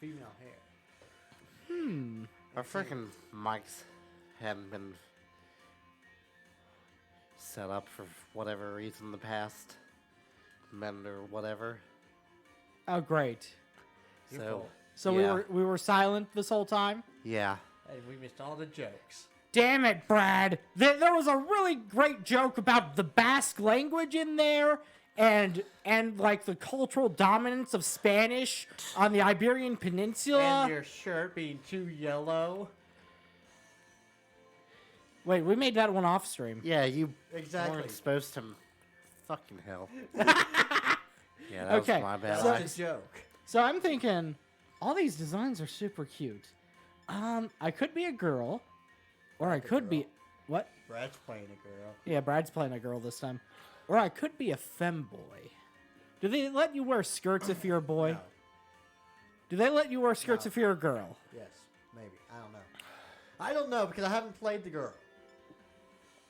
female hair. Our freaking mics hadn't been set up for whatever reason in the past. Men or whatever. Oh, great. So yeah. we were silent this whole time? Yeah. Hey, we missed all the jokes. Damn it, Brad. There was a really great joke about the Basque language in there and like the cultural dominance of Spanish on the Iberian Peninsula. And your shirt being too yellow. Wait, we made that one off stream. Yeah, you Exactly. weren't supposed to. Fucking hell. Yeah, that Okay, was my bad. That was a joke. So I'm thinking, all these designs are super cute. I could be a girl, or I could be... What? Brad's playing a girl. Yeah, Brad's playing a girl this time. Or I could be a femboy. Do they let you wear skirts if you're a boy? No. Do they let you wear skirts No. if you're a girl? Yes, maybe. I don't know. I don't know because I haven't played the girl.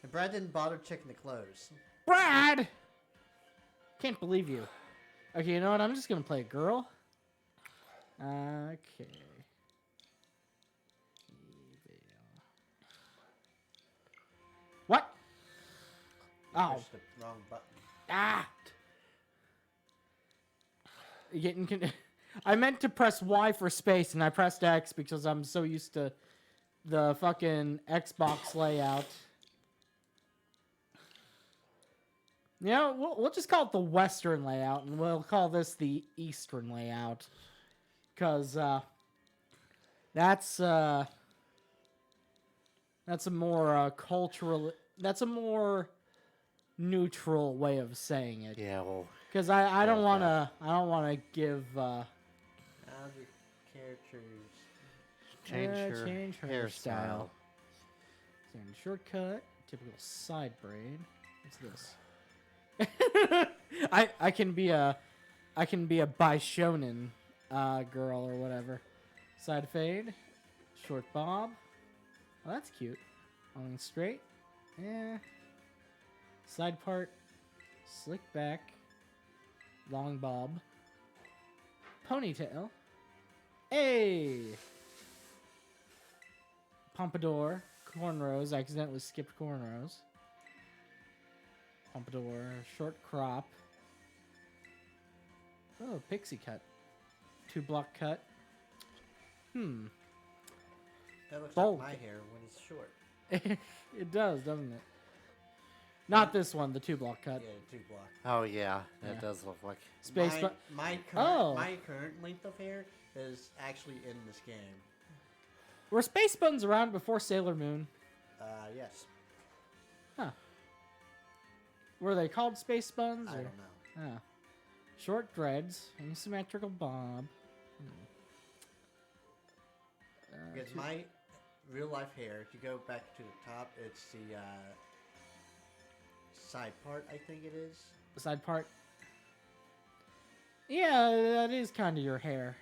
And Brad didn't bother checking the clothes. Brad! Can't believe you. Okay, you know what? I'm just gonna play a girl. Okay. What? Oh. Pushed the wrong button. Ah! You getting I meant to press Y for space and I pressed X because I'm so used to the fucking Xbox layout. You know, we'll just call it the Western layout and we'll call this the Eastern layout. Because that's a more cultural, that's a more neutral way of saying it. Yeah, well. Because I don't want to give How's your characters? Change your hairstyle. Standard shortcut, typical side braid. What's this? I can be a Bishonen girl or whatever. Side fade, short bob. Oh, that's cute. Long straight. Yeah. Side part, slick back, long bob, ponytail. Hey! Pompadour, cornrows. I accidentally skipped cornrows. Pompadour, short crop. Oh, pixie cut. 2-block cut. That looks Bold. like my hair when it's short. It does, doesn't it? Not this one, the 2-block cut. Yeah, 2-block. Oh, yeah. That Yeah. does look like. Space My Oh. current length of hair is actually in this game. Were Space Buns around before Sailor Moon? Yes. Huh. Were they called Space Buns? I or- don't know. Oh. Short dreads, asymmetrical bob. Because my real life hair, if you go back to the top, it's the side part, I think it is. The side part. Yeah, that is kind of your hair.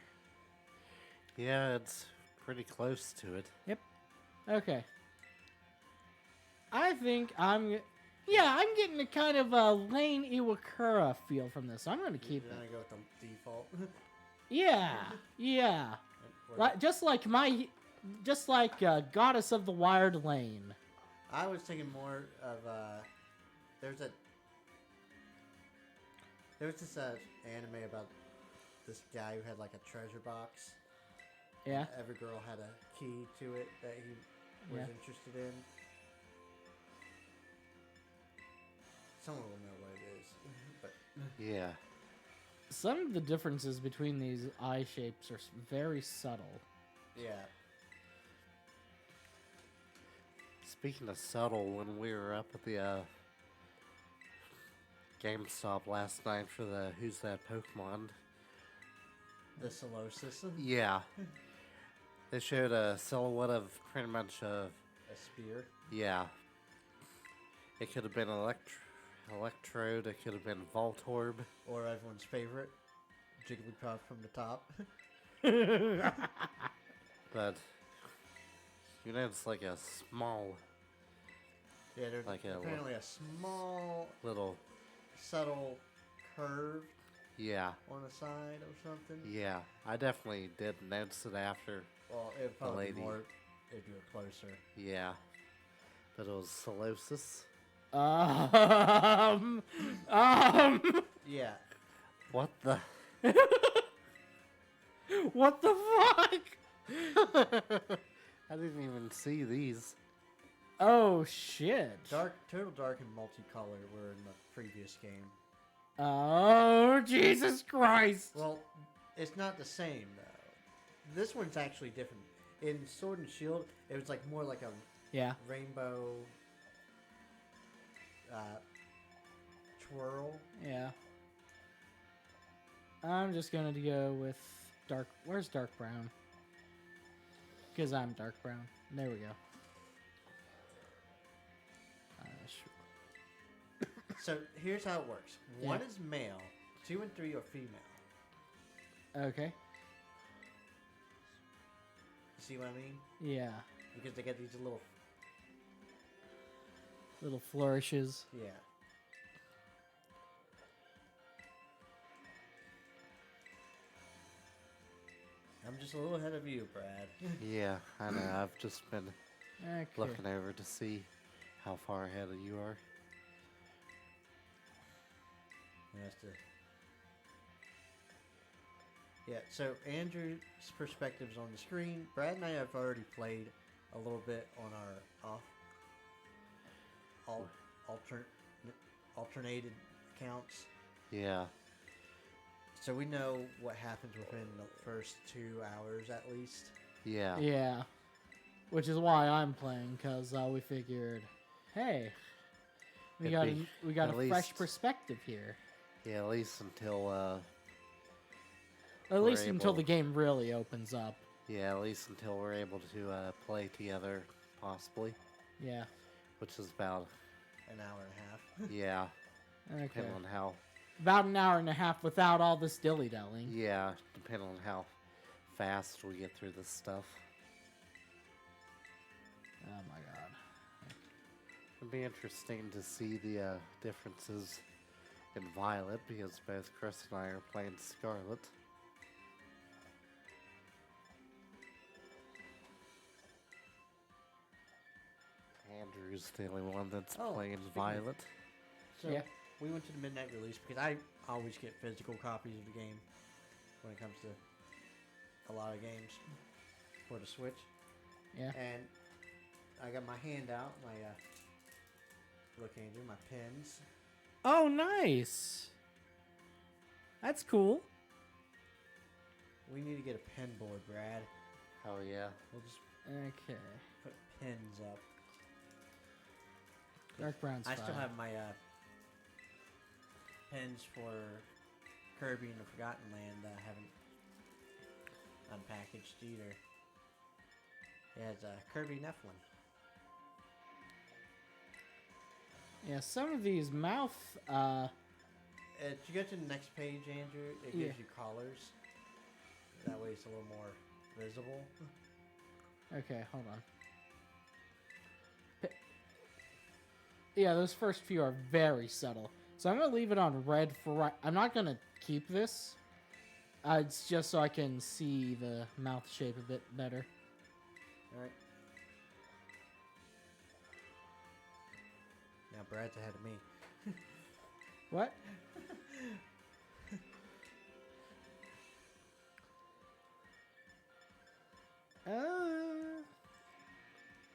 Yeah, it's pretty close to it. Yep. Okay. I think I'm getting a kind of a Lane Iwakura feel from this. So I'm going to keep You're it. gonna go with the default. Yeah. Right, just like Goddess of the Wired Lane. I was thinking more of there was this anime about this guy who had like a treasure box. Yeah. Every girl had a key to it that he was Yeah. interested in. Someone will know what it is, but Yeah. Some of the differences between these eye shapes are very subtle. yeah. Speaking of subtle, when we were up at the GameStop last night for the Who's That Pokemon? The Solosis, Yeah. They showed a silhouette of pretty much a spear. yeah. It could have been Electrode, it could have been Voltorb. Or everyone's favorite, Jigglypuff from the top. But, you know, it's like a small Yeah, there's Like a apparently a small, little, subtle curve Yeah. on the side or something. Yeah. I definitely did notice it after. Well, it would probably be lady. more if you were closer. Yeah. But it was Solosis. Um, Yeah. What the? what the fuck? I didn't even see these. Oh shit. Total Dark and Multicolor were in the previous game. Oh Jesus Christ. Well, it's not the same though. This one's actually different. In Sword and Shield, it was like more like a Yeah. rainbow twirl. Yeah. I'm just gonna go with dark. Where's dark brown? Because I'm dark brown. There we go. So here's how it works. Yeah. 1 is male, 2 and 3 are female. Okay. You see what I mean? Yeah. Because they get these little, Little flourishes. yeah. I'm just a little ahead of you, Brad. Yeah, I know. I've just been Okay. looking over to see how far ahead of you are. That's yeah, so Andrew's perspective's on the screen. Brad and I have already played a little bit on our alternated accounts. Yeah. So we know what happens within the first 2 hours at least. Yeah. Yeah. Which is why I'm playing, because we figured, hey, we It'd got at a fresh least- perspective here. Yeah, at least until At We're least until able- the game really opens up. at least until we're able to play together, possibly, Yeah. which is about An hour and a half. yeah, Okay. depending on how About an hour and a half without all this dilly-dallying. depending on how fast we get through this stuff. Oh my god. It'd be interesting to see the differences in Violet because both Chris and I are playing Scarlet. Andrew's the only one that's Oh, playing speaking of- Violet. So Yeah. we went to the midnight release because I always get physical copies of the game when it comes to a lot of games for the Switch. Yeah. And I got my hand out, my look, Andrew, my pens. Oh, nice. That's cool. We need to get a pen board, Brad. Oh yeah. We'll just Okay. put pens up. Dark brown's I fine. still have my pens for Kirby and the Forgotten Land that I haven't unpackaged either. It has Kirby Nephilim. Yeah, some of these mouth, If you go to the next page, Andrew, it Yeah. gives you colors. That way it's a little more visible. Okay, hold on. Yeah, those first few are very subtle. So I'm going to leave it on red for right. I'm not going to keep this. It's just so I can see the mouth shape a bit better. Alright. Now Brad's ahead of me. What?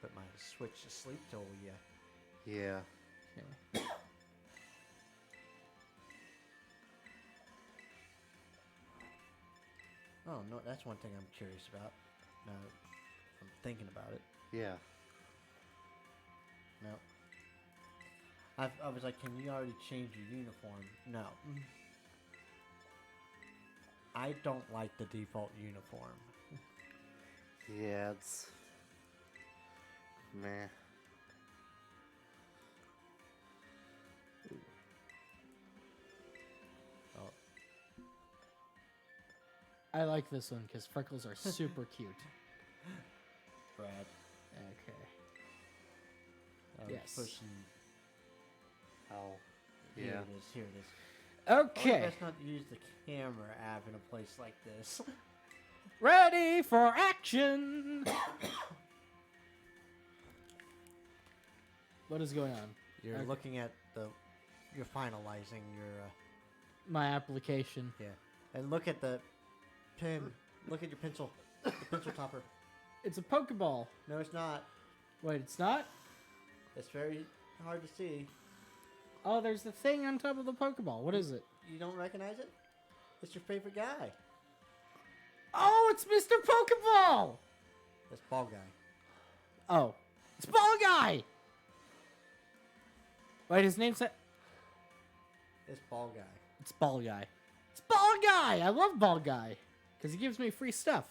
Put my Switch to sleep till we Yeah. Okay. Oh no, that's one thing I'm curious about. Now I'm thinking about it. Yeah. No. I was like, can you already change your uniform? No. I don't like the default uniform. Yeah, it's meh. Oh, I like this one because freckles are super cute. Brad. Okay. I was Yes. pushing. How? Here Yeah. it is. Here it is. Okay. Best not to use the camera app in a place like this. Ready for action. What is going on? You're Okay. looking at you're finalizing your, My application. yeah. And look at the pen. Look at your pencil. The pencil topper. It's a Pokeball. No, it's not. Wait, it's not? It's very hard to see. Oh, there's the thing on top of the Pokeball. What is it? You don't recognize it? It's your favorite guy. Oh, it's Mr. Pokeball! That's Ball Guy. Oh, it's Ball Guy! Wait, his name's... It's Ball Guy. It's Ball Guy. It's Ball Guy! I love Ball Guy. Because he gives me free stuff.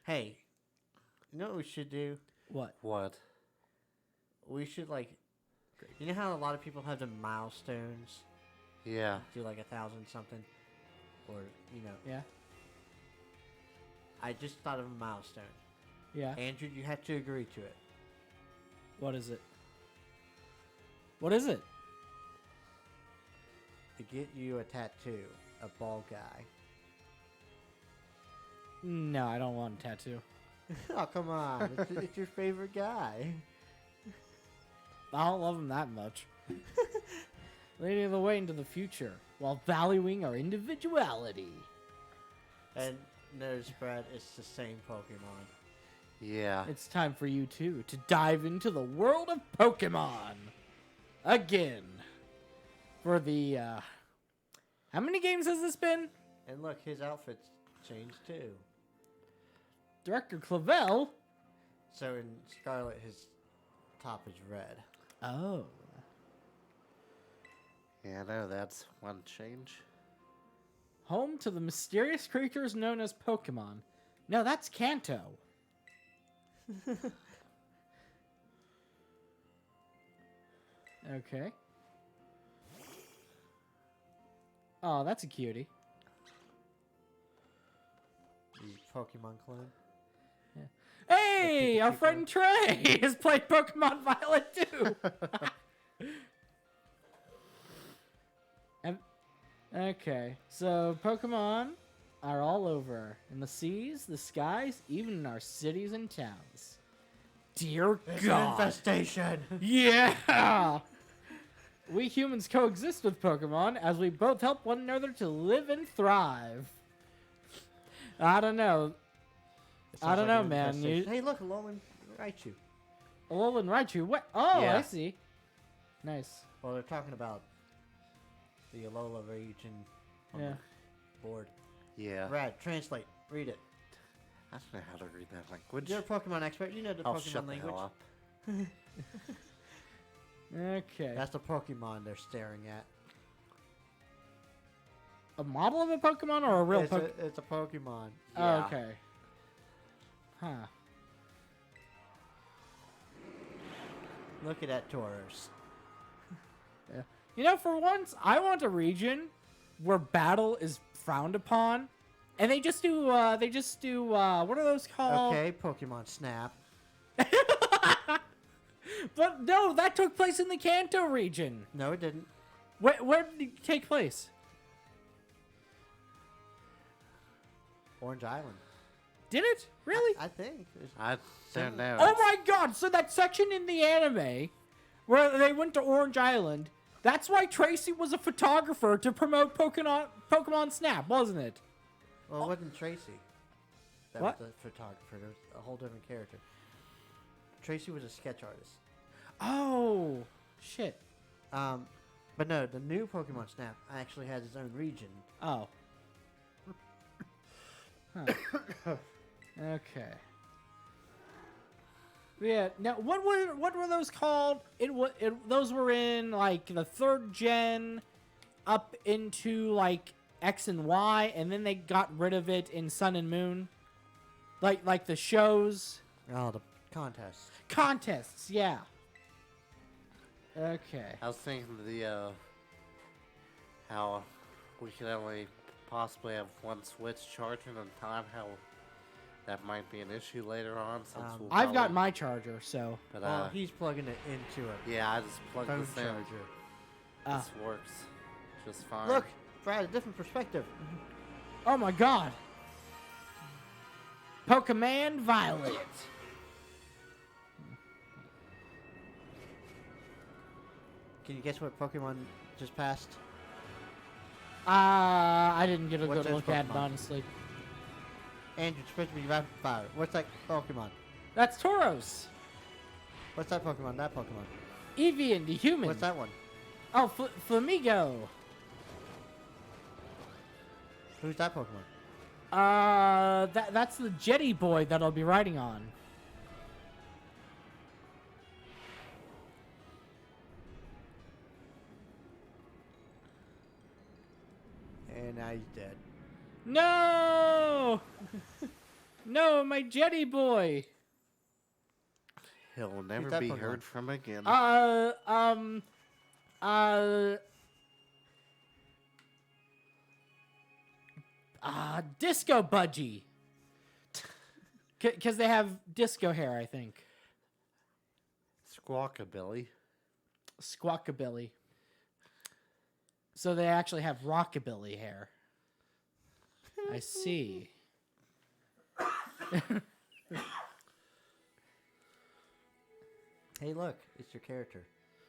Hey, you know what we should do? What? What? We should, like... You know how a lot of people have the milestones? Yeah. Do like 1,000 something? Or, you know... Yeah? I just thought of a milestone. Yeah? Andrew, you have to agree to it. What is it? What is it? To get you a tattoo, a Ball Guy. No, I don't want a tattoo. Oh, come on. It's your favorite guy. I don't love him that much. Leading the way into the future while valuing our individuality. And notice, Brad, it's the same Pokemon. Yeah. It's time for you too to dive into the world of Pokemon again. For the how many games has this been? And look, his outfit's changed too. Director Clavel. So in Scarlet, his top is red. Oh. Yeah, I know that's one change. Home to the mysterious creatures known as Pokemon. No, that's Kanto. Okay. Oh, that's a cutie. The Pokemon clone. Hey, our Pikachu friend Trey has played Pokemon Violet too. Okay, so Pokemon are all over in the seas, the skies, even in our cities and towns. Dear It's God. an infestation. Yeah! We humans coexist with Pokemon as we both help one another to live and thrive. I don't know. It I sounds don't like know, an man. infestation. Hey, look, Alolan Raichu. Alolan Raichu. What? Oh, Yeah. I see. Nice. Well, they're talking about the Alola region on Yeah. the board. Yeah. Brad, translate. Read it. I don't know how to read that language. You're a Pokemon expert. You know the Oh, Pokemon shut the language. hell up. Okay. That's the Pokemon they're staring at. A model of a Pokemon or a real it's, Pokemon? it's a Pokemon. Oh, Yeah. okay. Huh. Look at that Tauros. Yeah. You know, for once, I want a region where battle is frowned upon, and they just do, what are those called? Okay, Pokemon Snap. But no, that took place in the Kanto region. No, it didn't. Where did it take place? Orange Island. Did it? Really? I think. I don't know. Oh my god, so that section in the anime where they went to Orange Island, that's why Tracy was a photographer to promote Pokemon Snap, wasn't it? Well, it wasn't Tracy. That What? was the photographer. There was a whole different character. Tracy was a sketch artist. Oh, shit. But no, the new Pokemon Snap actually has its own region. Oh. Huh. Okay. Yeah. Now, what were those called? Those were in like the 3rd gen, up into like X and Y, and then they got rid of it in Sun and Moon. Like the shows, Oh, the contest. contests. Yeah. Okay. I was thinking how we could only possibly have one Switch charging on time, how that might be an issue later on since we'll I've got probably- my charger, so But, Well, he's plugging it into a yeah, I just plugged phone this in. charger. This works just fine. Look, Brad, a different perspective. oh my god. Pokemon Violet. Can you guess what Pokemon just passed? I didn't get a What's good this look at it, Pokemon? honestly. Andrew, it's supposed to be rapid fire. What's that Pokemon? That's Tauros. What's that Pokemon? That Pokemon. Eevee, the human. What's that one? Oh, Flamigo. Who's that Pokemon? That's the Jetty boy that I'll be riding on. And now he's dead. No! No, my Jetty boy. He'll never that be Pokemon? heard from again. Disco Budgie. Because they have disco hair, I think. Squawkabilly. Squawkabilly. So they actually have rockabilly hair. I see. Hey, look, it's your character.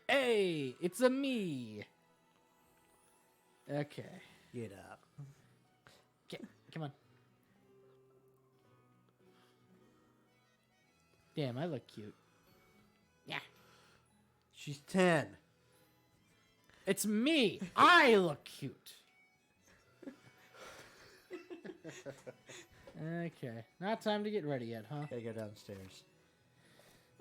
Hey, it's a me. Okay. Get up. Come on. Damn, I look cute. Yeah. She's 10. It's me. I look cute. Okay. Not time to get ready yet, huh? Gotta go downstairs.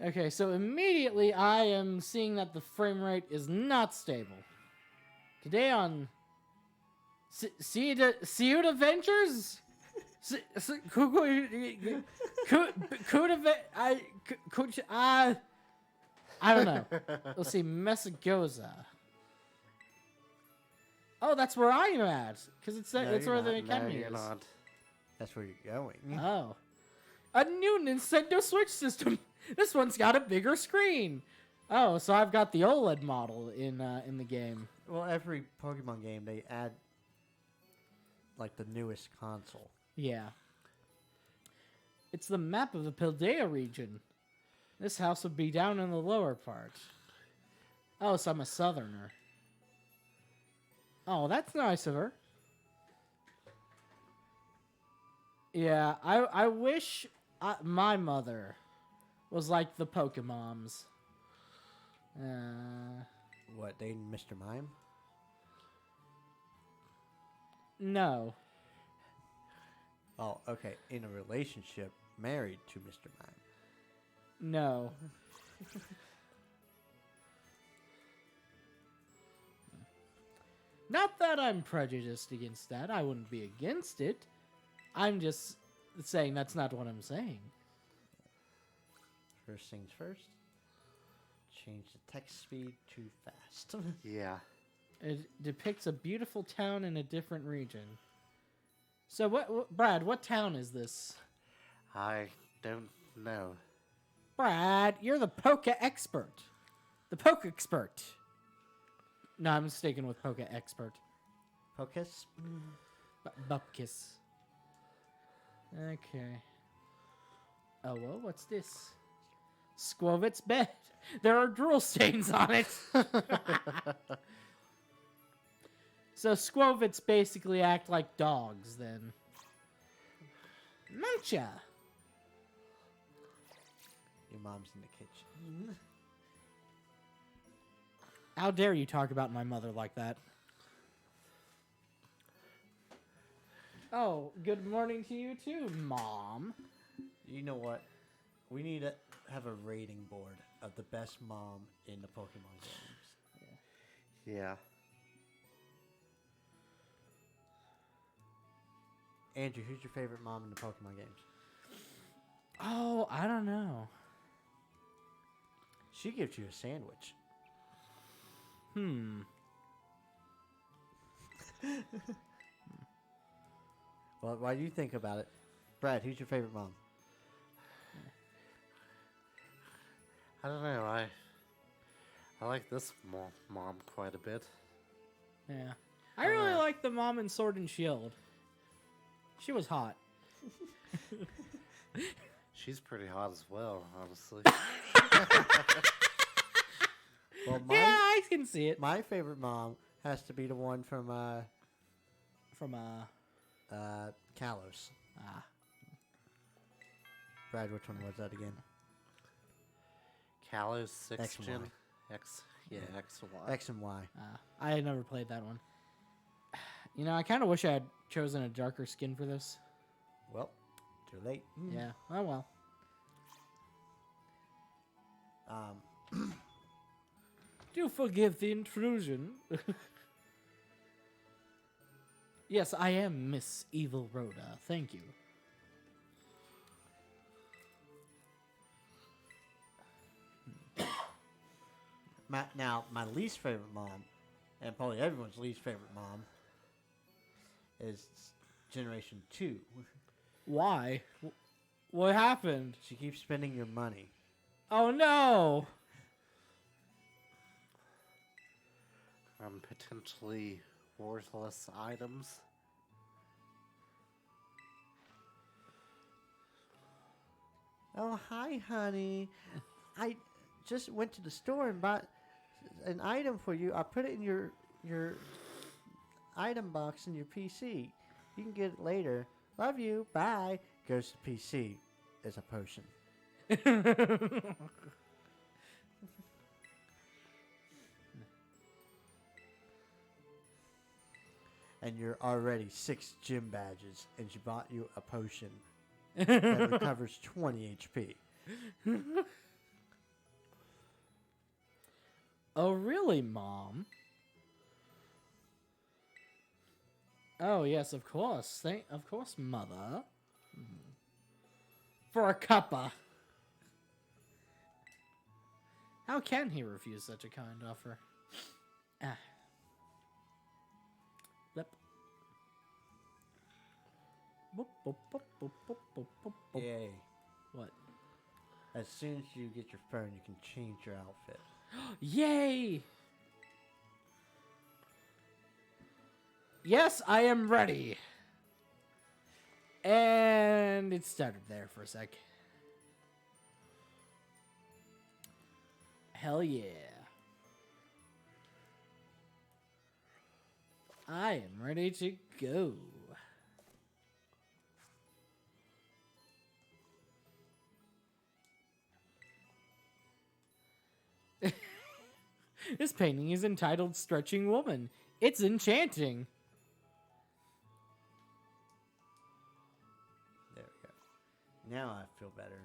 Okay, so immediately I am seeing that the frame rate is not stable. Today on Seed Adventures? I don't know. Let's see, Messagoza. Oh, that's where I am at. Because it's No, that's you're where the not. No, academy you're is. not. That's where you're going. Oh. A new Nintendo Switch system. This one's got a bigger screen. Oh, so I've got the OLED model in the game. Well, every Pokemon game, they add, like, the newest console. Yeah. It's the map of the Paldea region. This house would be down in the lower part. Oh, so I'm a southerner. Oh, that's nice of her. Yeah, I wish my mother was like the Pokemoms. What, they and Mr. Mime? No. Oh, okay. In a relationship, married to Mr. Mime. No. Not that I'm prejudiced against that. I wouldn't be against it. I'm just saying that's not what I'm saying. First things first. Change the text speed too fast. Yeah. It depicts a beautiful town in a different region. So what Brad, what town is this? I don't know. Brad, you're the Poke expert. The Poke expert. No, I'm mistaken with Poke expert. Pocus? Bupkis. Okay. Oh, well, what's this? Squovit's bed. There are drool stains on it. So Squovits basically act like dogs, then. Muncha. Your mom's in the kitchen. How dare you talk about my mother like that? Oh, good morning to you too, Mom. You know what? We need to have a rating board of the best mom in the Pokemon games. Yeah. Andrew, who's your favorite mom in the Pokemon games? Oh, I don't know. She gives you a sandwich. Well, while you think about it, Brad, who's your favorite mom? I don't know. I like this mom quite a bit. Yeah. I really like the mom in Sword and Shield. She was hot. She's pretty hot as well, honestly. Well, Yeah, I can see it. my favorite mom has to be the one from Kalos. Ah. Brad, which one was that again? Kalos, X 6 and gen. Y. X and Y. X and Y. I had never played that one. You know, I kind of wish I had chosen a darker skin for this. Well, too late. Yeah. Oh well. Do forgive the intrusion. Yes, I am Miss Evil Rhoda. Thank you. My least favorite mom, and probably everyone's least favorite mom, is Generation 2. Why? What happened? She keeps spending your money. Oh no! Potentially worthless items. Oh, hi, honey. I just went to the store and bought an item for you. I put it in your item box in your PC. You can get it later. Love you. Bye. Goes to PC. It's a potion. And you're already 6 gym badges, and she bought you a potion that recovers 20 HP. Oh really, Mom? Oh yes, of course. Of course, Mother. For a cuppa. How can he refuse such a kind offer? Ah. Flip. Boop, boop, boop, boop, boop, boop, boop, boop. Yay. What? As soon as you get your phone, you can change your outfit. Yay! Yes, I am ready. And it started there for a sec. Hell yeah. I am ready to go. This painting is entitled Stretching Woman. It's enchanting. There we go. Now I feel better.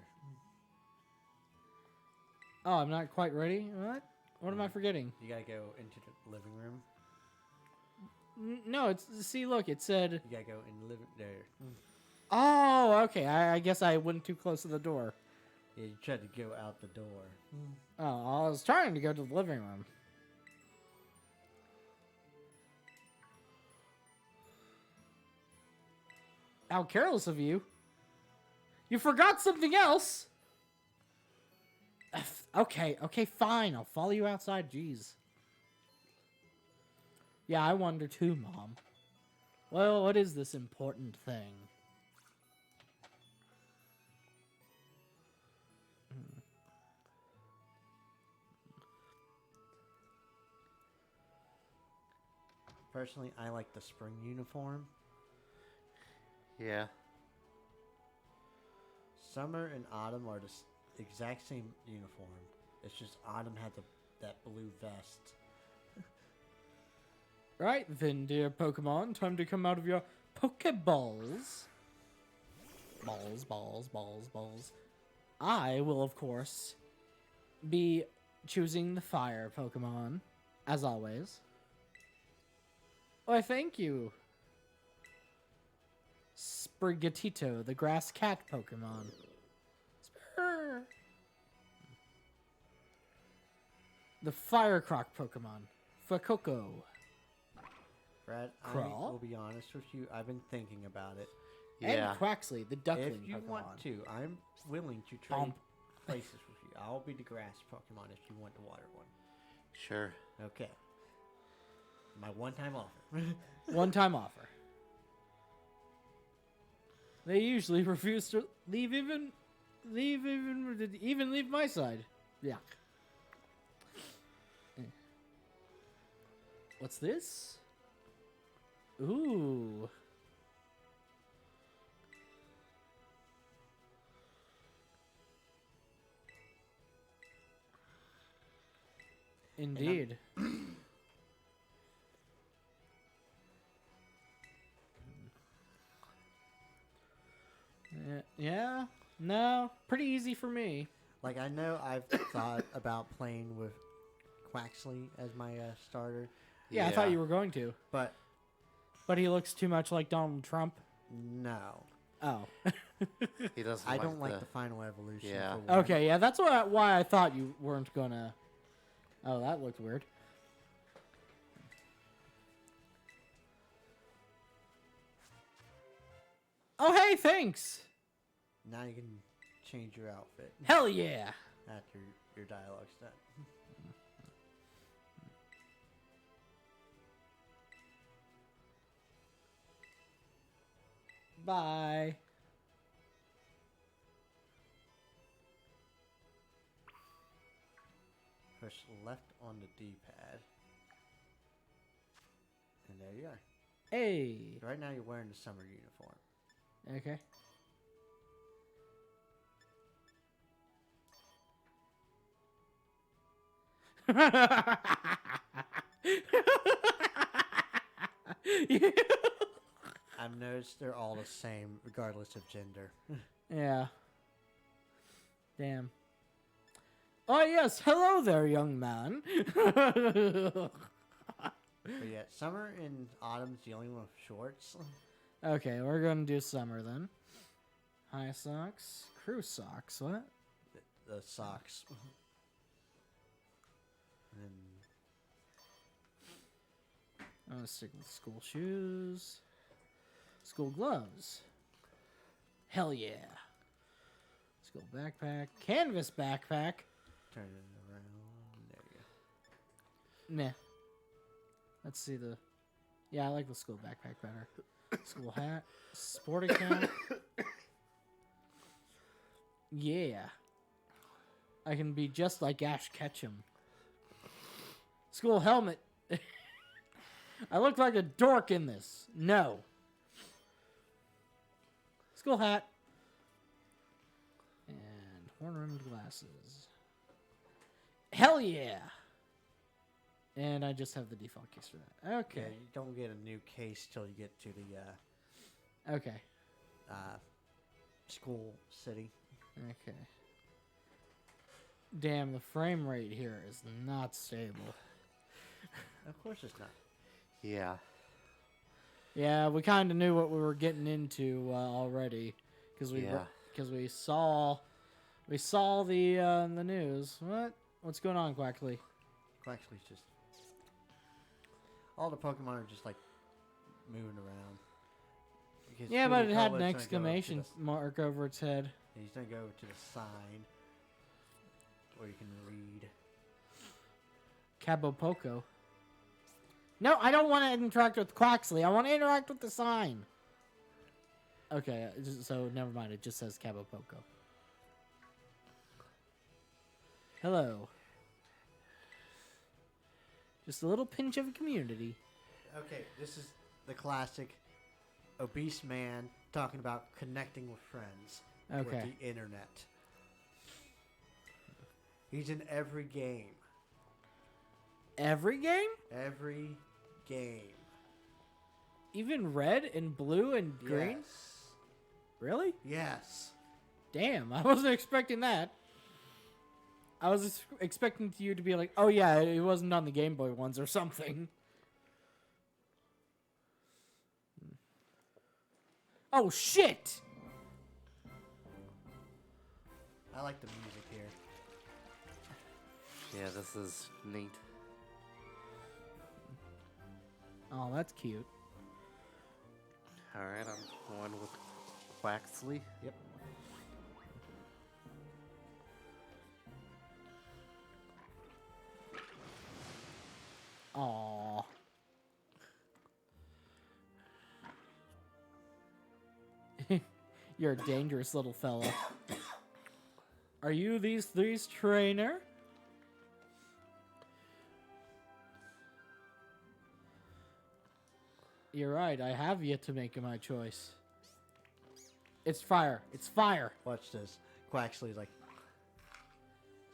Oh, I'm not quite ready? What? What am I forgetting? You gotta go into the living room. No, it's... See, look, it said... You gotta go in the living... There. Oh, okay. I guess I went too close to the door. Yeah, you tried to go out the door. Oh, I was trying to go to the living room. How careless of you. You forgot something else. Okay, fine. I'll follow you outside. Jeez. Yeah, I wonder too, Mom. Well, what is this important thing? Personally, I like the spring uniform. Yeah. Summer and autumn are the exact same uniform. It's just autumn had that blue vest. Right then, dear Pokemon, time to come out of your Pokeballs. Balls. I will, of course, be choosing the fire Pokemon, as always. Why, thank you. Sprigatito, the grass cat Pokemon. Spur. The fire croc Pokemon. Fuecoco. Brad, Crawl? I will be honest with you. I've been thinking about it. Yeah. And Quaxley, the duckling If you Pokemon. want to, I'm willing to trade places with you. I'll be the grass Pokemon if you want the water one. Sure. Okay. My one-time offer. One-time offer. They usually refuse to leave my side. Yeah. What's this? Ooh. Indeed. Yeah. No. Pretty easy for me. Like, I know I've thought about playing with Quaxley as my starter, Yeah, I thought you were going to. but But he looks too much like Donald Trump. no. Oh. He doesn't. I don't like the final evolution. Yeah. for one. Okay, yeah, that's why I thought you weren't gonna. Oh, that looked weird. Oh, hey, thanks. Now you can change your outfit Hell yeah. after your dialogue's done. Bye. Push left on the D-pad. And there you are. Hey. Right now you're wearing the summer uniform. Okay. I've noticed they're all the same, regardless of gender. Yeah. Damn. Oh, yes. Hello there, young man. But yeah, summer and autumn's the only one with shorts. Okay, we're going to do summer then. High socks. Crew socks. What? The socks. And I'm going to stick with school shoes. School gloves. Hell yeah. School backpack. Canvas backpack. turn it around. There you go. Meh. Let's see the... Yeah, I like the school backpack better. School hat. Sporting cap. Yeah. I can be just like Ash Ketchum. School helmet. I look like a dork in this. No. School hat. And horn-rimmed glasses. Hell yeah. And I just have the default case for that. Yeah, Okay. you don't get a new case till you get to the Okay. school city. Okay. Damn, the frame rate here is not stable. Of course it's not. Yeah. Yeah, we kind of knew what we were getting into already, because we saw the news. What's going on, Quackley? Actually, it's just all the Pokemon are just like moving around. Because Yeah, but Julie it had an Colwood's gonna go exclamation mark over its head. He's gonna go to the sign where you can read. Cabo Poco. No, I don't want to interact with Quaxley. I want to interact with the sign. Okay, so never mind. It just says Cabo Poco. Hello. Just a little pinch of community. Okay, this is the classic obese man talking about connecting with friends Okay. with the internet. He's in every game. Every game? Every game. Even red and blue and green? Yes. Really? Yes. Damn, I wasn't expecting that. I was expecting you to be like, oh yeah, it wasn't on the Game Boy ones or something. Oh shit! I like the music here. Yeah, this is neat. Oh, that's cute. Alright, I'm going with Quaxley. Yep. Aww. You're a dangerous little fella. Are you these three's trainer? You're right, I have yet to make my choice. It's fire. It's fire. Watch this. Quaxley's like,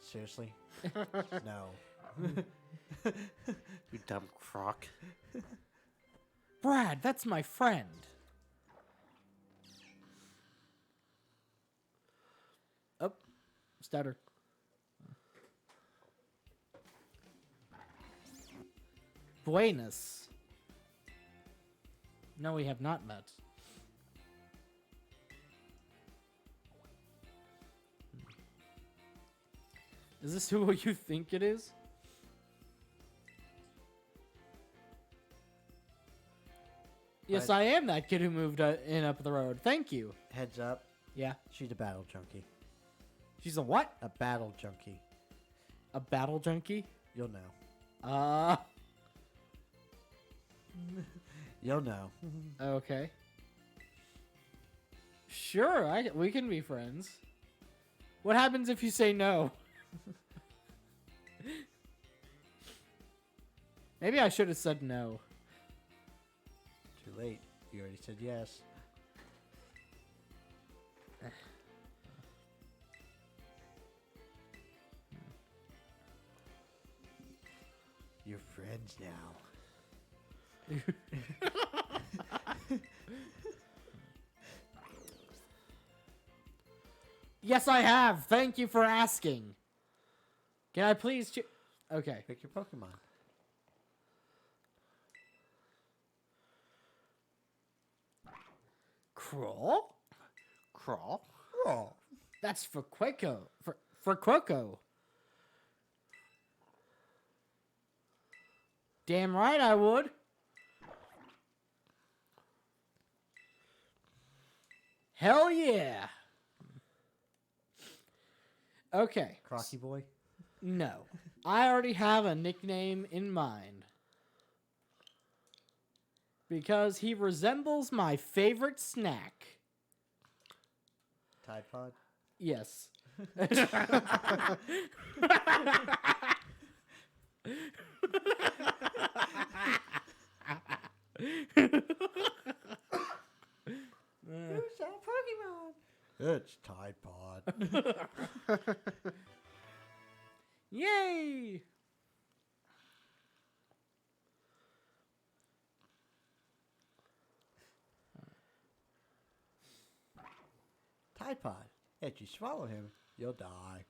seriously? No. You dumb crock. Brad, that's my friend. Oh, stutter. Buenas. No, we have not met. Is this who you think it is? Yes, I am that kid who moved in up the road. Thank you. Heads up. Yeah. She's a battle junkie. She's a what? A battle junkie. A battle junkie? You'll know. You'll know. Okay. Sure, we can be friends. What happens if you say no? Maybe I should have said no. Too late. You already said yes. You're friends now. Yes, I have. Thank you for asking. Can I please Okay. Pick your Pokemon. Crawl? Crawl? Oh. That's for Quaco. For Quoco. Damn right I would. Hell yeah. Okay. Crocky boy? No. I already have a nickname in mind. Because he resembles my favorite snack. Tide Pod? Yes. Who's that Pokemon? It's Tide Pod. Yay! Tide Pod. If you swallow him, you'll die.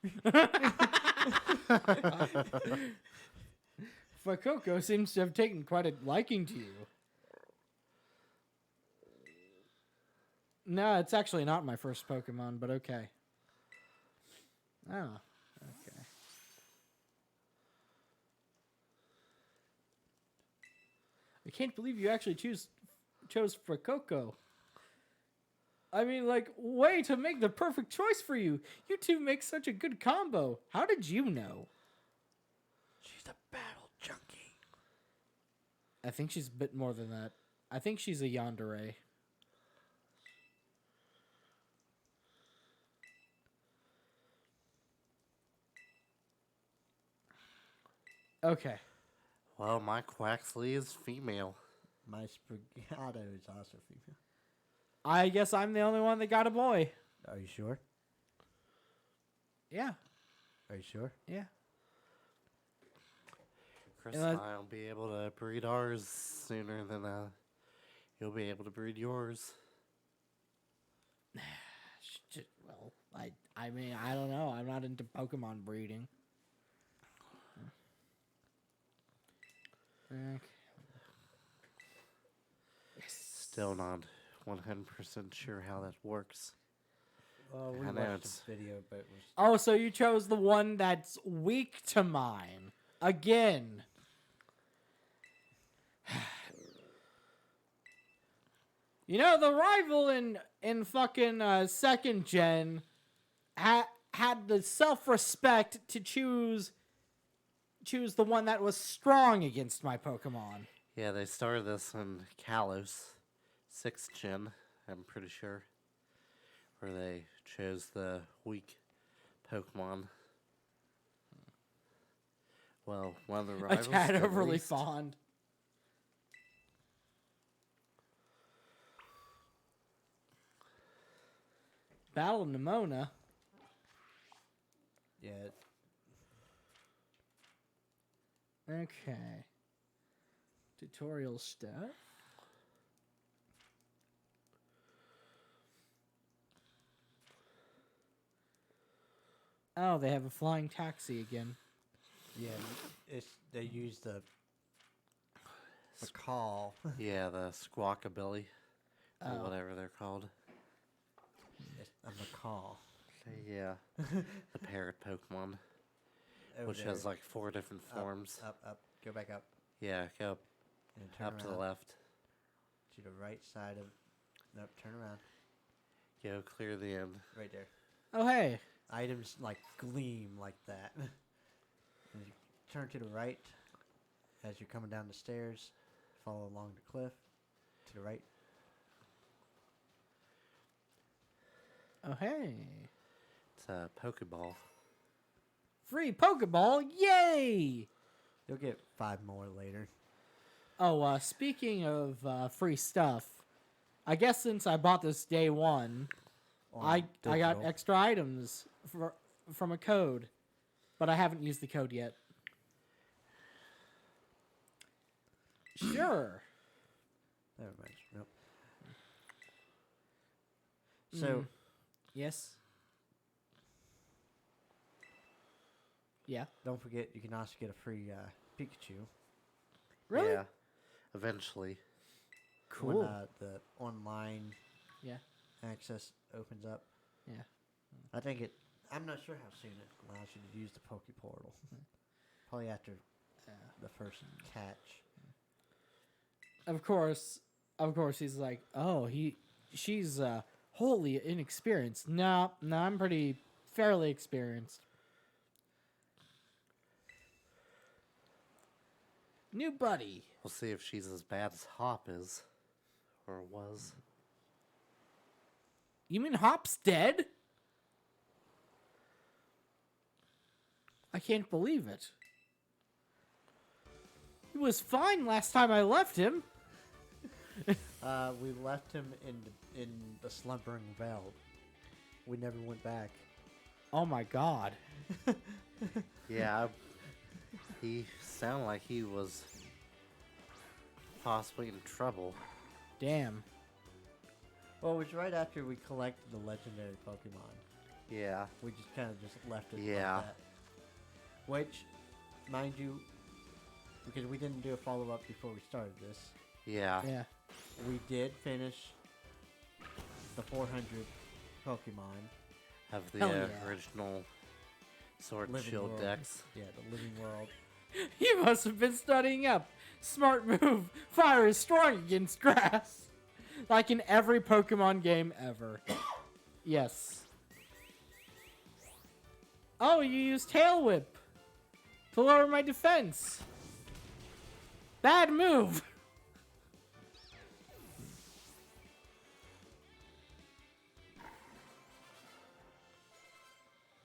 Fuecoco seems to have taken quite a liking to you. No, it's actually not my first Pokemon, but okay. Oh, okay. I can't believe you actually chose Fuecoco. I mean, like, way to make the perfect choice for you. You two make such a good combo. How did you know? She's a battle junkie. I think she's a bit more than that. I think she's a yandere. Okay. Well, my Quaxley is female. My Spaghetto is also female. I guess I'm the only one that got a boy. Are you sure? Yeah. Are you sure? Yeah. Chris and I'll be able to breed ours sooner than you'll be able to breed yours. Well, I mean, I don't know. I'm not into Pokemon breeding. Okay. Still not 100% sure how that works. Well, we I know watched it's- the video, but it was... Oh, so you chose the one that's weak to mine. Again. You know, the rival in fucking second gen had the self-respect to choose choose the one that was strong against my Pokemon. Yeah, they started this in Kalos, 6th gen, I'm pretty sure, where they chose the weak Pokemon. Well, one of the A rivals. tad at overly least. fond. Battle Nemona. Yeah. Okay. Tutorial stuff. Oh, they have a flying taxi again. Yeah. They use the call. Yeah, the Squawkabilly, or Oh. whatever they're called. It's a macaw. Yeah, the parrot Pokemon, Over which there. has like 4 different Up, forms. Up. Go back up. Yeah, go And turn up to the around left. to the right side of. Nope. Turn around. Go clear the end. Right there. Oh, hey. Items like gleam like that. And you turn to the right as you're coming down the stairs. Follow along the cliff to the right. Oh, hey. It's a Pokeball. Free Pokeball. Yay! You'll get 5 more later. Oh, speaking of free stuff, I guess since I bought this day one, on I got digital. extra items from a code, but I haven't used the code yet. Sure. Never mind. Nope. So, Yes. Yeah. don't forget, you can also get a free Pikachu Really? Yeah, eventually. Cool. when the online Yeah. access opens up. Yeah. I'm not sure how soon it allows you to use the Poke Portal. Probably after the first catch. Of course, he's like, oh, she's wholly inexperienced. No, I'm pretty fairly experienced. New buddy. We'll see if she's as bad as Hop is, or was. You mean Hop's dead? I can't believe it. He was fine last time I left him. We left him in the slumbering veld. We never went back. Oh my god. Yeah, he sounded like he was possibly in trouble. Damn. Well, it was right after we collected the legendary Pokemon. Yeah, We just kind of just left it Yeah. like that. Which, mind you, because we didn't do a follow-up before we started this, yeah, Yeah. we did finish the 400 Pokemon. Have the Hell yeah. original Sword and Living Shield World. decks. Yeah, the Living World. You must have been studying up. Smart move. Fire is strong against grass. Like in every Pokemon game ever. Yes. Oh, you use Tail Whip to lower my defense. Bad move.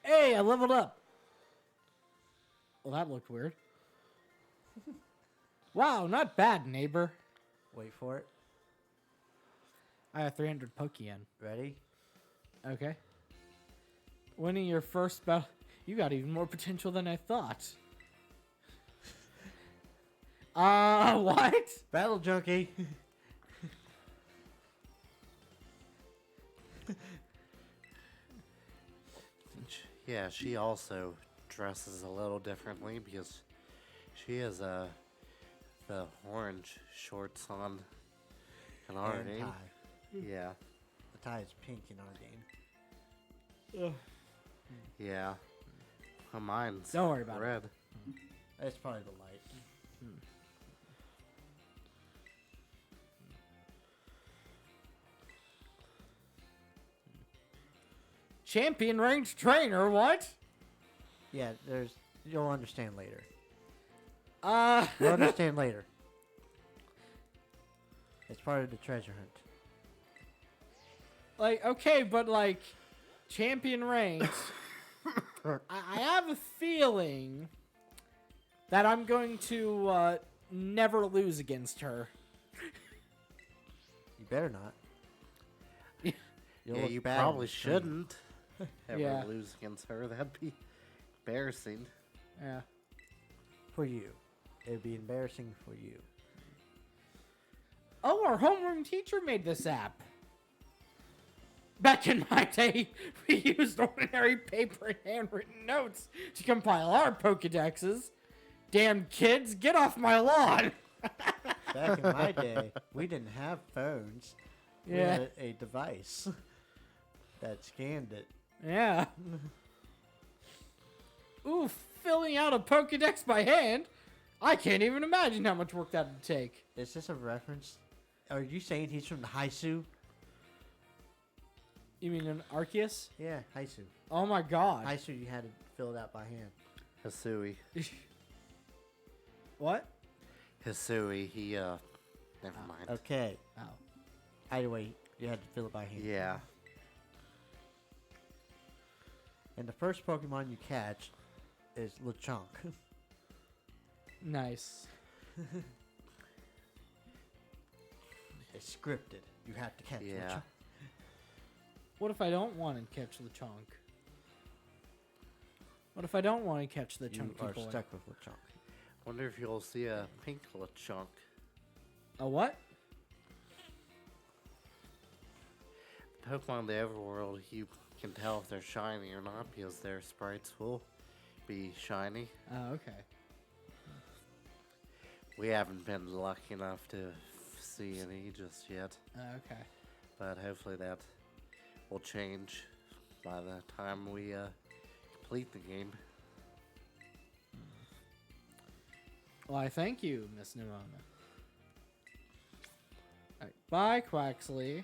Hey, I leveled up. Well, that looked weird. Wow, not bad, neighbor. Wait for it. I have 300 Pokeyen. Ready? Okay. Winning your first battle. You got even more potential than I thought. What? Battle Junkie! Yeah, she also dresses a little differently because she has the orange shorts on in our and game. tie. Yeah, The tie is pink in our game. yeah. Well, mine's Don't worry about it. red. That's probably the light. Champion range trainer, what? Yeah, you'll understand later. You'll understand later. It's part of the treasure hunt. Like, okay, but like, champion ranks. I have a feeling that I'm going to never lose against her. You better not. You'll Yeah, look you bad probably on the screen. shouldn't ever Yeah. lose against her. That'd be embarrassing. Yeah. For you. It'd be embarrassing for you. Oh, our homeroom teacher made this app. Back in my day, we used ordinary paper and handwritten notes to compile our Pokedexes. Damn kids, get off my lawn! Back in my day, we didn't have phones. We Yeah. had a device that scanned it. Yeah. Ooh, filling out a Pokedex by hand? I can't even imagine how much work that would take. Is this a reference? Are you saying he's from the Haisu? You mean an Arceus? Yeah, Haisu. Oh my god. Haisu, you had to fill it out by hand. Hisui. What? Hisui, he, never mind. Okay. Oh. Either way, you had to fill it by hand. Yeah. And the first Pokemon you catch is Lechonk. Nice. It's scripted. You have to catch Yeah. Lechonk. What if I don't want to catch the Chonk? What if I don't want to catch the You Chunky are boy? stuck with Lechonk. Wonder if you'll see a pink Lechonk. A what? Pokemon in the overworld, you can tell if they're shiny or not because their sprites will be shiny. Oh, okay. We haven't been lucky enough to see any just yet, Okay. but hopefully that will change by the time we complete the game. Why, thank you, Miss Nimona. Alright, bye, Quaxley.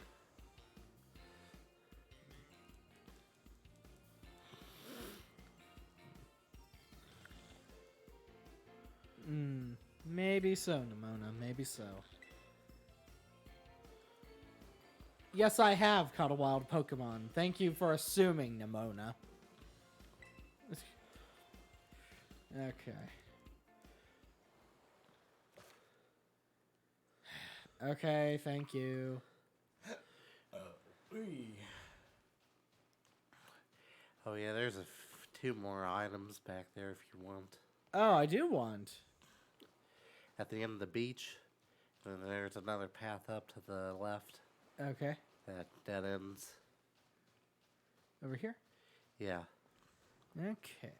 Maybe so, Nimona, maybe so. Yes, I have caught a wild Pokemon. Thank you for assuming, Nimona. Okay. Okay, thank you. Oh yeah, there's two more items back there if you want. Oh, I do want. At the end of the beach, and then there's another path up to the left Okay. that dead ends. Over here? Yeah. Okay.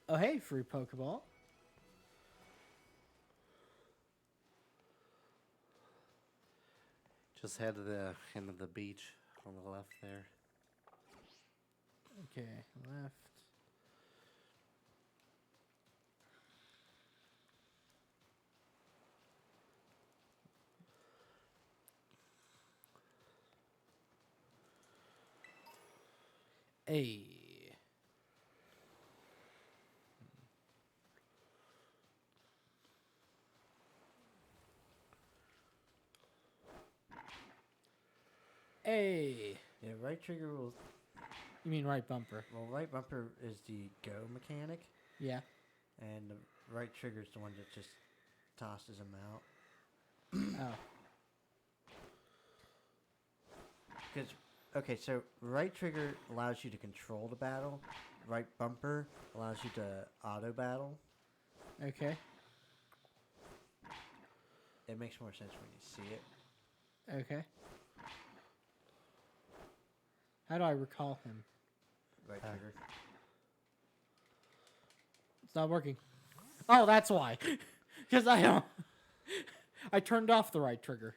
Oh, hey, free Pokeball. Just head to the end of the beach on the left there. Okay, left. A. A. Yeah, right trigger will. You mean right bumper? Well, right bumper is the go mechanic, Yeah. and the right trigger is the one that just tosses them out. Oh. Because, okay, so right trigger allows you to control the battle. Right bumper allows you to auto battle. Okay. It makes more sense when you see it. Okay. How do I recall him? Right trigger. It's not working. Oh, that's why. Because I don't. I turned off the right trigger.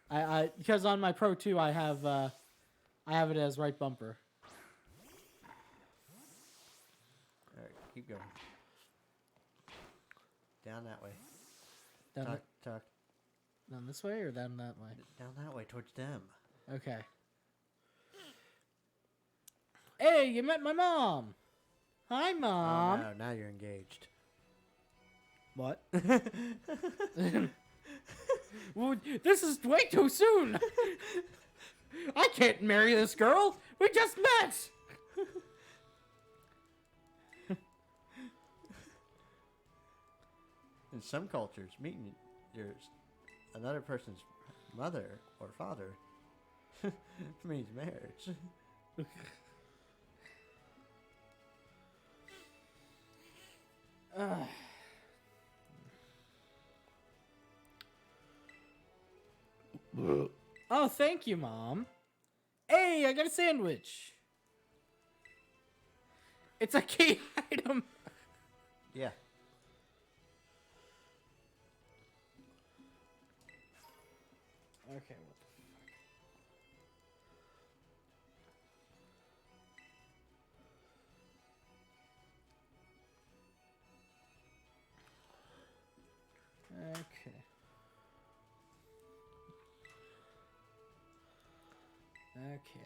I because on my Pro 2 I have it as right bumper. Alright, keep going. Down that way. Down, Tuck. down this way or down that way? Down that way towards them. Okay. Hey, you met my mom. Hi, Mom. Oh, no, now you're engaged. What? Well, this is way too soon. I can't marry this girl. We just met. In some cultures, meeting another person's mother or father means marriage. Oh, thank you, Mom. Hey, I got a sandwich. It's a key item. Yeah. Okay, what the fuck? Okay. Okay.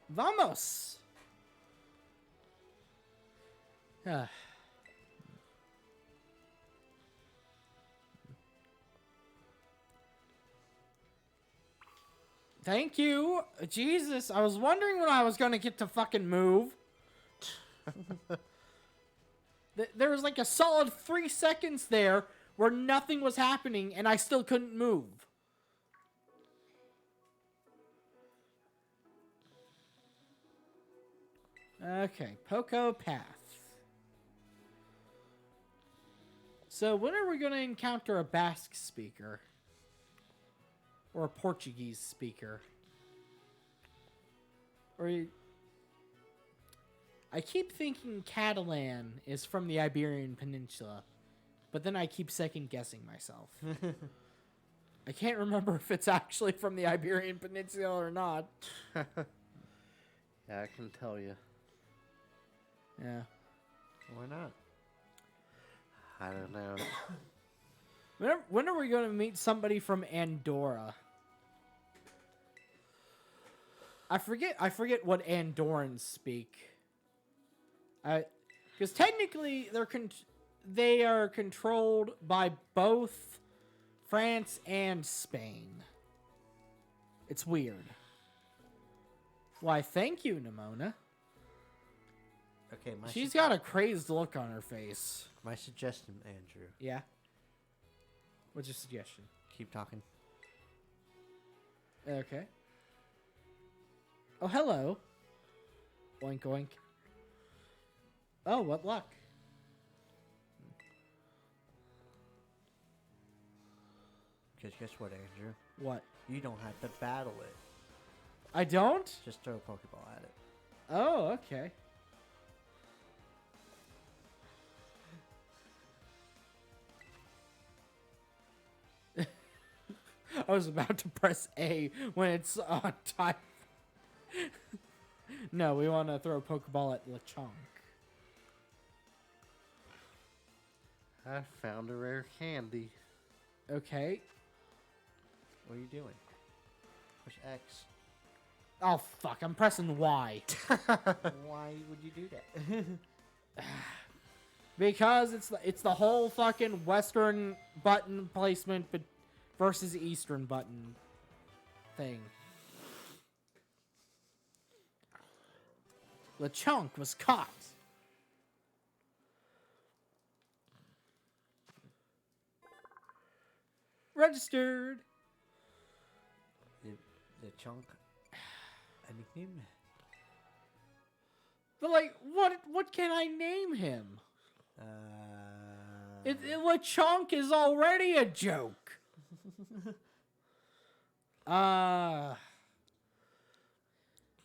Vamos! Ah. Thank you. Jesus, I was wondering when I was going to get to fucking move. There was like a solid 3 seconds there where nothing was happening and I still couldn't move. Okay, Poco Path. So when are we going to encounter a Basque speaker? Or a Portuguese speaker? I keep thinking Catalan is from the Iberian Peninsula, but then I keep second guessing myself. I can't remember if it's actually from the Iberian Peninsula or not. Yeah, I can tell you. Yeah. Why not? I don't know. When are we going to meet somebody from Andorra? I forget what Andorrans speak. Because technically they are controlled by both France and Spain. It's weird. Why, thank you, Nimona. Okay, She's got a crazed look on her face. my suggestion, Andrew. Yeah? What's your suggestion? Keep talking. Okay. Oh, hello. Oink, oink. Oh, what luck. Because guess what, Andrew? What? You don't have to battle it. I don't? Just throw a Pokeball at it. Oh, okay. I was about to press A when it's on time. No, we want to throw a Pokeball at Lechonk. I found a rare candy. Okay. What are you doing? Push X. Oh, fuck. I'm pressing Y. Why would you do that? Because it's the whole fucking Western button placement versus Eastern button thing. Lechonk was caught. Registered. The chunk. A nickname? But like, what can I name him? Lechonk is already a joke. And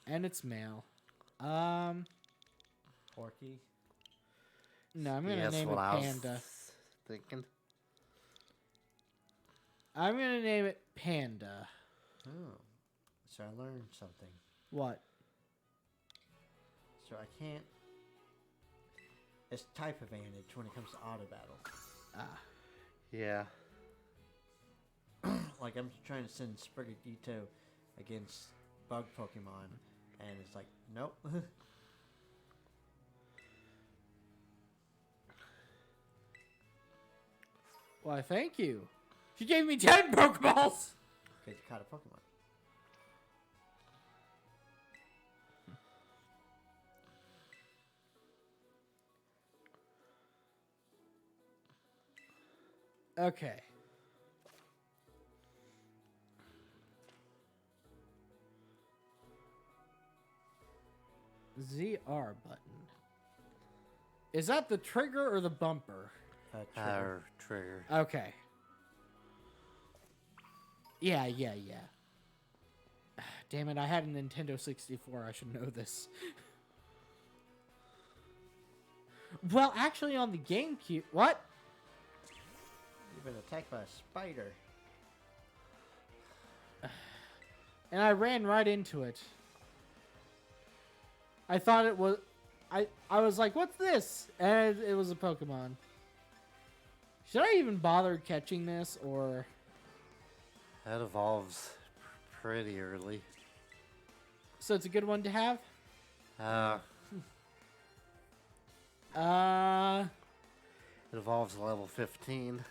it's male. Porky. No, I'm gonna Yes, name it what I was Panda. thinking. I'm gonna name it Panda. Oh, so I learned something. What? So I can't. It's type advantage when it comes to auto battle. Ah. Yeah. Like I'm trying to send Sprigatito against bug Pokemon, and it's like, nope. Why, thank you. She gave me 10 Pokeballs! Because you caught a Pokemon. Okay. ZR button. Is that the trigger or the bumper? Trigger. Trigger. Okay. Yeah. Damn it, I had a Nintendo 64. I should know this. Well, actually on the GameCube... What? You've been attacked by a spider. And I ran right into it. I thought it was... I was like, what's this? And it was a Pokemon. Should I even bother catching this, or... That evolves pretty early. So it's a good one to have? It evolves to level 15.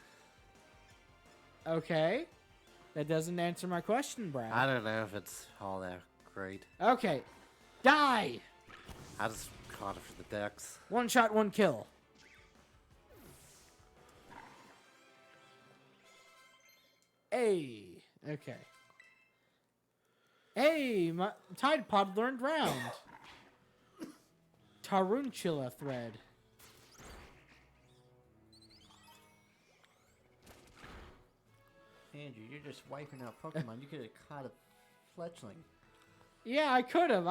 Okay. That doesn't answer my question, Brad. I don't know if it's all that great. Okay. Die! I just caught it for the dex. One shot, one kill. Hey. Okay. Hey, my Tide Pod learned round. Tarunchula thread. Andrew, you're just wiping out Pokemon. You could have caught a Fletchling. Yeah, I could have.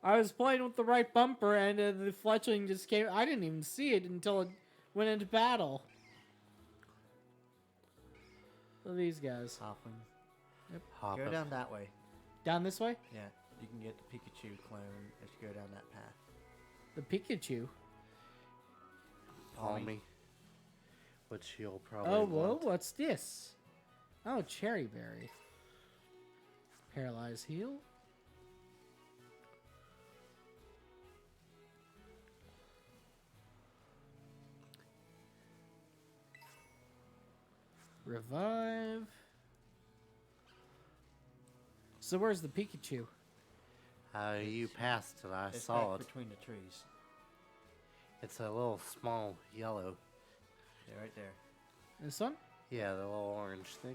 I was playing with the right bumper, and the Fletchling just came. I didn't even see it until it went into battle. Look at these guys. Hopping. Hop Go up. down that way. Down this way? Yeah, you can get the Pikachu clone as you go down that path. The Pikachu. Palmy. Which you'll probably Oh, whoa, want. what's this? Oh, Cherry Berry. Paralyze heal. Revive. So where's the Pikachu? You passed it. I It's saw back it. between the trees. It's a little small yellow. Yeah, right there. This one? Yeah, the little orange thing.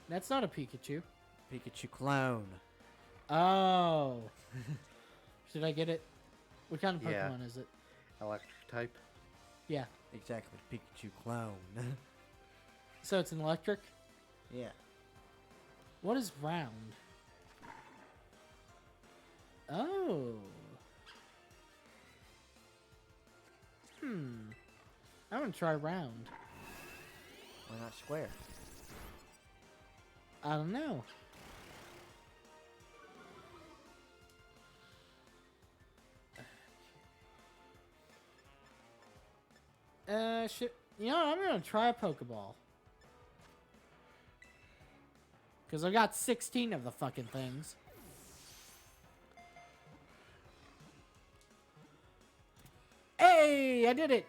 That's not a Pikachu. Pikachu clone. Oh. Should I get it? What kind of Pokemon Yeah. is it? Electric type. Yeah. Exactly, Pikachu clone. So it's an electric? Yeah. What is round? Oh. I'm gonna try round. Why not square? I don't know. Shit. You know what? I'm gonna try a Pokeball. Because I got 16 of the fucking things. Hey! I did it!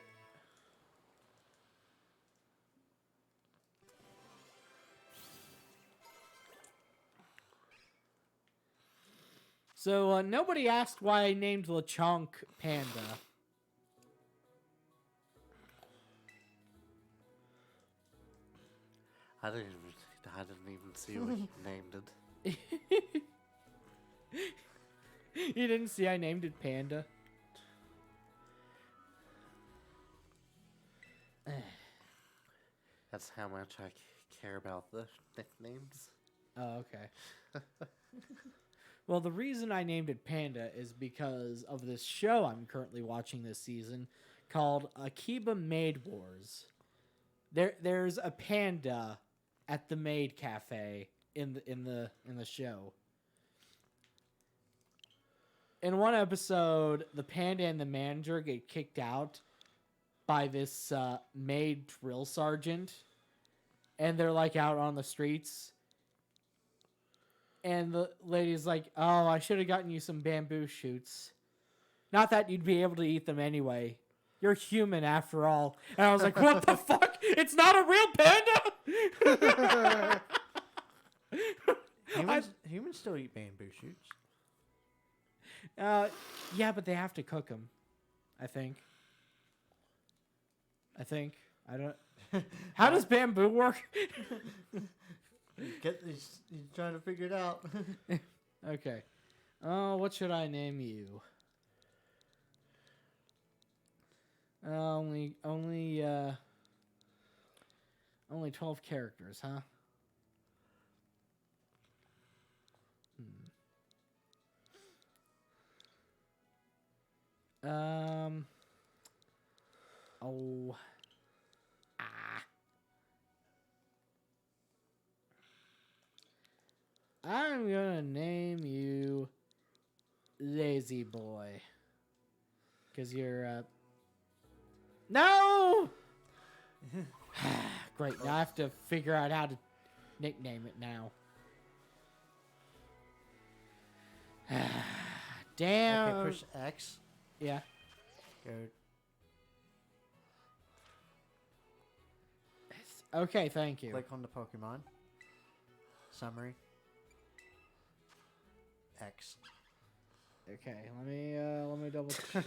So, nobody asked why I named Lechonk Panda. I didn't even see what you named it. You didn't see I named it Panda? That's how much I care about the nicknames. Oh, okay. Well, the reason I named it Panda is because of this show I'm currently watching this season called Akiba Maid Wars. There's a panda at the maid cafe in the show. In one episode, the panda and the manager get kicked out by this maid drill sergeant, and they're like out on the streets. And the lady's like, "Oh, I should have gotten you some bamboo shoots. Not that you'd be able to eat them anyway. You're human after all." And I was like, "What the fuck? It's not a real panda?" Humans still eat bamboo shoots. Yeah, but they have to cook them. I think. I don't. How does bamboo work? He's trying to figure it out. Okay. Oh, what should I name you? Only 12 characters, huh? Oh. I'm gonna name you Lazy Boy. Because you're, No! Great, now I have to figure out how to nickname it now. Damn. Okay, push X. Yeah. Go. Okay, thank you. Click on the Pokemon. Summary. X. Okay, let me double check.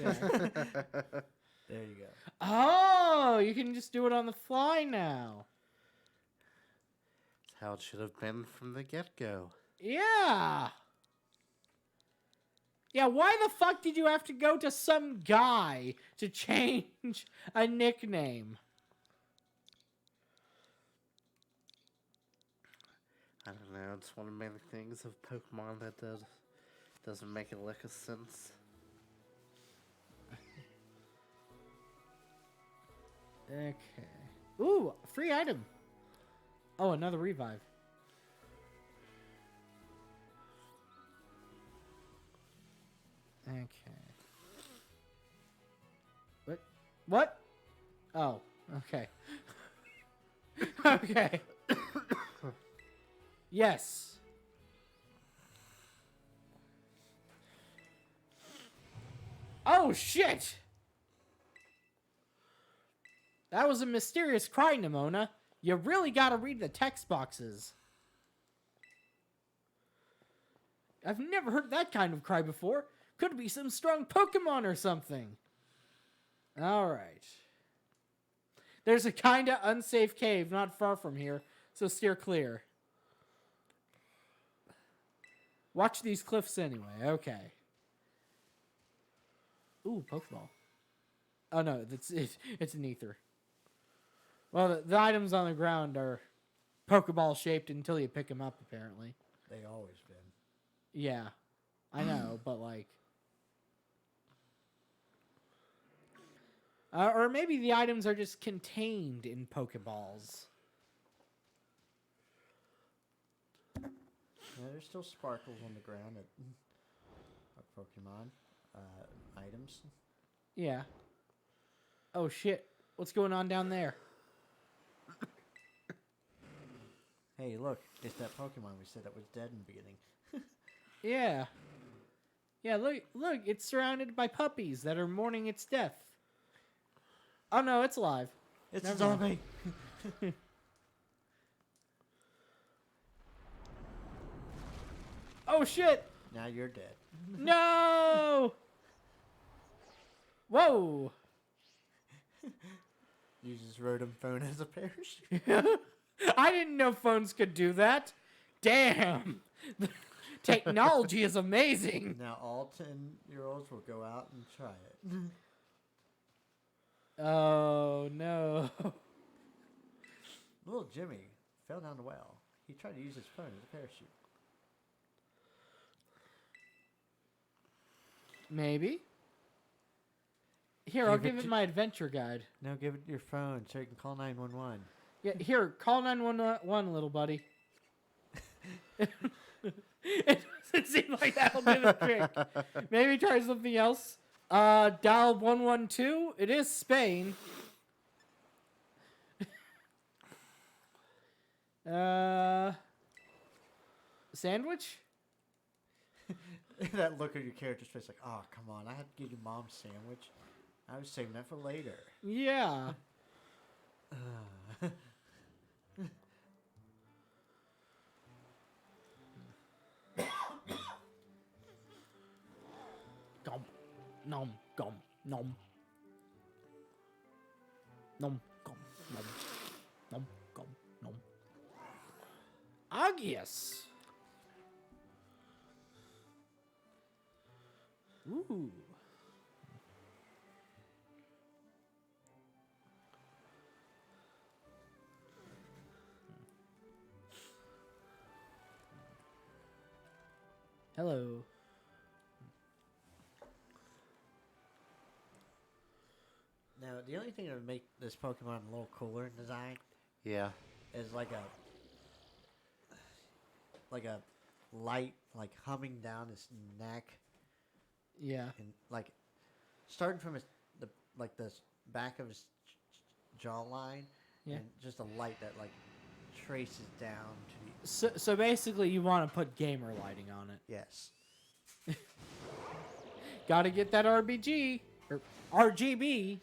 There you go. Oh, you can just do it on the fly now. That's how it should have been from the get-go. Yeah. Yeah, why the fuck did you have to go to some guy to change a nickname? I don't know. It's one of many things of Pokemon that doesn't make a lick of sense. Okay. Ooh, free item. Oh, another revive. Okay. What? Oh, okay. Okay. Yes. Oh, shit! That was a mysterious cry, Nimona. You really gotta read the text boxes. I've never heard that kind of cry before. Could be some strong Pokemon or something. Alright. There's a kinda unsafe cave not far from here, so steer clear. Watch these cliffs anyway. Okay. Ooh, Pokeball. Oh no, it's an ether. Well, the items on the ground are Pokeball shaped until you pick them up, apparently. They always been. Yeah, I know, but like... or maybe the items are just contained in Pokeballs. Yeah, there's still sparkles on the ground at Pokemon items. Yeah. Oh shit, what's going on down there? Hey, look, it's that Pokemon we said that was dead in the beginning. Yeah. Yeah, look, it's surrounded by puppies that are mourning its death. Oh no, it's alive. It's Never a zombie. Oh shit! Now you're dead. No! Whoa! Uses Rotom phone as a parachute. I didn't know phones could do that. Damn! Technology is amazing. Now all 10-year-olds will go out and try it. Oh no! Little Jimmy fell down the well. He tried to use his phone as a parachute. Maybe. Here, I'll Give it give it to- my adventure guide. No, give it your phone so you can call 911. Yeah, here, call 911, little buddy. It doesn't seem like that'll do the trick. Maybe try something else. Dial 112. It is Spain. Sandwich? That look on your character's face like, oh, come on. I had to get your mom's sandwich. I was saving that for later. Yeah. Gum, nom, gum, nom. Nom, gum, nom. Nom, gum, nom. Agius. Ooh. Hello. Now, the only thing that would make this Pokemon a little cooler in design Yeah. is like a light, like humming down his neck, Yeah. and like starting from the back of his jawline, Yeah. and just a light that like traces down to the So basically, you want to put gamer lighting on it. yes. Got to get that RBG or RGB,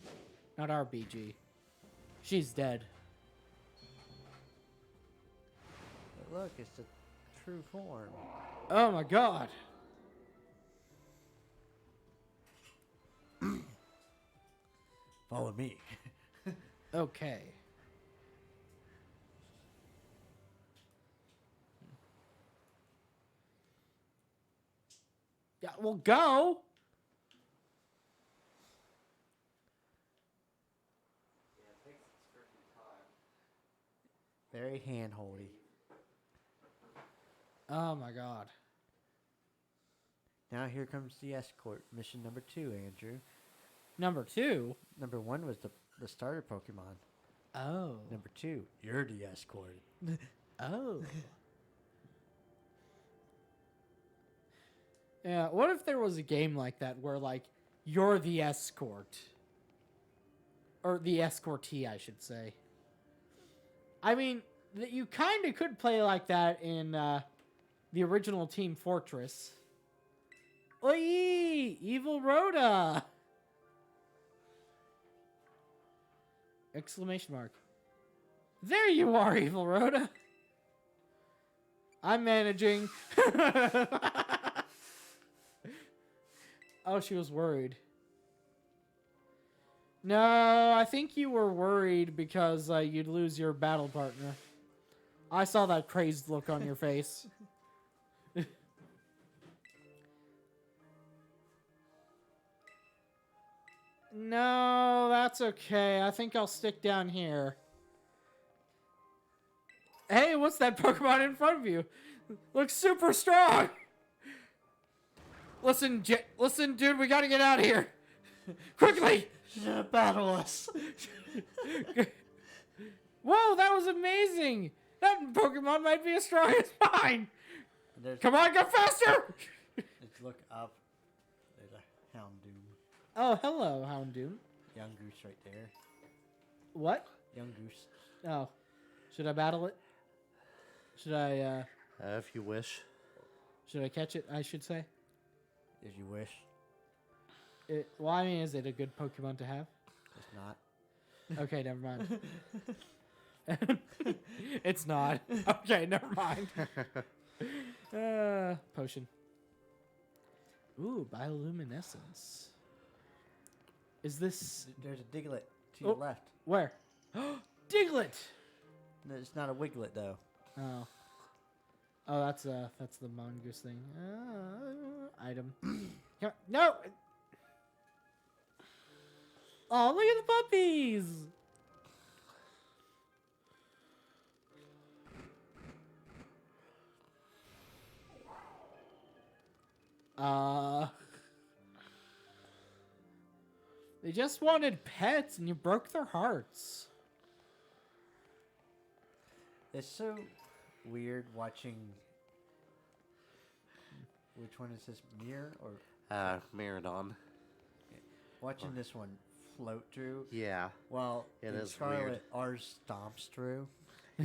not RBG. She's dead. But look, it's the true form. Oh my god. Follow me. Okay. Yeah, well, go. Very hand-holdy. Oh my god. Now here comes the escort. Mission number 2, Andrew. Number 2. Number 1 was the starter Pokemon. Oh. Number 2, you're the escort. Oh. Yeah, what if there was a game like that where, like, you're the escort? Or the escortee, I should say. I mean, you kind of could play like that in the original Team Fortress. Oi! Evil Rhoda! Exclamation mark. There you are, Evil Rhoda! I'm managing. Oh, she was worried. No, I think you were worried because you'd lose your battle partner. I saw that crazed look on your face. No, that's okay. I think I'll stick down here. Hey, what's that Pokemon in front of you? Looks super strong. Listen, listen, dude, we gotta get out of here. Quickly! She's gonna battle us. Whoa, that was amazing! That Pokemon might be as strong as mine! Come on, go faster! Let's look up. There's a Houndoom. Oh, hello, Houndoom. Young Goose right there. What? Young Goose. Oh. Should I battle it? Should I, If you wish. should I catch it, I should say? If you wish. Well, I mean, is it a good Pokemon to have? It's not. Okay, never mind. It's not. Okay, never mind. Potion. Ooh, bioluminescence. Is this... There's a Diglett to your Oh. left. Where? Diglett! No, it's not a Wiglet though. Oh. Oh, that's the mongoose thing. Item. No! Oh, look at the puppies! They just wanted pets and you broke their hearts. It's so weird watching. Which one is this? Mirror or Miradon. watching this one float through? Yeah. Well, It in is Scarlet, weird. ours stomps through.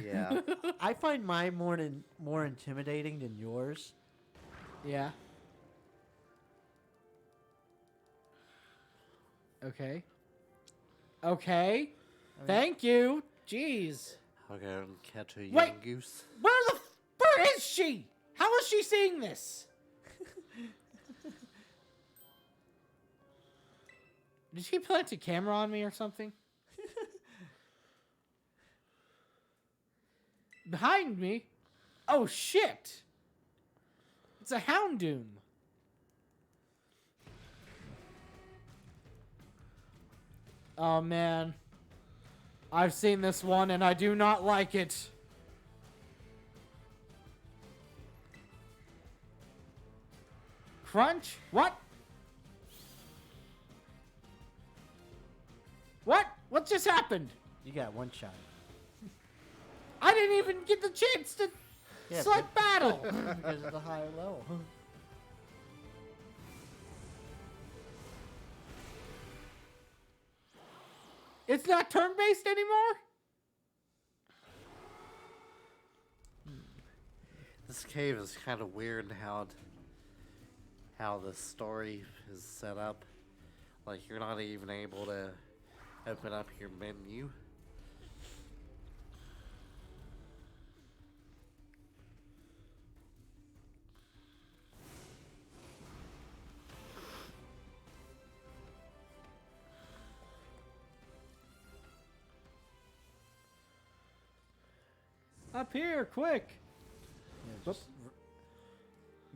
Yeah. I find mine more intimidating than yours. Yeah. Okay. Okay. I mean, Thank you. Jeez. I'll go and catch a young Wait. goose. Where is she? How is she seeing this? Did she plant a camera on me or something? Behind me? Oh shit! It's a Houndoom. Oh man. I've seen this one and I do not like it. Crunch? What? What? What just happened? you got one shot. I didn't even get the chance to Yeah, select battle. because of the higher level. It's not turn-based anymore? This cave is kind of weird in how the story is set up. Like, you're not even able to open up your menu. Up here, quick. Yeah, just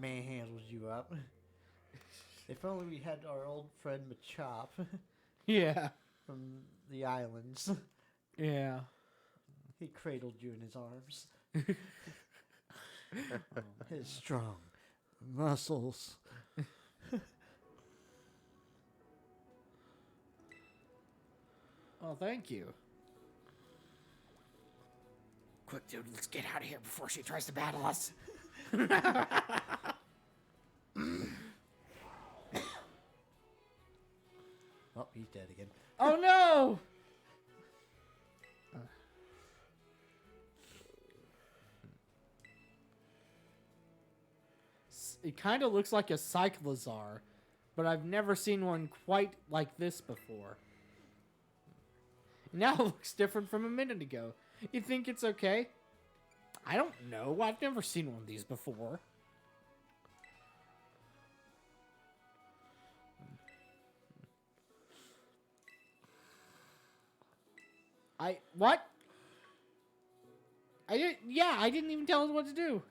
manhandles you up. If only we had our old friend Machop Yeah. from the islands. Yeah. He cradled you in his arms. His strong muscles. Oh, thank you. Quick, dude, let's get out of here before she tries to battle us. Oh, he's dead again. Oh, no! It kind of looks like a Cyclozar, but I've never seen one quite like this before. Now it looks different from a minute ago. You think it's okay? I don't know. I've never seen one of these before. What? I didn't even tell it what to do.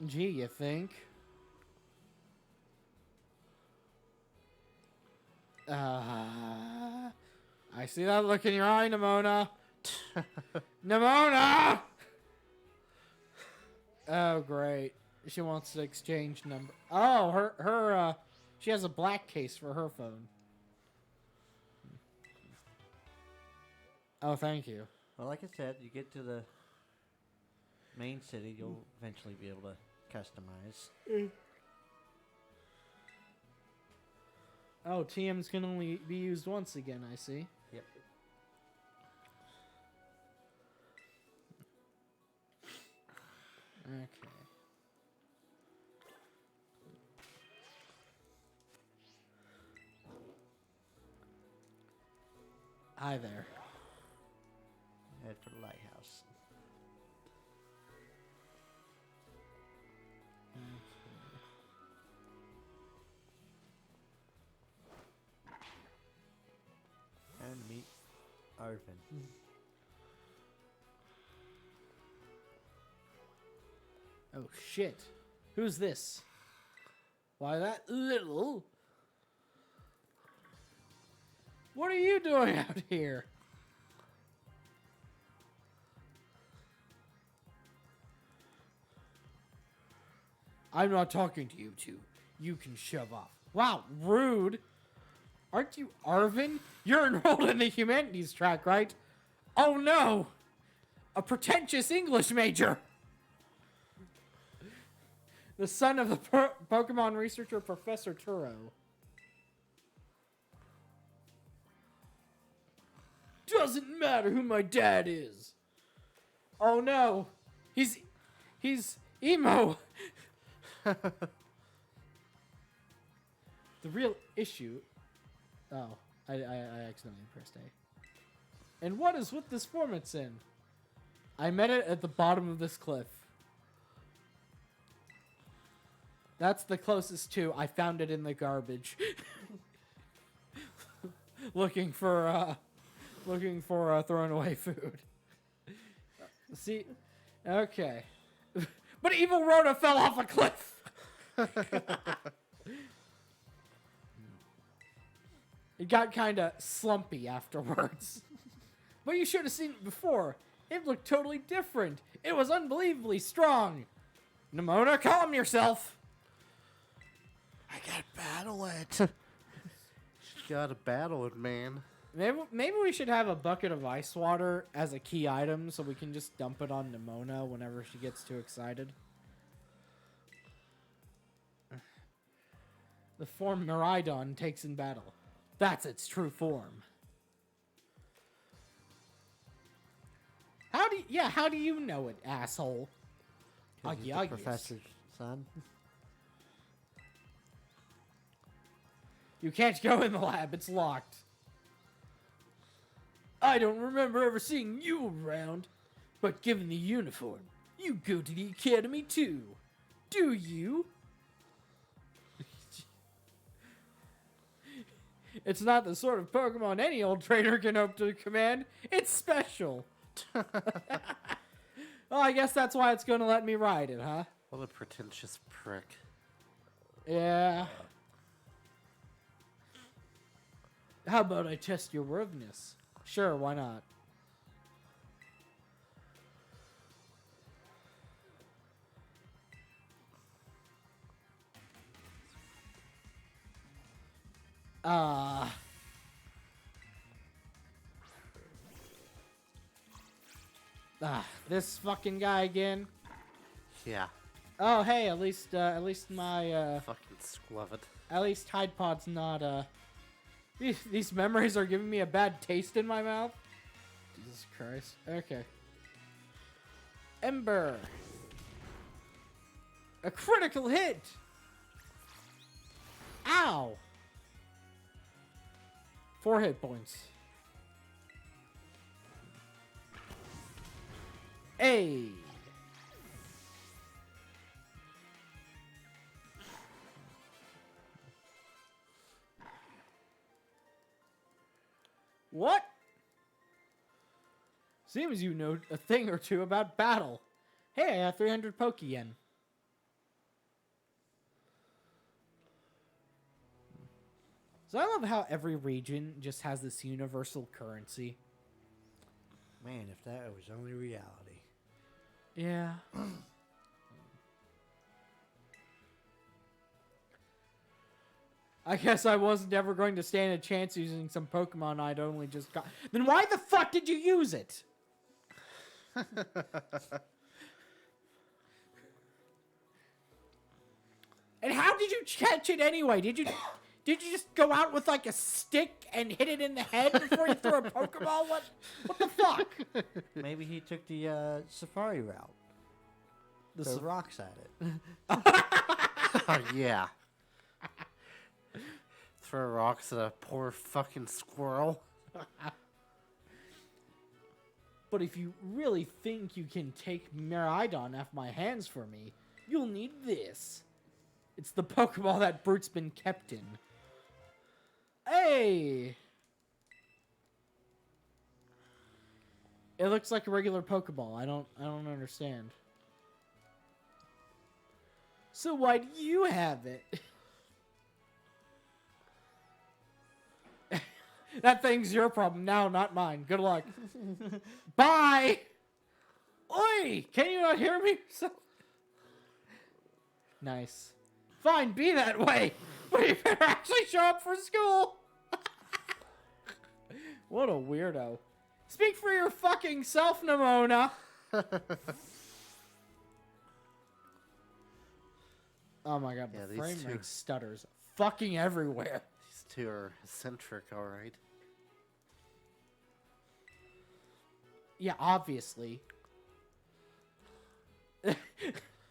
Gee, you think? I see that look in your eye, Nimona. Nimona! Oh, great. She wants to exchange number. Oh, she has a black case for her phone. Oh, thank you. Well, like I said, you get to the main city, you'll eventually be able to customize. Oh, TMs can only be used once again, I see. Yep. Okay. Hi there. Head for the lighthouse. And meet Arvin. Oh, shit. Who's this? Why, that little... What are you doing out here? I'm not talking to you two. You can shove off. Wow, rude. Aren't you Arvin? You're enrolled in the humanities track, right? Oh no! A pretentious English major! The son of the Pokemon researcher Professor Turo. Doesn't matter who my dad is. Oh no! He's emo! The real issue... Oh, I accidentally pressed A. And what is with this form it's in? I met it at the bottom of this cliff. That's the closest to I found it in the garbage. looking for thrown away food. See, okay. But Evil Rhoda fell off a cliff. It got kind of slumpy afterwards. But you should have seen it before. It looked totally different. It was unbelievably strong. Nimona, calm yourself. I gotta battle it. She gotta battle it, man. Maybe we should have a bucket of ice water as a key item so we can just dump it on Nimona whenever she gets too excited. The form Miraidon takes in battle. That's its true form. How do you know it, asshole? He's the professor's son. You can't go in the lab, it's locked. I don't remember ever seeing you around, but given the uniform, you go to the academy too. Do you? It's not the sort of Pokemon any old trainer can hope to command. It's special. Well, I guess that's why it's going to let me ride it, huh? What a pretentious prick. Yeah. How about I test your worthiness? Sure, why not? This fucking guy again. Yeah. Oh, hey, at least my, Fucking squellet. at least Tide Pod's not, these memories are giving me a bad taste in my mouth. Jesus Christ. Okay. Ember. A critical hit! Ow! 4 hit points. Hey! What? Seems you know a thing or two about battle. Hey, I have 300 Poke-Yen. So I love how every region just has this universal currency. Man, if that was only reality. Yeah. I guess I was never going to stand a chance using some Pokemon I'd only just got. Then why the fuck did you use it? And how did you catch it anyway? Did you just go out with like a stick and hit it in the head before you threw a Pokeball? What the fuck? Maybe he took the safari route. The rocks at it. Oh, yeah. Throw rocks at a poor fucking squirrel. But if you really think you can take Miraidon off my hands for me, you'll need this. It's the Pokeball that Brute's been kept in. Hey! It looks like a regular Pokeball. I don't understand. So why do you have it? That thing's your problem now, not mine. Good luck. Bye! Oi! Can you not hear me? Nice. Fine, be that way. But you better actually show up for school. What a weirdo. Speak for your fucking self, Nimona. Oh my god, Yeah, the these frame two- rate stutters fucking everywhere. These two are eccentric, alright. Yeah, obviously.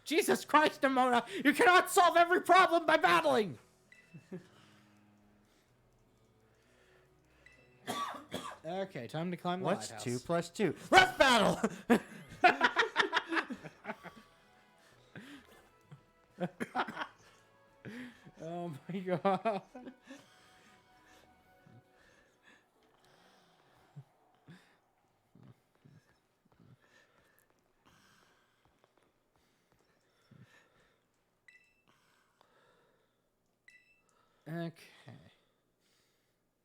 Jesus Christ, Nimona! You cannot solve every problem by battling! Okay, time to climb the What's lighthouse. 2 plus 2? Let's battle! Oh my god. Okay.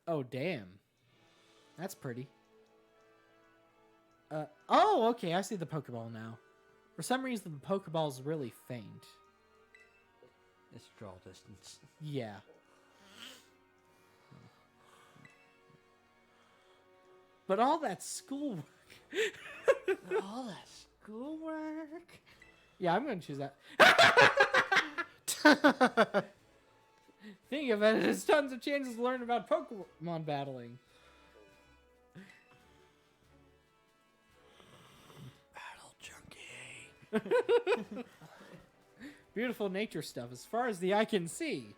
Oh, damn. That's pretty. Oh, okay, I see the Pokeball now. For some reason, the Pokeball's really faint. It's draw distance. Yeah. But all that schoolwork. All that schoolwork. Yeah, I'm gonna choose that. Think of it, there's tons of chances to learn about Pokemon battling. Battle junkie. Beautiful nature stuff as far as the eye can see.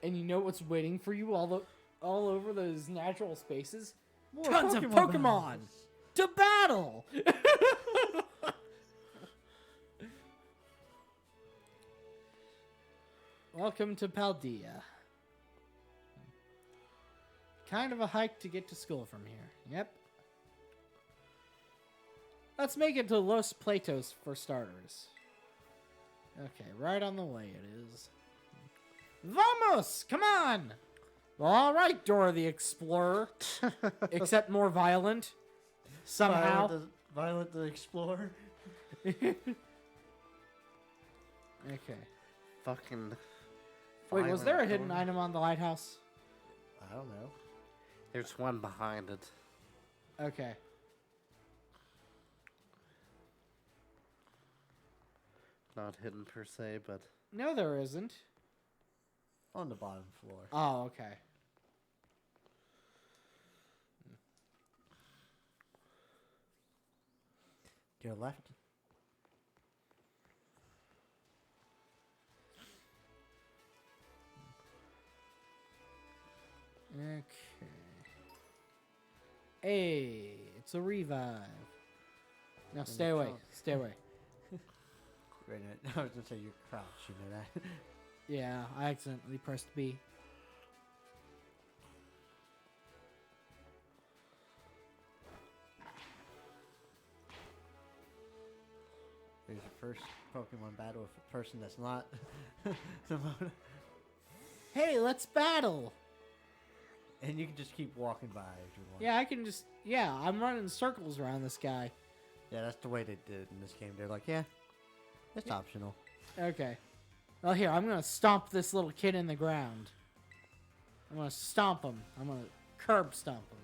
And you know what's waiting for you all over those natural spaces? More Tons of Pokemon battles. to battle. Welcome to Paldea. Kind of a hike to get to school from here. Yep. Let's make it to Los Platos for starters. Okay, right on the way it is. Vamos! Come on! Well, alright, Dora the Explorer. Except more violent. Somehow. Violet the Explorer. Okay. Fucking. Wait, was there a violent hidden Dora. item on the lighthouse? I don't know. There's one behind it. Okay. Not hidden per se, but No, there isn't. On the bottom floor. Oh, okay. Go left. Okay. Hey, it's a revive. Now stay away. Stay away. Wait a minute. I was gonna say you're crouched. You know that. Yeah, I accidentally pressed B. There's your first Pokemon battle with a person that's not Simona. Hey, let's battle! And you can just keep walking by if you want. Yeah, I can just... Yeah, I'm running circles around this guy. Yeah, that's the way they did it in this game. They're like, yeah, it's optional. Okay. Well, here, I'm gonna stomp this little kid in the ground. I'm gonna stomp him. I'm gonna curb stomp him.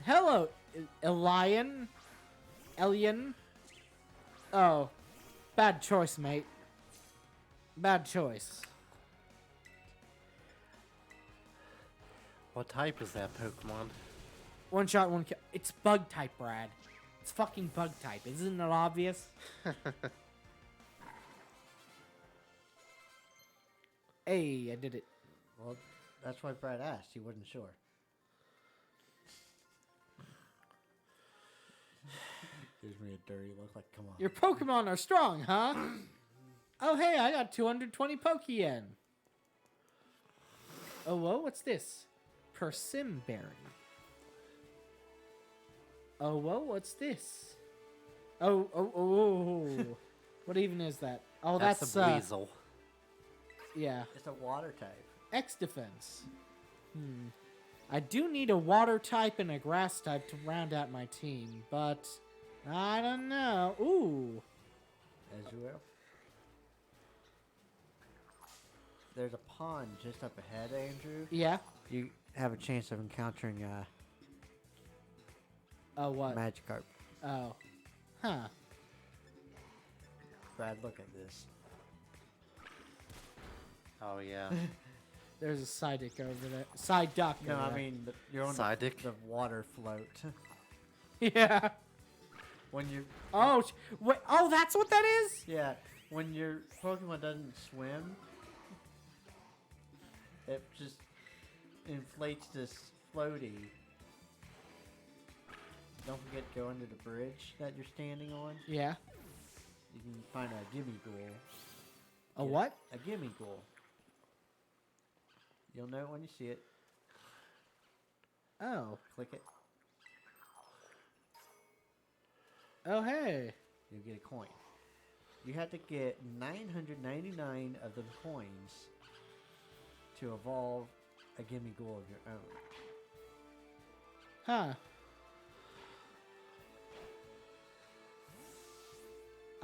Hello, Elian? Elian? Oh. Bad choice, mate. Bad choice. what type is that Pokemon? One shot, one kill. It's bug type, Brad. It's fucking bug type. Isn't it obvious? Hey, I did it. Well, that's why Brad asked. He wasn't sure. Gives me a dirty look like, come on. Your Pokemon are strong, huh? Oh, hey, I got 220 Pokeyen. Oh, whoa, what's this? Persimberry. Oh, whoa, what's this? Oh. What even is that? Oh, that's a weasel. yeah. It's a water type. X defense. I do need a water type and a grass type to round out my team, but I don't know. Ooh. As you will. There's a pond just up ahead, Andrew. Yeah. You have a chance of encountering Oh, what? Magikarp. Oh. Huh. Brad, look at this. Oh yeah. There's a Psyduck over there. Psyduck. No, over I there. mean you're on Psyduck? the water float. Yeah. When you Oh, wait. Oh, that's what that is? yeah, when your Pokemon doesn't swim, it just inflates this floaty. Don't forget to go under the bridge that you're standing on. Yeah. You can find a gimme ghoul. A Yeah, what? A gimme ghoul. You'll know it when you see it. Oh. Click it. Oh, hey. You'll get a coin. You have to get 999 of the coins to evolve a gimme ghoul of your own. Huh.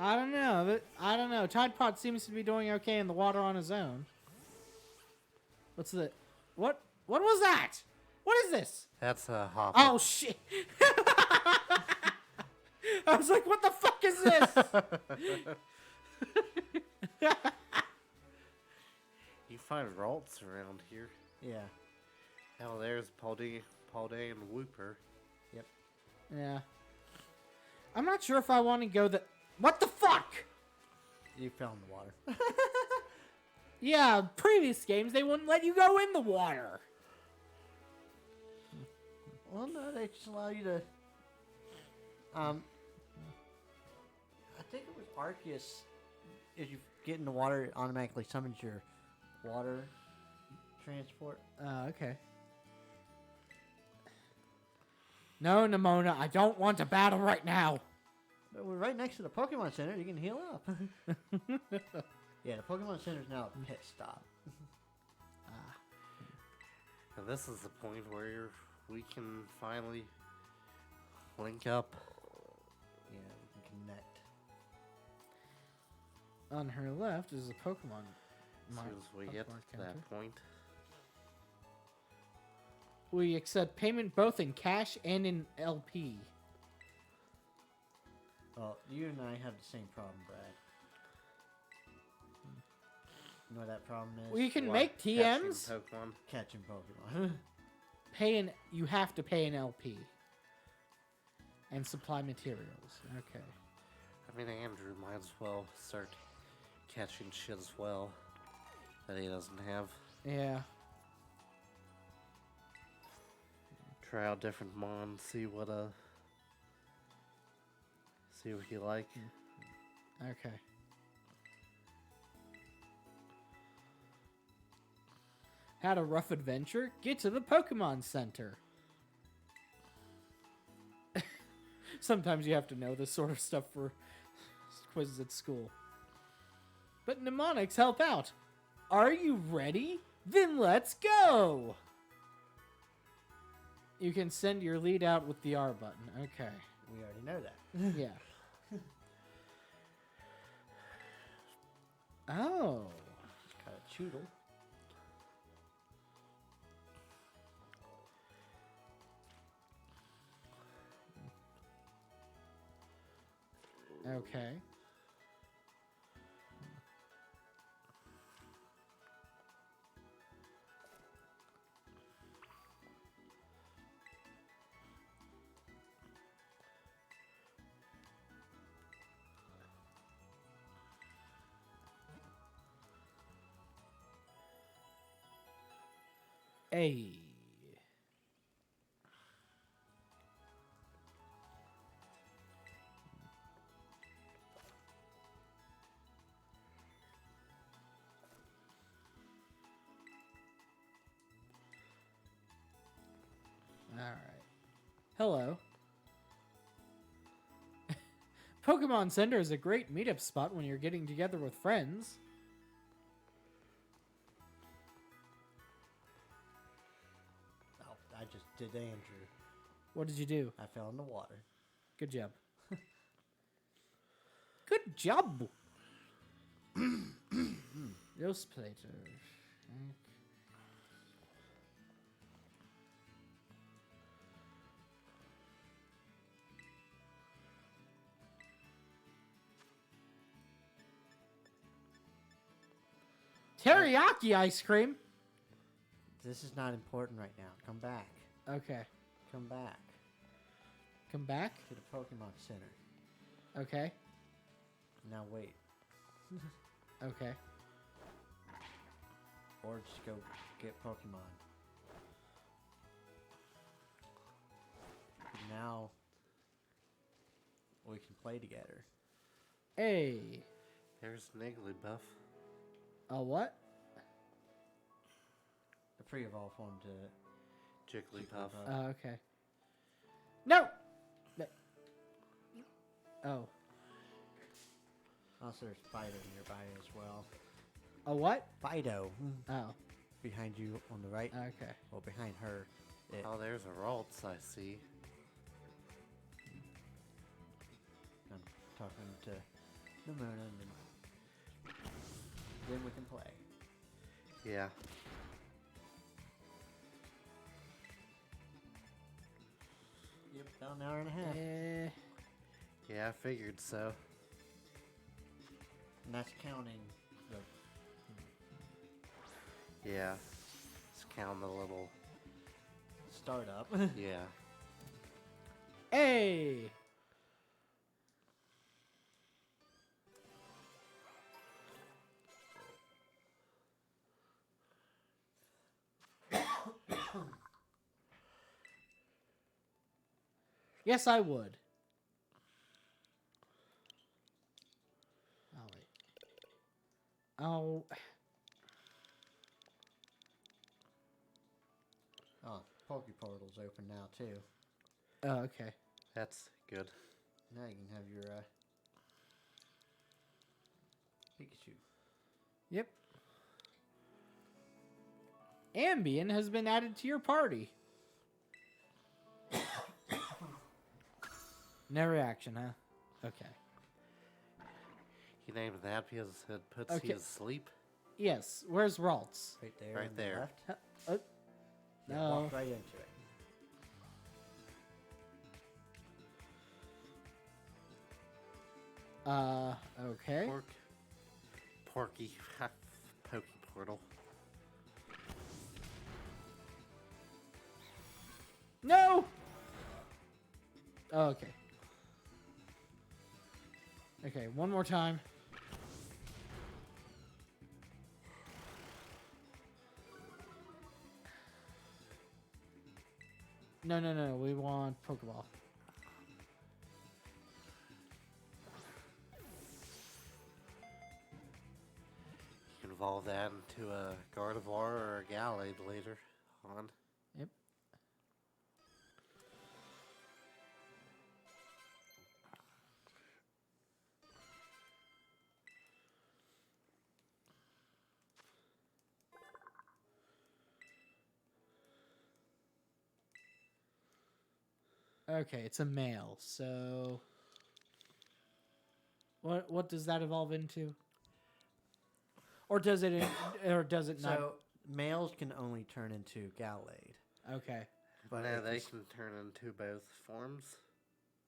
I don't know. I don't know. Tide Pod seems to be doing okay in the water on his own. What's the... What was that? What is this? That's a hop. Oh, shit. I was like, what the fuck is this? You find Ralts around here. Yeah. Hell, there's Paldea and Wooper. Yeah. I'm not sure if I want to go the... What the fuck? You fell in the water. Yeah, previous games, they wouldn't let you go in the water. Well, no, they just allow you to. I think it was Arceus. If you get in the water, it automatically summons your water transport. Okay. No, Nimona, I don't want to battle right now. But we're right next to the Pokemon Center. You can heal up. Yeah, the Pokemon Center is now a pit stop. And this is the point where we can finally link up. Yeah, we can connect. On her left is a Pokemon. As soon as we get Pokemon to counter. that point. We accept payment both in cash and in LP. Well, you and I have the same problem, Brad. You know what that problem is? We can What, make catching TMs. Pokemon? Catching Pokemon. You have to pay an LP. And supply materials. Okay. I mean, Andrew might as well start catching shit as well that he doesn't have. Yeah. Try out different mons, see what you like. Okay. Had a rough adventure? Get to the Pokemon Center. Sometimes you have to know this sort of stuff for quizzes at school. But mnemonics help out. Are you ready? Then let's go! You can send your lead out with the R button. Okay. We already know that. Yeah. Oh. Got a Choodle. Okay. A. All right. Hello. Pokemon Center is a great meetup spot when you're getting together with friends. Oh, I did Andrew. What did you do? I fell in the water. Good job. Good job. Those plates are... Teriyaki ice cream? This is not important right now. Come back. Okay. Come back Come back? to the Pokemon Center. Okay. Now wait. Okay. Or just go get Pokemon. Now we can play together. Hey. There's Nigglybuff. A what? The pre-evolve form to Jigglypuff. Okay. No! Oh. Also, there's Fido nearby as well. A what? Fido. Oh. Behind you on the right. Okay. Well, behind her. Oh, there's a Ralts, I see. I'm talking to the moon and then we can play. Yeah. Yep, about an hour and a half. Yeah, I figured so. And that's counting the... Yeah. Let's count the little... startup. Yeah. Hey! Yes, I would. Oh, wait. Oh. Oh, Pokeportal's open now, too. Oh, okay. That's good. Now you can have your, Pikachu. Yep. Ambien has been added to your party. No reaction, huh? Okay. He named that because it puts Okay. you to sleep. Yes. Where's Ralts? Right there. Right on the there. left. Oh. Yeah, No. walk right into it. Okay. Porky. Poke Portal. No! Oh, okay. Okay, one more time. No, no, no. We want Pokeball. You can evolve that into a Gardevoir or a Gallade later on. Yep. Okay, it's a male. So what does that evolve into? Or does it not? So, males can only turn into Gallade. Okay. But No, if they it's- can turn into both forms.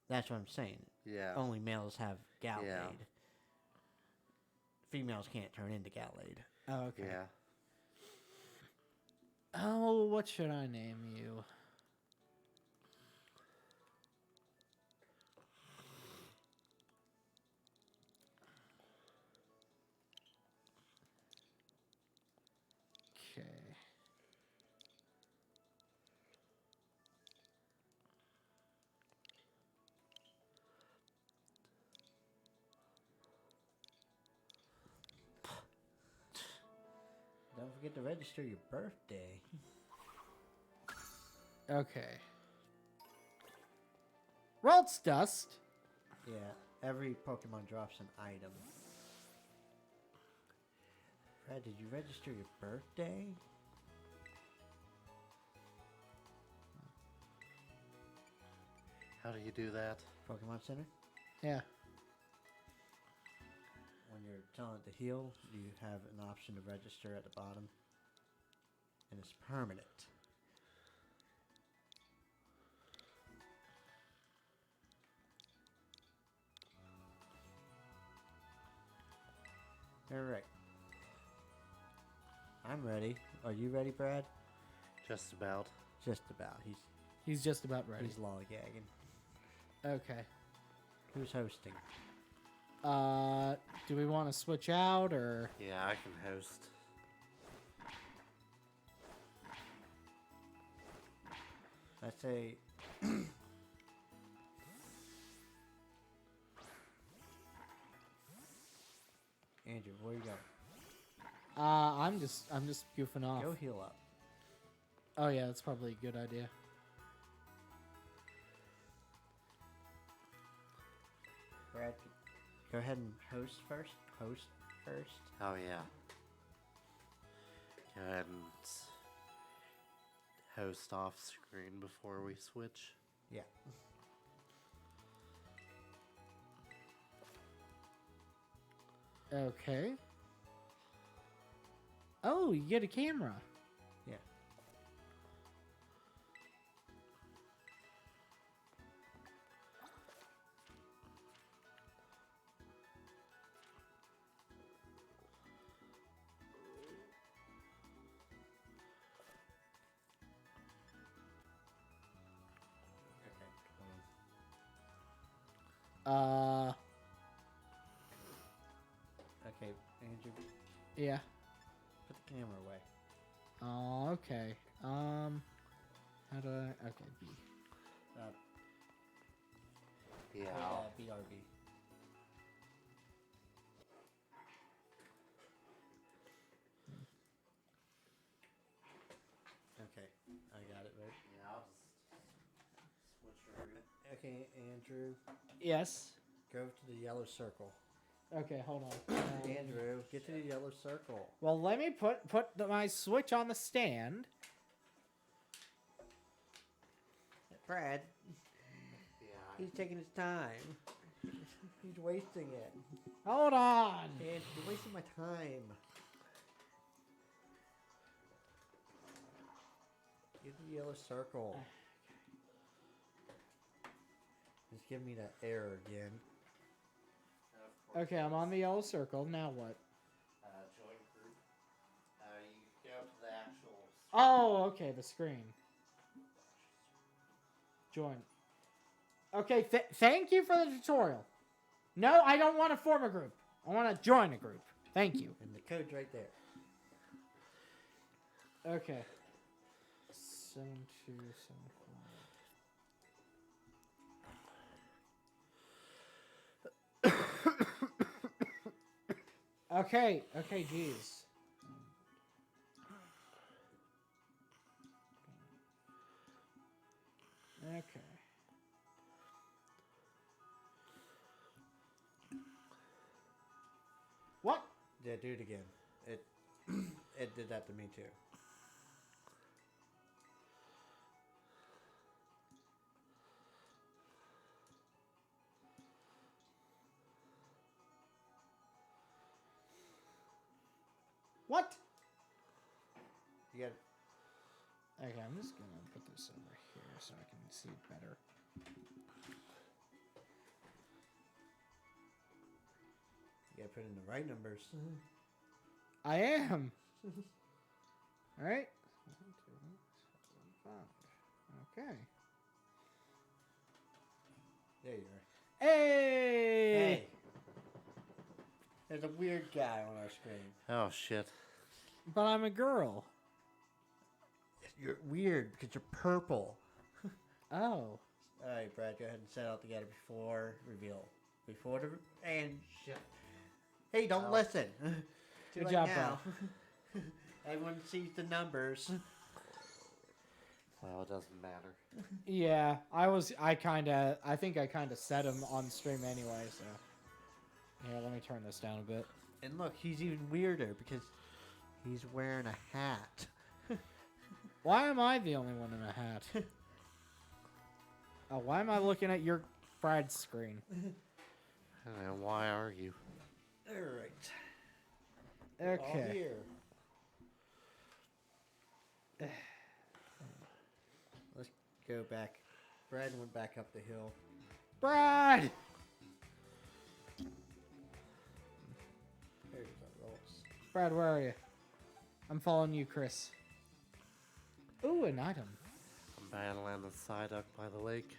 That's what I'm saying. Yeah. Only males have Gallade. Yeah. Females can't turn into Gallade. Oh, okay. Yeah. Oh, what should I name you? Okay. Don't forget to register your birthday. Okay. Ralts Dust. Yeah, every Pokemon drops an item. Fred, did you register your birthday? How do you do that? Pokemon Center. Yeah. When you're telling it to heal, you have an option to register at the bottom. And it's permanent. Alright. I'm ready. Are you ready, Brad? Just about. Just about. He's just about ready. He's lollygagging. Okay. Who's hosting? Do we want to switch out or? Yeah, I can host. I say. Andrew, where you going? I'm just goofing off. Go heal up. Oh yeah, that's probably a good idea. Brad, go ahead and host first. Host first. Oh, yeah. Go ahead and host off screen before we switch. Yeah. Okay. Oh, you get a camera. Yeah. Okay. Okay, Andrew, Yeah. put the camera away. Oh, okay. How do I? Okay, B. Yeah. BRB. Okay, I got it right. Yeah, I'll just switch around. Okay, Andrew, Yes. go to the yellow circle. Okay, hold on. Andrew, get to the yellow circle. Well, let me put my Switch on the stand. Brad, Yeah. he's taking his time. He's wasting it. Hold on. And you're wasting my time. Get to the yellow circle. Just give me that error again. Okay, I'm on the yellow circle. Now what? Join group. You go to the actual. Oh, okay, the screen. Join. Okay, thank you for the tutorial. No, I don't want to form a group. I want to join a group. Thank you. And the code's right there. Okay. 7275. Okay, geez. Okay. What? Yeah, do it again. It it did that to me too. What? You got Okay, I'm just gonna put this over here so I can see it better. you got to put in the right numbers. I am. All right. 1, 2, 7, 5. Okay. There you are. Hey. Hey. There's a weird guy on our screen. Oh shit. But I'm a girl. You're weird because you're purple. Oh. All right, Brad, go ahead and set out together before reveal. Before the and Shit. hey, don't Oh. listen. Too Good late job, now. Everyone sees the numbers. Well, it doesn't matter. Yeah, I think I kinda set him on stream anyway. So. Yeah, let me turn this down a bit. And look, he's even weirder because he's wearing a hat. Why am I the only one in a hat? Oh, why am I looking at your Brad's screen? And why are you? All right. All Okay. here. Let's go back. Brad went back up the hill. Brad! There's our rolls. Brad, where are you? I'm following you, Chris. Ooh, an item. I'm battling the Psyduck by the lake.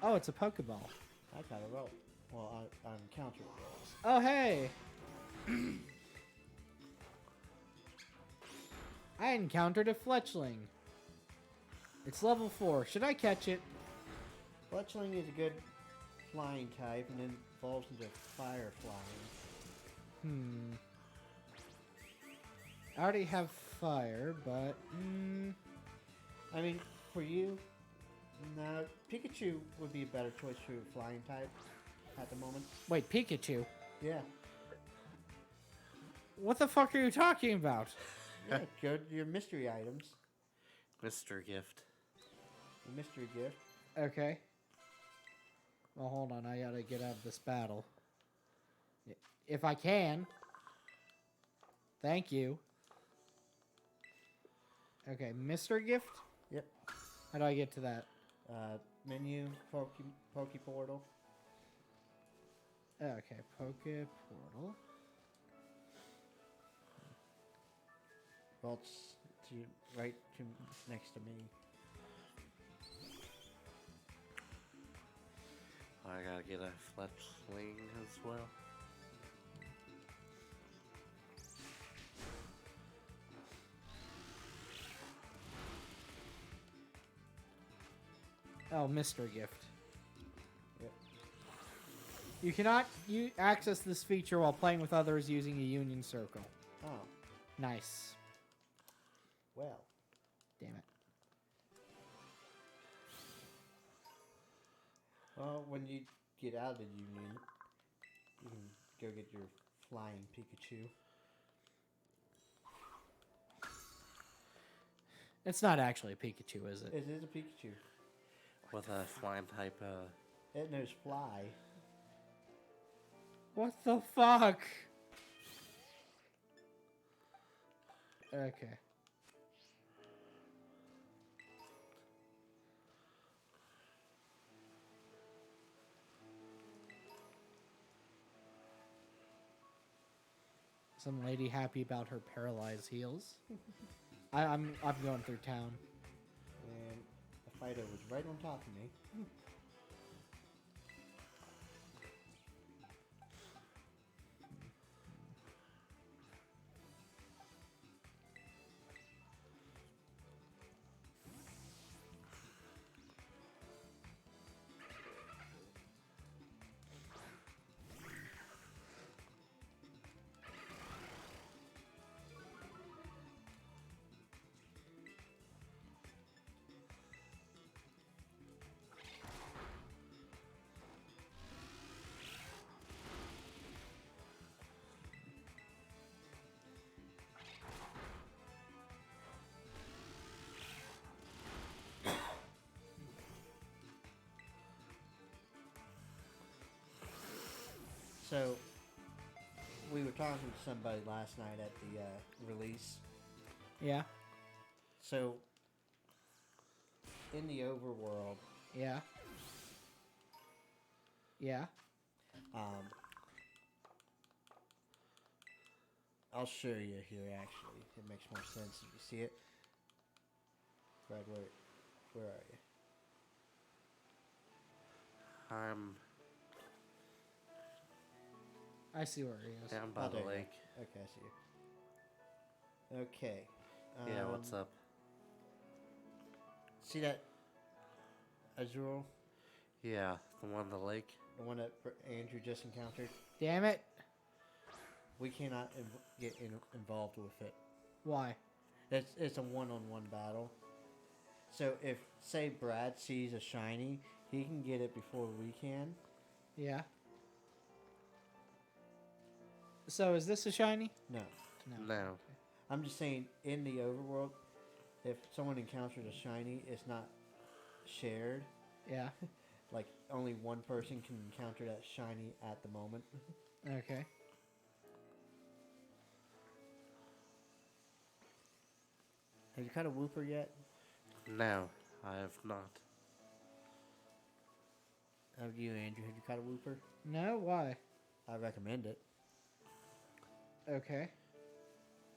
Oh, it's a Pokeball. I got a roll. Well, I encountered rolls. Oh, hey! I encountered a Fletchling. It's level 4. Should I catch it? Fletchling is a good flying type and then evolves into fire flying. I already have fire, but... I mean, for you, no, Pikachu would be a better choice for a flying type at the moment. Wait, Pikachu? Yeah. What the fuck are you talking about? Yeah, go to your mystery items. Mr. Gift. The mystery gift. Okay. Well, hold on. I gotta get out of this battle. If I can. Thank you. Okay, Mr. Gift? Yep. How do I get to that? Menu, Poke Portal. Okay, Poke Portal. Well, it's to right to next to me. I gotta get a Fletchling as well. Oh, Mr. Gift. Yep. You cannot access this feature while playing with others using a union circle. Oh, Nice. well. Damn it. Well, when you get out of the union, you can go get your flying Pikachu. It's not actually a Pikachu, is it? It is a Pikachu. With a flying type, It knows fly. What the fuck? Okay. Some lady happy about her paralyzed heels. I'm going through town. And the fighter was right on top of me. So, we were talking to somebody last night at the release. Yeah. So, in the overworld, Yeah. Yeah. I'll show you here. Actually, it makes more sense if you see it. Brad, where are you? I see where he is. down by the there you are. lake. Okay, I see you. Okay. Yeah, what's up? See that Azul, Yeah, the one on the lake. the one that Andrew just encountered? Damn it. We cannot get involved with it. Why? It's a one-on-one battle. So if, say, Brad sees a shiny, he can get it before we can. Yeah. So is this a shiny? No. No. No. I'm just saying, in the overworld, if someone encounters a shiny, it's not shared. Yeah. Like only one person can encounter that shiny at the moment. Okay. Have you caught a Wooper yet? No, I have not. Have you, Andrew? Have you caught a Wooper? No, why? I recommend it. Okay.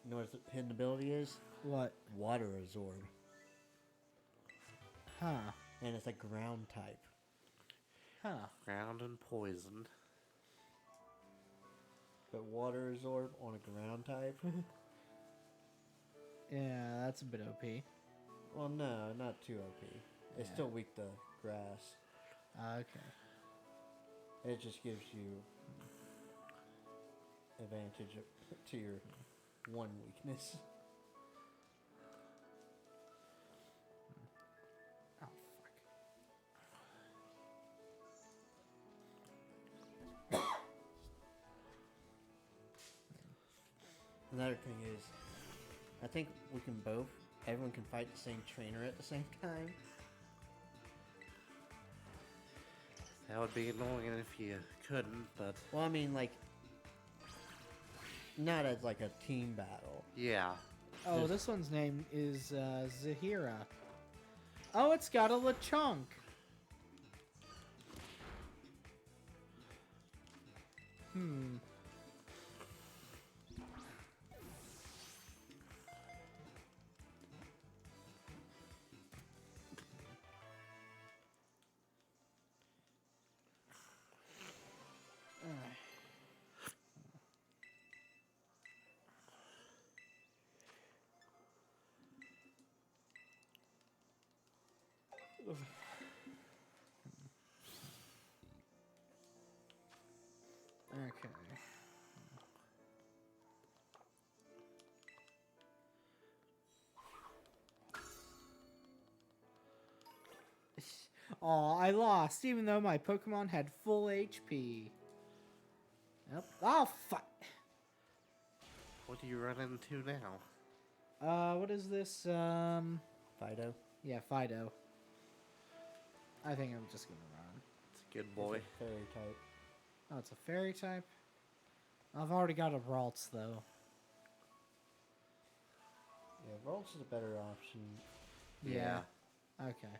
You know what its hidden ability is? What? Water Absorb. Huh. And it's a ground type. Huh. Ground and poison. But Water Absorb on a ground type? Yeah, that's a bit OP. Well, no, not too OP. It's Yeah. still weak to grass. Okay. It just gives you advantage to your one weakness. Oh, fuck. Another thing is, I think we can both, everyone can fight the same trainer at the same time. That would be annoying if you couldn't, but Well, I mean, like, not as like a team battle. yeah. Oh, Just- this one's name is Zahira. Oh, it's got a Lechonk. Hmm. Okay. Aw, I lost, even though my Pokemon had full HP. Yep. Oh, fuck. What do you run into now? What is this? Fido. Yeah, Fido. I think I'm just gonna run. It's a good boy. It's a fairy type. Oh, it's a fairy type? I've already got a Ralts, though. Yeah, Ralts is a better option. Yeah. Okay.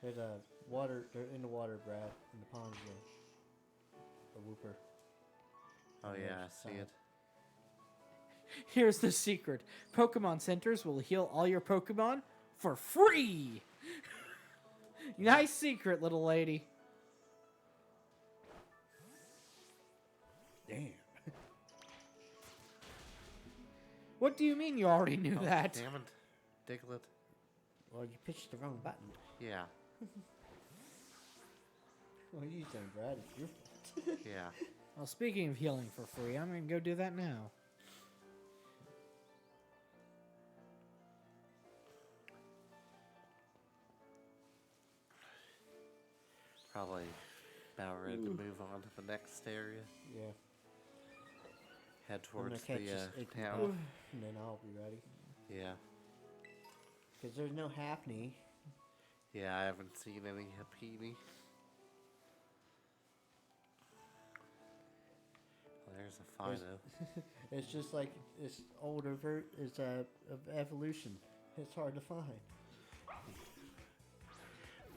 There's a water, they're in the water, Brad. In the pond's a Wooper. Oh On the yeah, other I see side. it. Here's the secret. Pokemon centers will heal all your Pokemon for free! Nice secret, little lady. Damn. What do you mean you already knew Oh, that? Damn it. Diglett. Well, you pitched the wrong button. Yeah. What are you saying, Brad? It's your fault. Yeah. Well, speaking of healing for free, I'm gonna go do that now. Probably about ready to move on to the next area. Yeah. Head I'm gonna towards catch the this Icky town. Puff, and then I'll be ready. Yeah. Because there's no Happy. Yeah, I haven't seen any Happini. Well, there's a Fido. It's just like it's older it's of evolution. It's hard to find.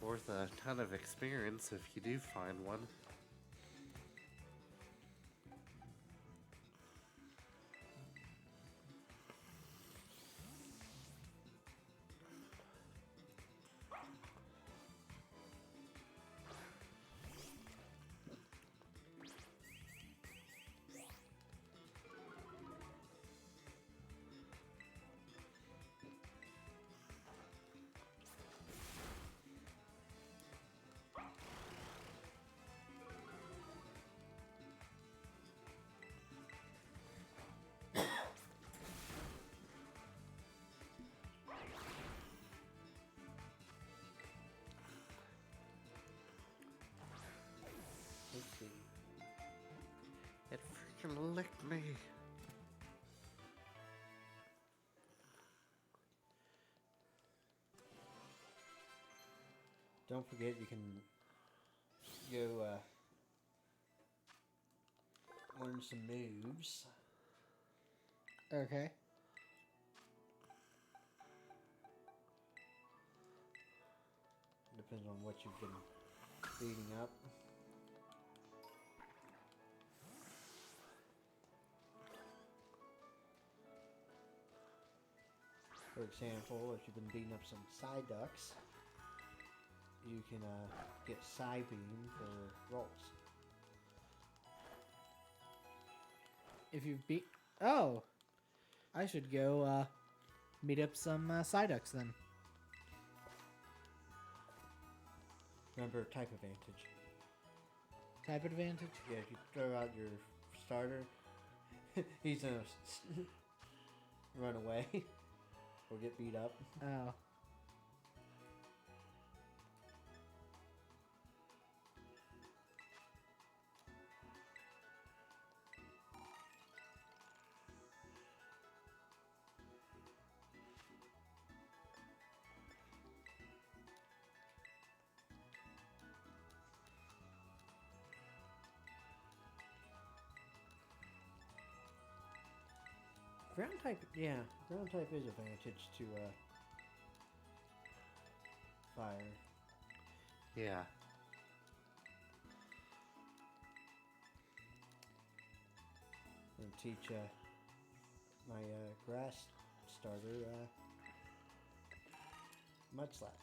Worth a ton of experience if you do find one. Let's see. It freaking licked me. don't forget you can go learn some moves. Okay. Depends on what you've been beating up. For example, if you've been beating up some Psyducks, you can get Psybeam for rolls. If you've beat... Oh! I should go meet up some Psyducks then. Remember, type advantage. Type advantage? Yeah, if you throw out your starter, he's gonna run away or get beat up. Oh. Ground type, yeah, ground type is advantage to fire. Yeah. And teach my grass starter Mudslap.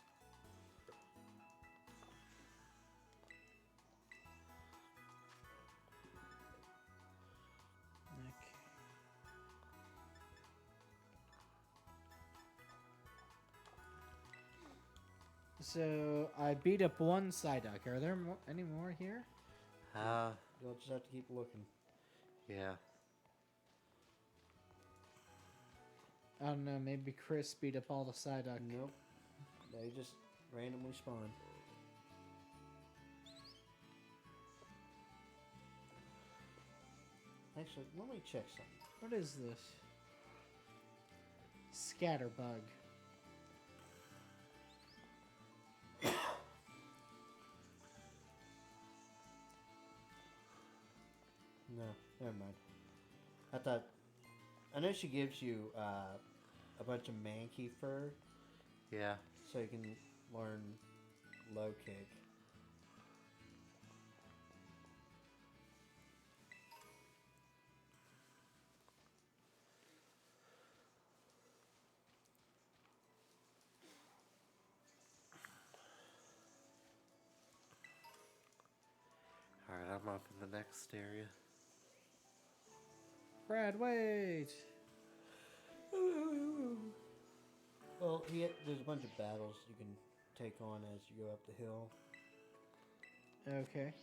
So, I beat up one Psyduck. Are there any more here? You'll just have to keep looking. Yeah. I don't know, maybe Chris beat up all the Psyduck. Nope. They just randomly spawn. Actually, let me check something. What is this? Scatterbug. No, never mind. I know she gives you a bunch of Mankey fur, Yeah. so you can learn low kick. Alright, I'm up in the next area. Brad, wait! Well, there's a bunch of battles you can take on as you go up the hill. Okay.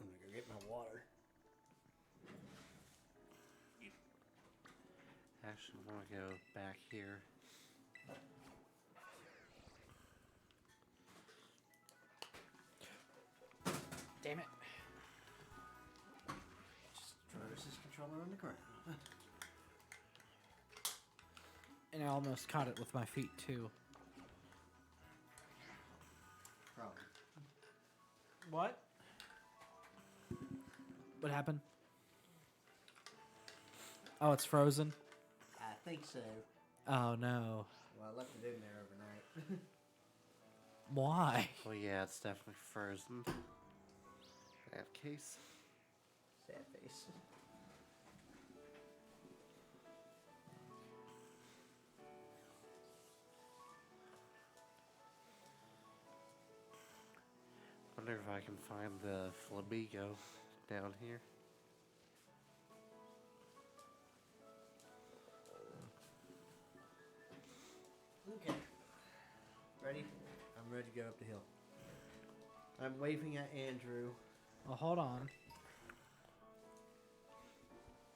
I'm gonna go get my water. Actually, I want to go back here. Damn it. Just throws his controller on the ground. And I almost caught it with my feet, too. Probably. What? What happened? Oh, it's frozen? I think so. Oh, no. Well, I left it in there overnight. Why? Well, yeah, it's definitely frozen. That case. Sad face. Wonder if I can find the Flamingo down here. Ready? I'm ready to go up the hill. I'm waving at Andrew Oh, hold on.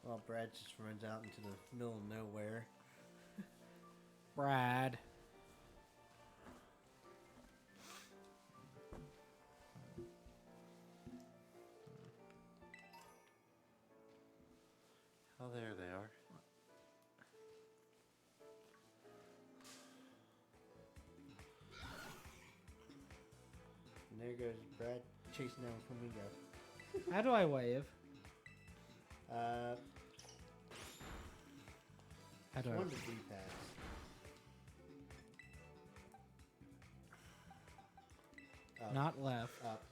while Brad just runs out into the middle of nowhere. Brad. Oh, there they are. And there goes Brad chasing down Flamingo. How do I wave? How do I? One of the D-pads. Up, Not left. up.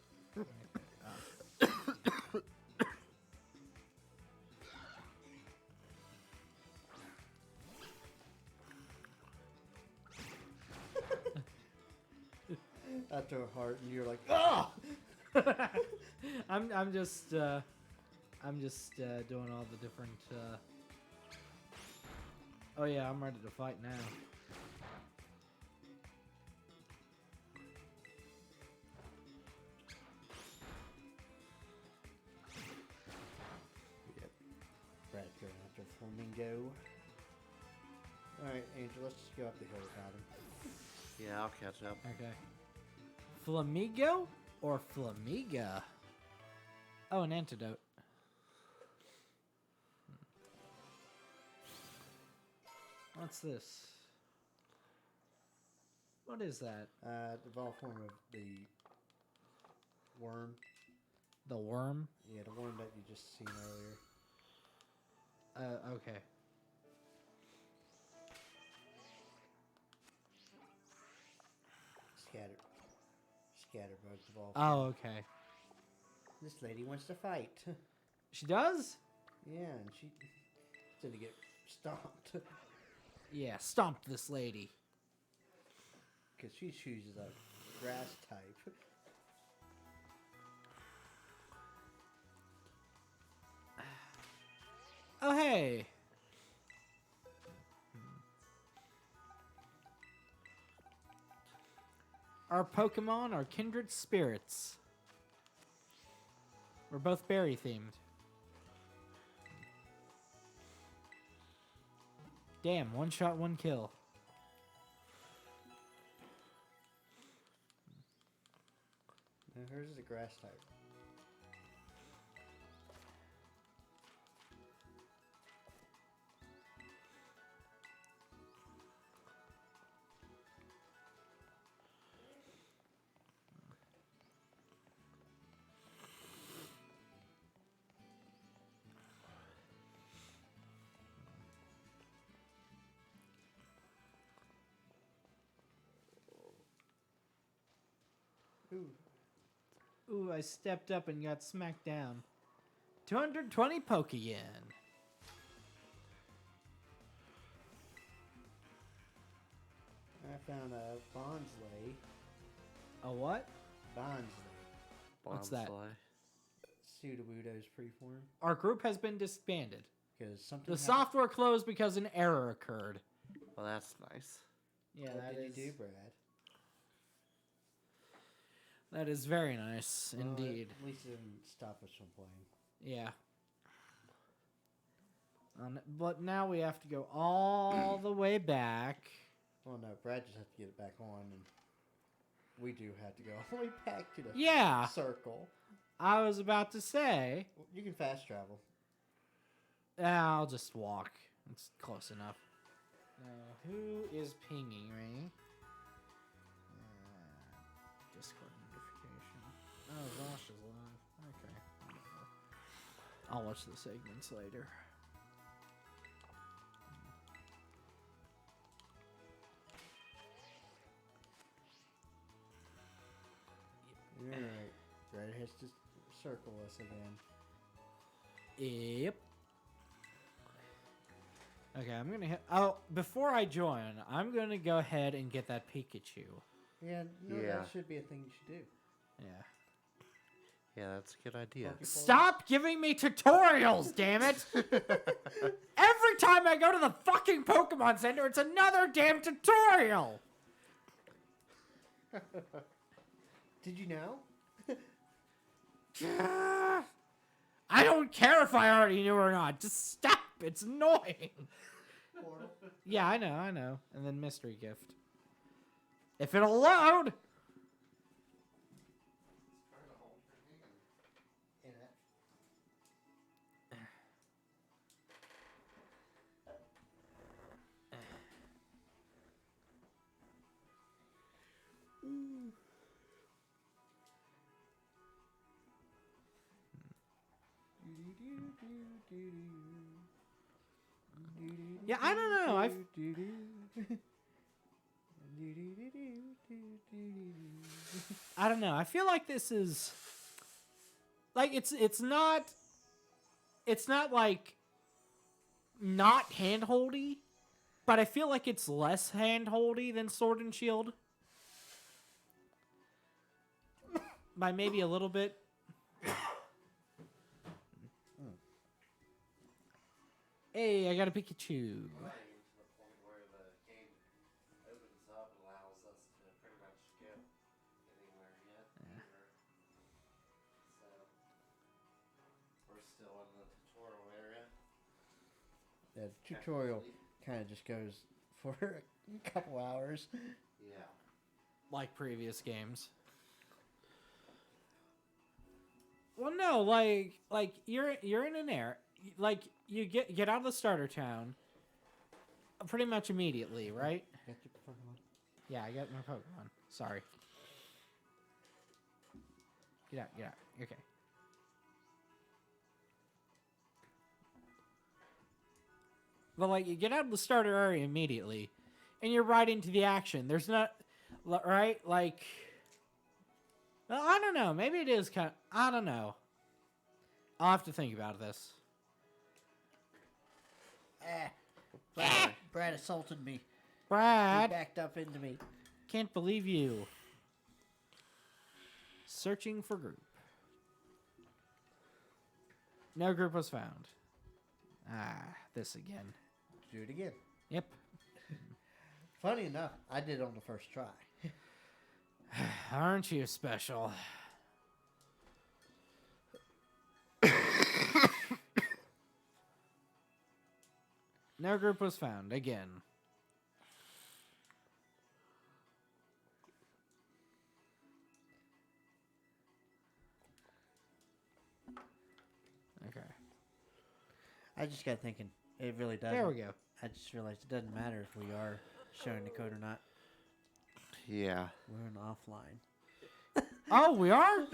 I throw a heart and you're like, ah! I'm just doing all the different. Oh yeah, I'm ready to fight now. Yep. Brad going after Flamingo. Alright, Angel, let's just go up the hill without him. Yeah, I'll catch up. Okay. Flamigo or Flamiga? Oh, an antidote. What's this? What is that? The evolved form of the worm. The worm? Yeah, the worm that you just seen earlier. Okay. Scatterbugs evolved. Oh, okay. This lady wants to fight. She does? Yeah, and she's gonna get stomped. Yeah, stomp this lady. Because she chooses a grass type. Oh, hey. Our Pokemon are kindred spirits. We're both berry themed. Damn, one shot, one kill. Now hers is a grass type. Ooh. Ooh, I stepped up and got smacked down. 220 Pokeyen. I found a Bonsley. A what? Bonsley. What's that? Bonsai. Sudowoodo's preform. Our group has been disbanded. Because something The happened. software closed because an error occurred. Well, that's nice. Yeah, What that did is. you do, Brad? That is very nice, Well, indeed. At least it didn't stop us from playing. Yeah. But now we have to go all the way back. Well, no, Brad just has to get it back on, and we do have to go all the way back to the Yeah, circle. I was about to say. You can fast travel. I'll just walk. It's close enough. Who is pinging me? Discord notification. Oh, Vosh is live. Okay. I'll watch the segments later. Alright. Brad has to circle us again. Yep. Okay, I'm gonna hit. Oh, before I join, I'm gonna go ahead and get that Pikachu. Yeah, no, Yeah. that should be a thing you should do. Yeah. Yeah, that's a good idea. Pokeball. Stop giving me tutorials, damn it! Every time I go to the fucking Pokemon Center, it's another damn tutorial! Did you know? I don't care if I already knew or not. Just stop. It's annoying. Portal. Yeah, I know. And then mystery gift. If it'll load. In it. Yeah, I don't know. I don't know. I feel like this is like it's not like not handholdy, but I feel like it's less handholdy than Sword and Shield by maybe a little bit. Hey, I got a Pikachu. The tutorial kind of just goes for a couple hours. Yeah. Like previous games. Well, no, like you're in an air, like you get out of the starter town pretty much immediately, right? Got your Pokemon? Yeah, I got my Pokemon. Sorry. Get out. Okay. But like you get out of the starter area immediately, and you're right into the action. There's not, right? Like, well, I don't know. Maybe it is kind of. I don't know. I'll have to think about this. Brad assaulted me. He Brad, backed up into me. can't believe you. Searching for group. No group was found. This again. Do it again. Yep. Funny enough, I did it on the first try. Aren't you special? No group was found again. Okay. I just got thinking, it really doesn't. There we go. I just realized it doesn't matter if we are showing the code or not. Yeah. We're on offline. Oh, we are?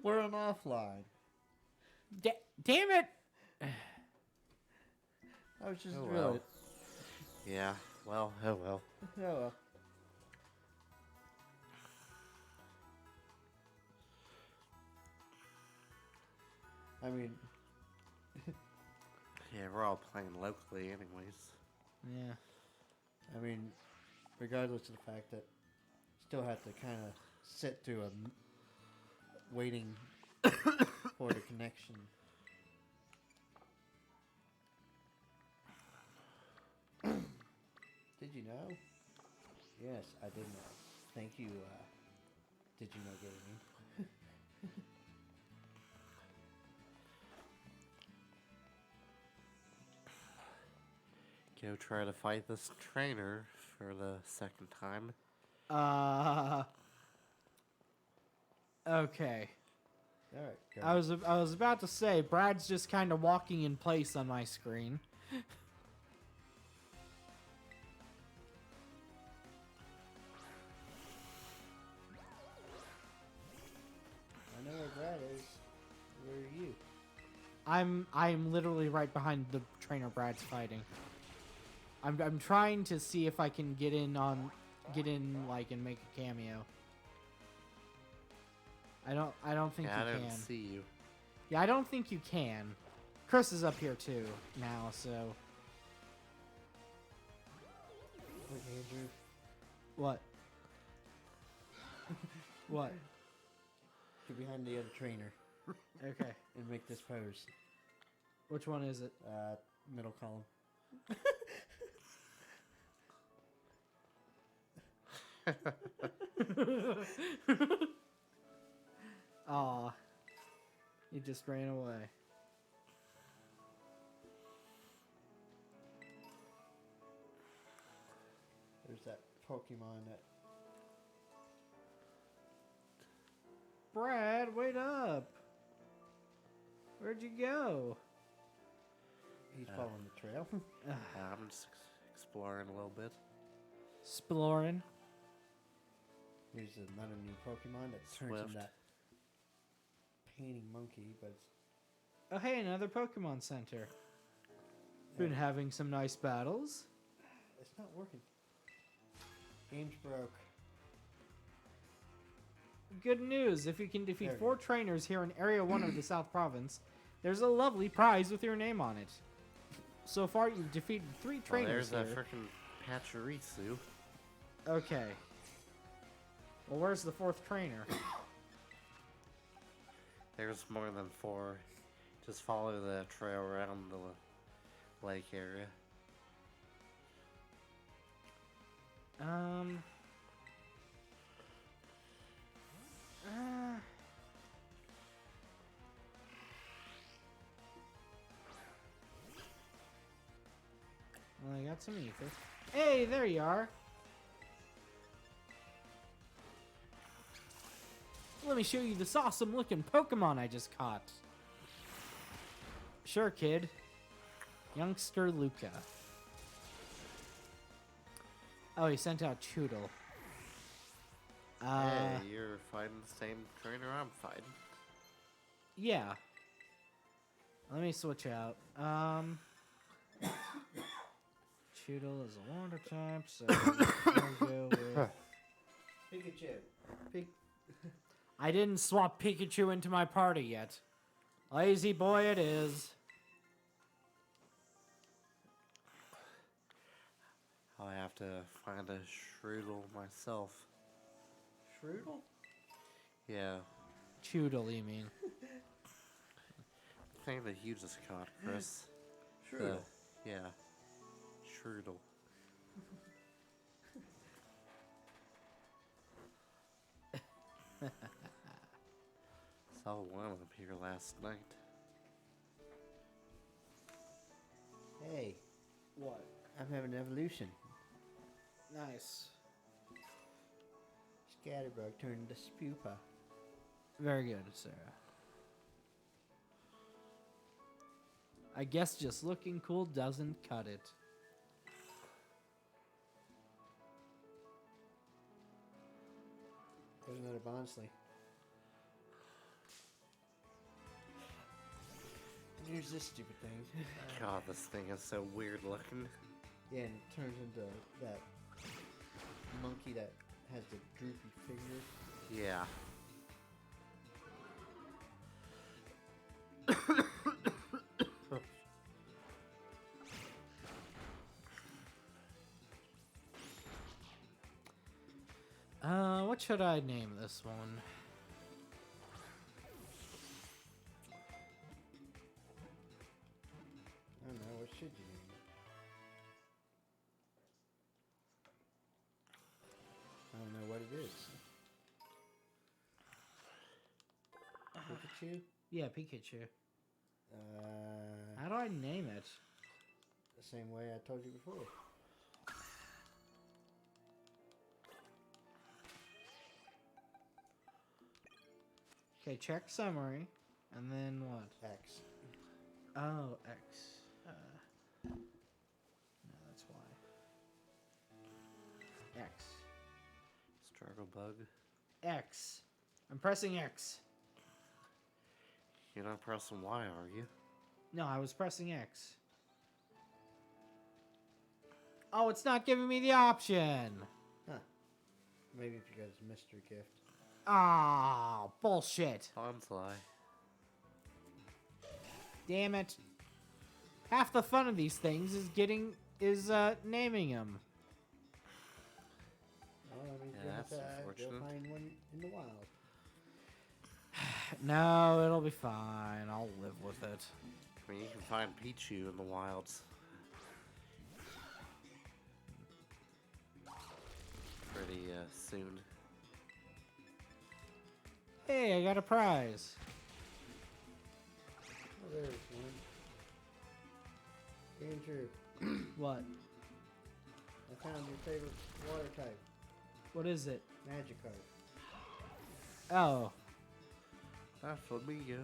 We're on offline. Damn it! I was just Oh, really. well. Yeah. Well, oh well. Oh well. I mean, Yeah, we're all playing locally anyways. Yeah. I mean, regardless of the fact that still have to kind of sit through waiting for the connection. Did you know? Yes, I did know. Thank you, Did You Know Gaming. Go try to fight this trainer for the second time. Okay. All right, go. I was about to say Brad's just kind of walking in place on my screen. I know where Brad is. Where are you? I'm literally right behind the trainer Brad's fighting. I'm trying to see if I can get in like and make a cameo. I don't think Yeah, I you didn't can. see you. Yeah, I don't think you can. Chris is up here too now, so Wait, Andrew. what? What? Get behind the other trainer Okay. and make this pose. Which one is it? Middle column. Aw. He just ran away. There's that Pokemon that. Brad, wait up. Where'd you go? He's following the trail. I'm just exploring a little bit. Exploring. Here's another new Pokemon that turns Swift. into that painting monkey, but it's, Oh, hey, another Pokemon Center. Been having some nice battles. it's not working. Game's broke. Good news, if you can defeat There we 4 go. trainers here in Area 1 of the South Province, there's a lovely prize with your name on it. So far, you've defeated 3 Well, trainers there's here. that frickin' Pachirisu. Okay. Well, where's the 4th trainer? There's more than 4. Just follow the trail around the lake area. Well, I got some ether. Hey, there you are. Let me show you this awesome looking Pokemon I just caught. Sure, kid. Youngster Luca. Oh, he sent out Choodle. Hey, you're fighting the same trainer I'm fighting. Yeah. Let me switch out. Choodle is a water type, so we'll go with... Pikachu. I didn't swap Pikachu into my party yet. Lazy boy it is. I'll have to find a Shroodle myself. Shroodle? Yeah, Choodle, you mean? the thing that you just caught, Chris. Shroodle. Yeah, Shroodle. Saw one up here last night. Hey, What? I'm having an evolution. Nice. Scatterbug turned into Spupa. Very good, Sarah. I guess just looking cool doesn't cut it. There's another Bonsley. And here's this stupid thing. God, this thing is so weird looking. Yeah, and it turns into that monkey that has the droopy figure. Yeah. What should I name this one? I don't know, what should you name it? I don't know what it is. Pikachu? Yeah, Pikachu. Uh, How do I name it? the same way I told you before. Okay, check summary. And then what? X. Oh, X. No, that's Y. X. Struggle bug. X. I'm pressing X. You're not pressing Y, are you? No, I was pressing X. Oh, it's not giving me the option. Huh. Maybe because it's a mystery gift. Ah, bullshit. Bonsai. Damn it. Half the fun of these things is naming them. Well, I mean, Yeah, that's go unfortunate. find one in the wild. No, it'll be fine. I'll live with it. I mean, you can find Pichu in the wilds. Pretty soon. Hey, I got a prize. Oh, there's one. Andrew, What? I found your favorite water type, What is it? Magikarp. Oh, That's for me, yo.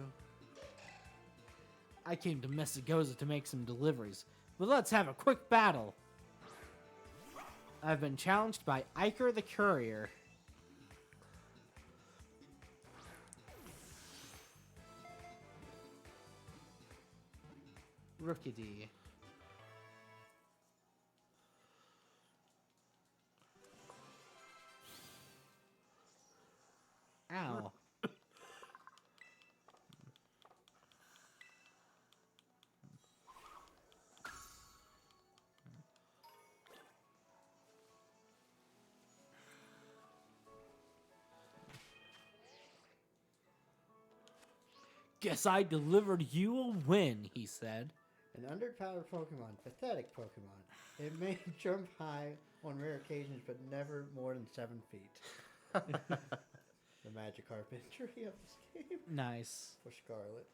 I came to Messagoza to make some deliveries, but let's have a quick battle. I've been challenged by Iker the Courier. Rookidee. Ow. Guess I delivered you a win, he said. An underpowered Pokemon, pathetic Pokemon. It may jump high on rare occasions, but never more than 7 feet. The Magikarp entry of this game Nice. for Scarlet.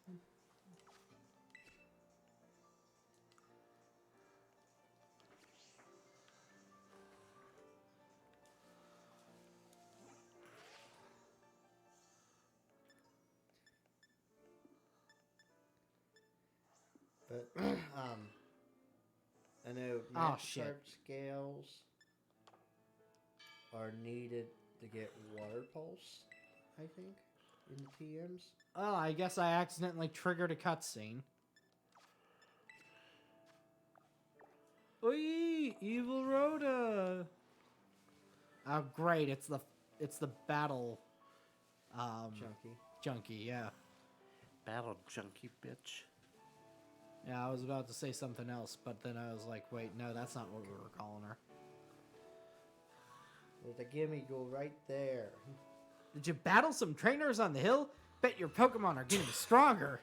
But I know Oh, shit. Magikarp scales are needed to get Water Pulse, I think, in the TMs. Oh, I guess I accidentally triggered a cutscene. Oi, Evil Rhoda. Oh, great! It's the battle, Chunky. junkie. Yeah, Battle junkie bitch. yeah. I was about to say something else, but then I was like, wait, no, that's not what we were calling her. There's a gimme go right there. Did you battle some trainers on the hill? Bet your Pokemon are getting stronger.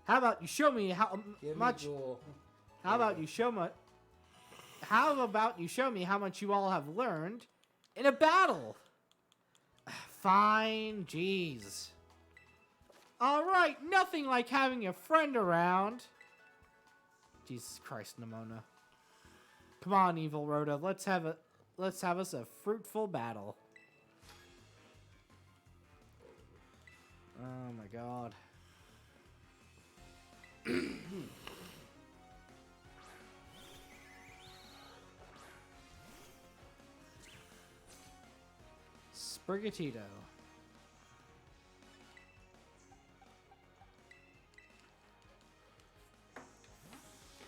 How about you show me how Gimme much? go. How about you show me? How about you show me how much you all have learned in a battle? Fine, jeez. All right, nothing like having a friend around. Jesus Christ, Nimona. Come on, Evil Rhoda. Let's have us a fruitful battle. Oh my God. Sprigatito.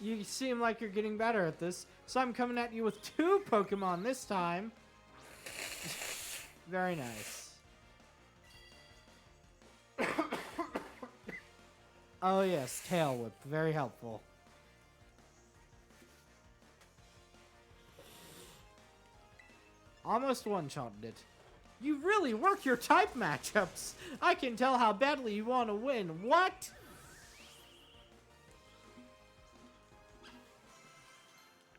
You seem like you're getting better at this, so I'm coming at you with 2 Pokemon this time. Very nice. Oh yes, Tail Whip. Very helpful. Almost one-shotted it. You really work your type matchups. I can tell how badly you want to win. What?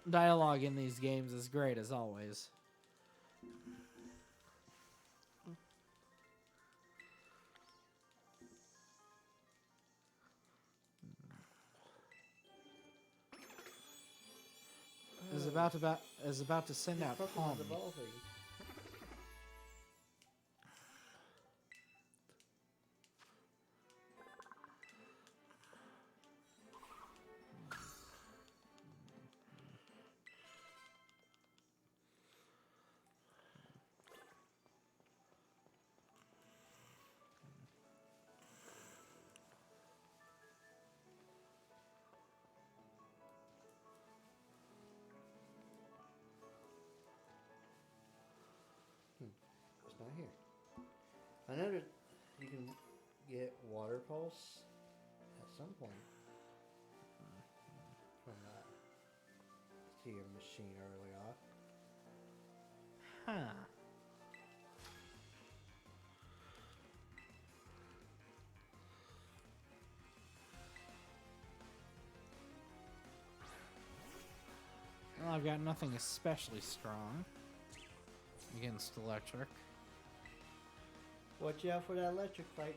Dialogue in these games is great as always. Is about to send out Pokemon's Palm. evolving. It's not here. I know that you can get Water Pulse at some point from that TM machine early off. Huh. Well, I've got nothing especially strong against electric. Watch out for that electric fight.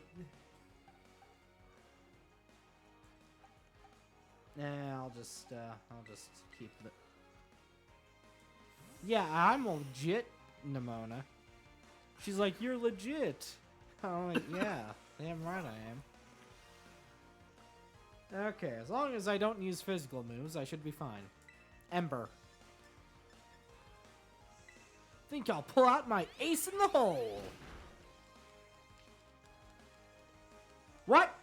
Nah, I'll just keep the. Yeah, I'm legit, Nimona. She's like, you're legit. I'm like, yeah, damn right I am. Okay, as long as I don't use physical moves, I should be fine. Ember. Think I'll pull out my ace in the hole. What?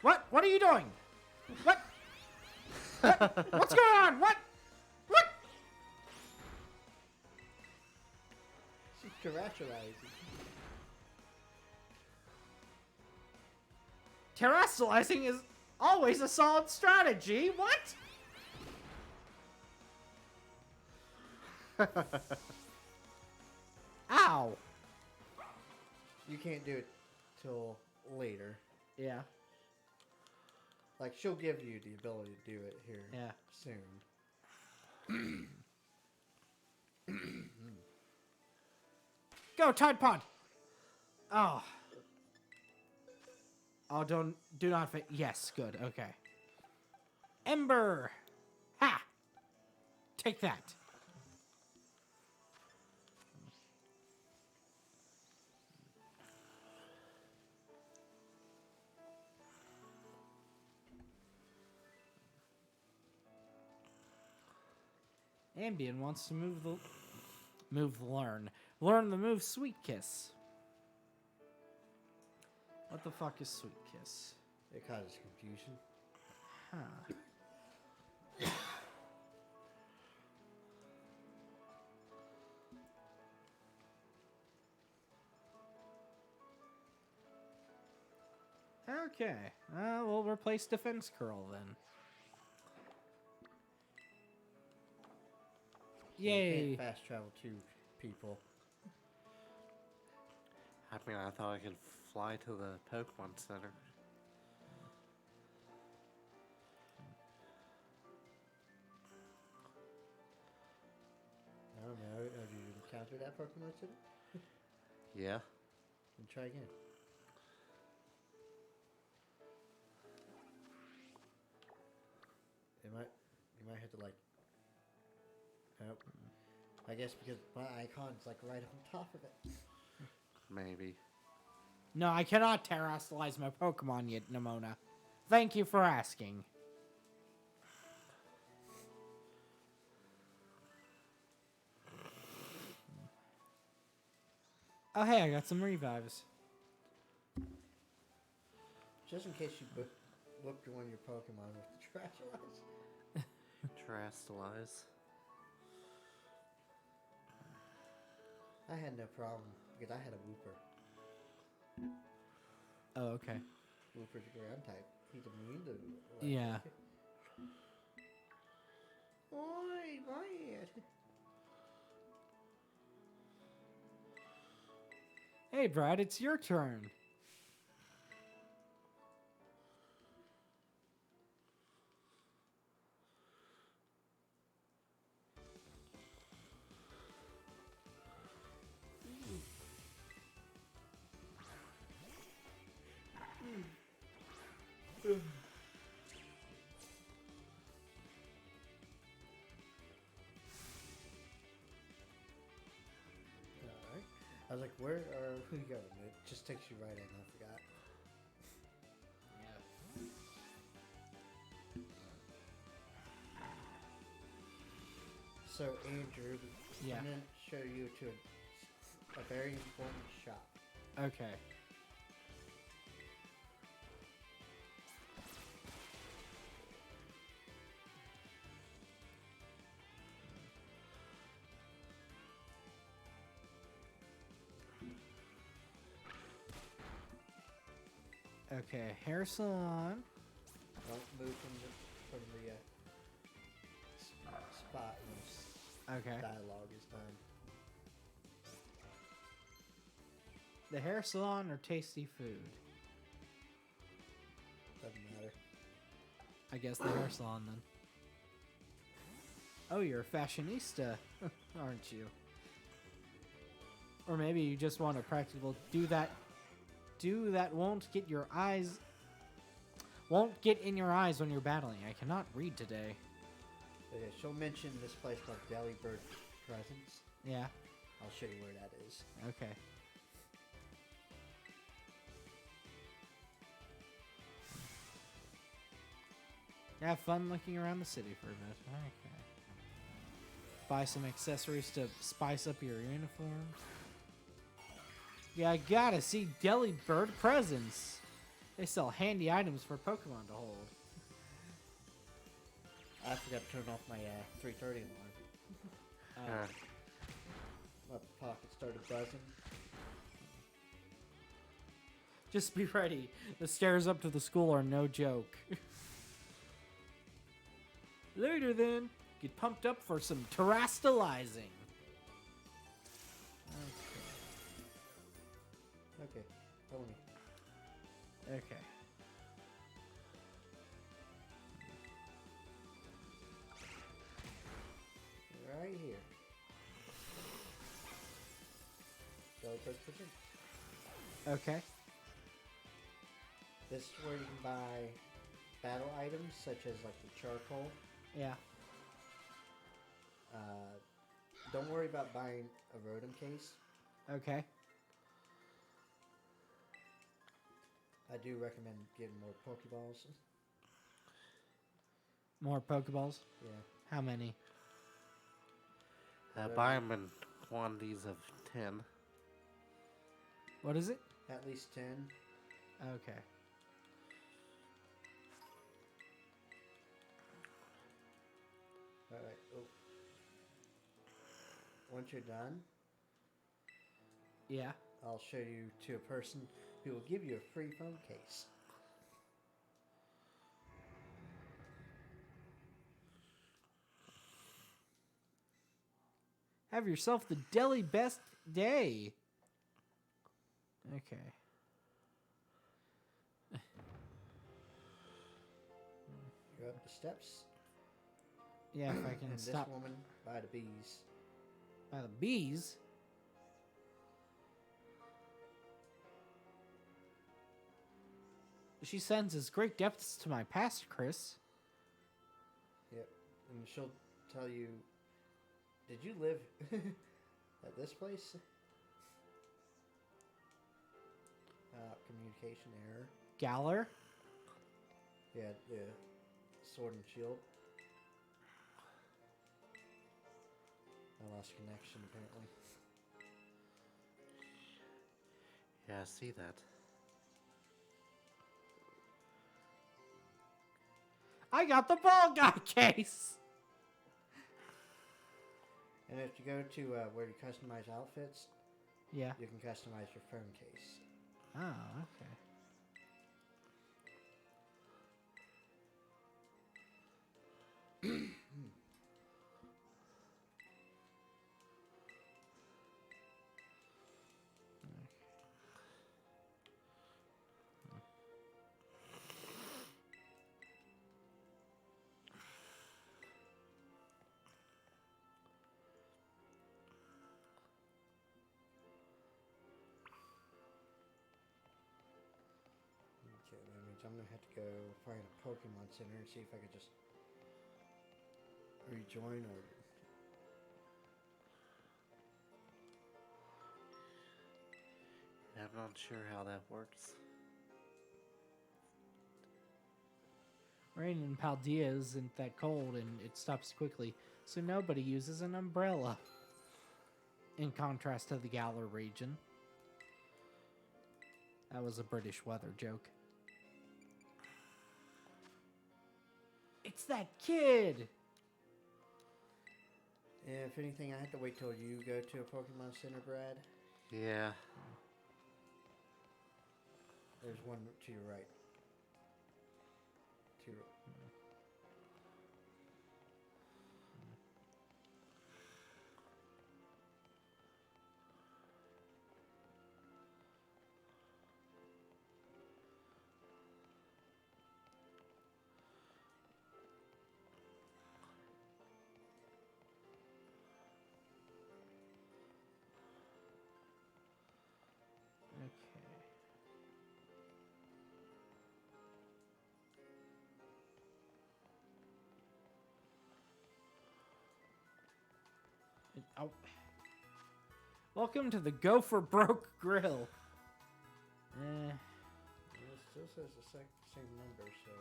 What? What are you doing? What? What's going on? What? What? She's terrestrializing. Terrestrializing is always a solid strategy. What? Ow. You can't do it till later. Yeah. Like, she'll give you the ability to do it here Yeah. soon. Go, Tide Pod. Oh. Oh, do not fit. Yes, good. Okay. Ember. Ha. Take that. Ambien wants to learn the move Sweet Kiss. What the fuck is Sweet Kiss? It causes confusion. Huh. Okay. We'll replace Defense Curl then. You Yay. can't fast travel to people. I mean, I thought I could fly to the Pokemon Center. I don't know. Have you encountered that Pokemon today? Yeah. Then try again. You might have to like. Nope. I guess because my icon's like right on top of it. Maybe. No, I cannot terrestrialize my Pokemon yet, Nimona. Thank you for asking. Oh, hey, I got some revives. Just in case you booked one of your Pokemon with the Terrestrialize. Terrestrialize. I had no problem because I had a Wooper. Oh, okay. Wooper's a ground type. He's immune to electric. Yeah. Oi, man. Hey, Brad, it's your turn. Alright. I was like, who you going? It just takes you right in. I forgot. So, Andrew, Yeah. I'm going to show you to a very important shop. Okay. Okay, hair salon. Don't move from the spot when Okay. dialogue is done. The hair salon or tasty food? Doesn't matter. I guess the hair salon then. Oh, you're a fashionista, aren't you? Or maybe you just want a practical do that won't get in your eyes when you're battling. I cannot read today. But yeah, she'll mention this place called Delibird Presence. Yeah. I'll show you where that is. Okay. Have fun looking around the city for a bit. Okay. Buy some accessories to spice up your uniform. Yeah, I gotta see Delibird Presence. They sell handy items for Pokemon to hold. I forgot to turn off my 3:30 alarm. My pocket started buzzing. Just be ready. The stairs up to the school are no joke. Later then, get pumped up for some terastalizing. Okay, follow me. Okay. Right here. Delibird Presence. Okay. This is where you can buy battle items such as like the charcoal. Yeah. Don't worry about buying a Rotom case. Okay. I do recommend getting more Pokeballs. More Pokeballs? Yeah. How many? Buy them in quantities of 10. What is it? At least 10. Okay. Alright. Oh. Once you're done, Yeah. I'll show you to a person who will give you a free phone case. Have yourself the deli best day. Okay. You're up the steps. Yeah, if I can And stop this woman by the bees. by the bees. She senses great depths to my past, Chris. Yep. And she'll tell you, did you live at this place? Communication error. Galler? Yeah, the sword and shield. I lost connection apparently. Yeah, I see that. I got the ball guy case! And if you go to where you customize outfits, Yeah. you can customize your phone case. Oh, okay. Okay, that means I'm gonna have to go find a Pokemon Center and see if I could just rejoin or. I'm not sure how that works. Rain in Paldea isn't that cold and it stops quickly, so nobody uses an umbrella. In contrast to the Galar region. That was a British weather joke. It's that kid! If anything, I have to wait till you go to a Pokemon Center, Brad. Yeah. There's one to your right. To your Oh. Welcome to the Gopher Broke Grill. It still says the same number, so.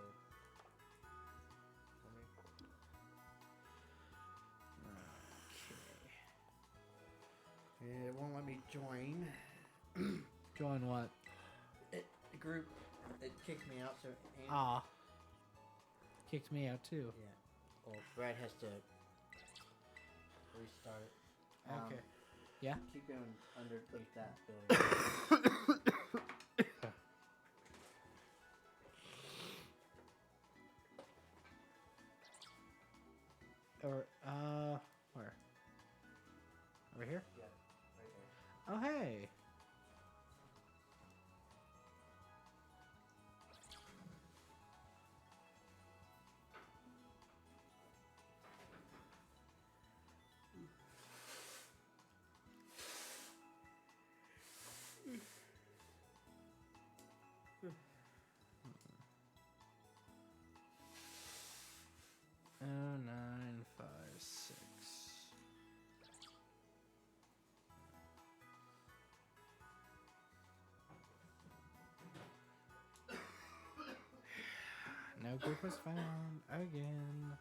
It won't let me join. Join what? The group, it kicked me out, so. Ah. Kicked me out too. Yeah. Well, Brad has to restart it. Okay. Yeah? Keep going underneath that building. Or, where? Over here? Yeah, right there. Oh, hey. Oh, 9, 5, 6. No group was found again.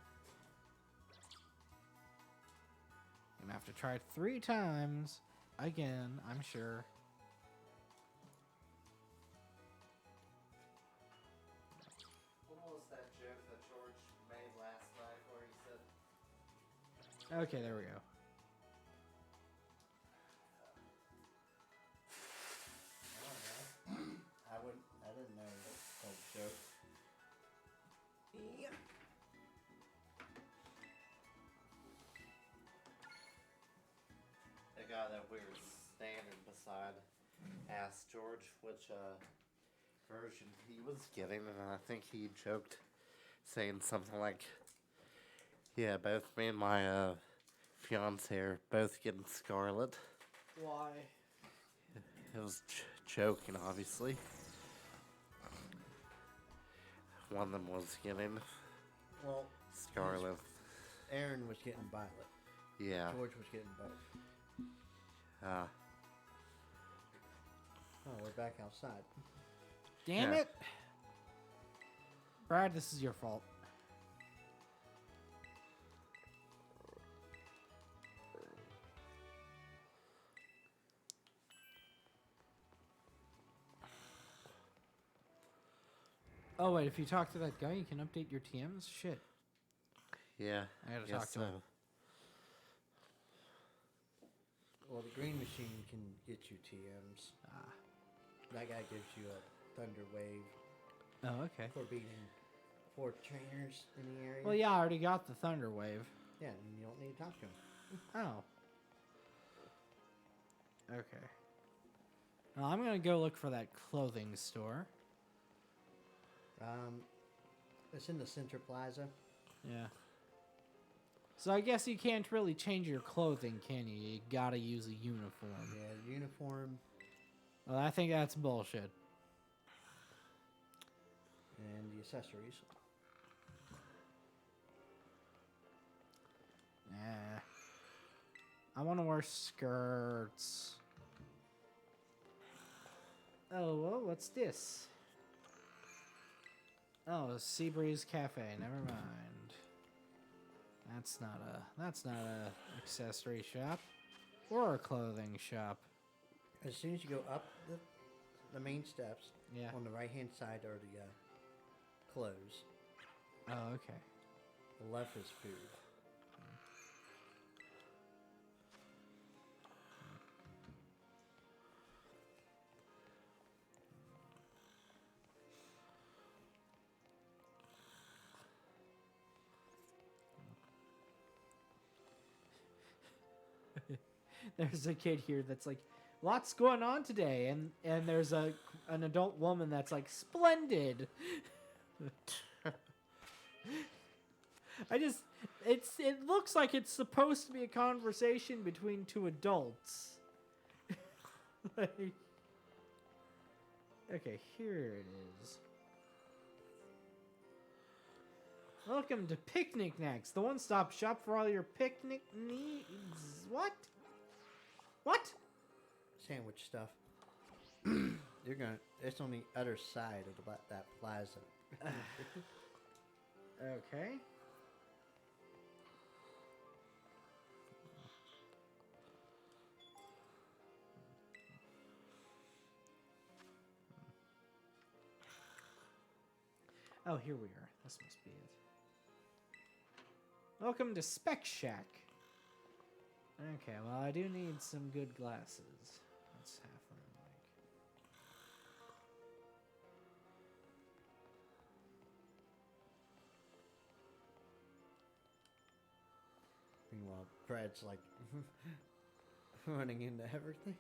I'm gonna have to try it 3 times again, I'm sure. What was that joke that George made last night where he said, Okay, there we go. I didn't know that joke. Yeah. the guy that we were standing beside asked George which version he was getting, and I think he joked saying something like, yeah, both me and my fiance are both getting Scarlet. Why? It was joking, obviously. One of them was getting Well, Scarlet. Aaron was getting Violet. Yeah. George was getting both. Oh, we're back outside. Damn Yeah. it! Brad, this is your fault. Oh, wait, if you talk to that guy, you can update your TMs? Shit. Yeah. I gotta guess talk to him. Well, the green machine can get you TMs. Ah. That guy gives you a Thunder Wave Oh, okay. for beating 4 trainers in the area. Well, yeah, I already got the Thunder Wave. Yeah, and you don't need to talk to him. Oh. Okay. Well, I'm gonna go look for that clothing store. It's in the Center Plaza. Yeah. So I guess you can't really change your clothing, can you? You gotta use a uniform. Yeah, uniform Well, I think that's bullshit. and the accessories. Nah. I want to wear skirts. Oh, well, what's this? Oh, Seabreeze Cafe. Never mind. That's not a accessory shop or a clothing shop. As soon as you go up the main steps, Yeah. on the right-hand side are the clothes. Oh, okay. The left is food. There's a kid here that's like, lots going on today, and there's an adult woman that's like, splendid. It looks like it's supposed to be a conversation between 2 adults. Like, okay, here it is. Welcome to Picnic Next, the one-stop shop for all your picnic needs. What? What? Sandwich stuff. It's on the other side of that plaza. Okay. Oh, here we are. This must be it. Welcome to Spec Shack. Okay, well, I do need some good glasses. That's half what I like. Meanwhile, Brad's like running into everything.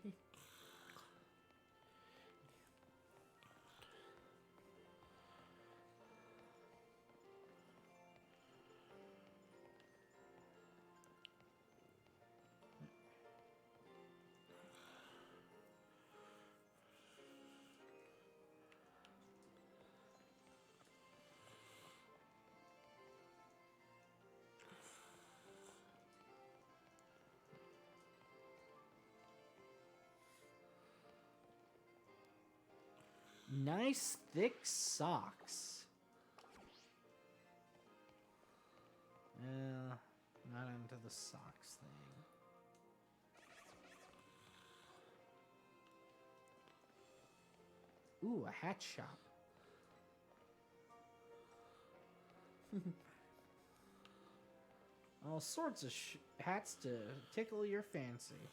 Nice thick socks. Not into the socks thing. Ooh, a hat shop. All sorts of hats to tickle your fancy.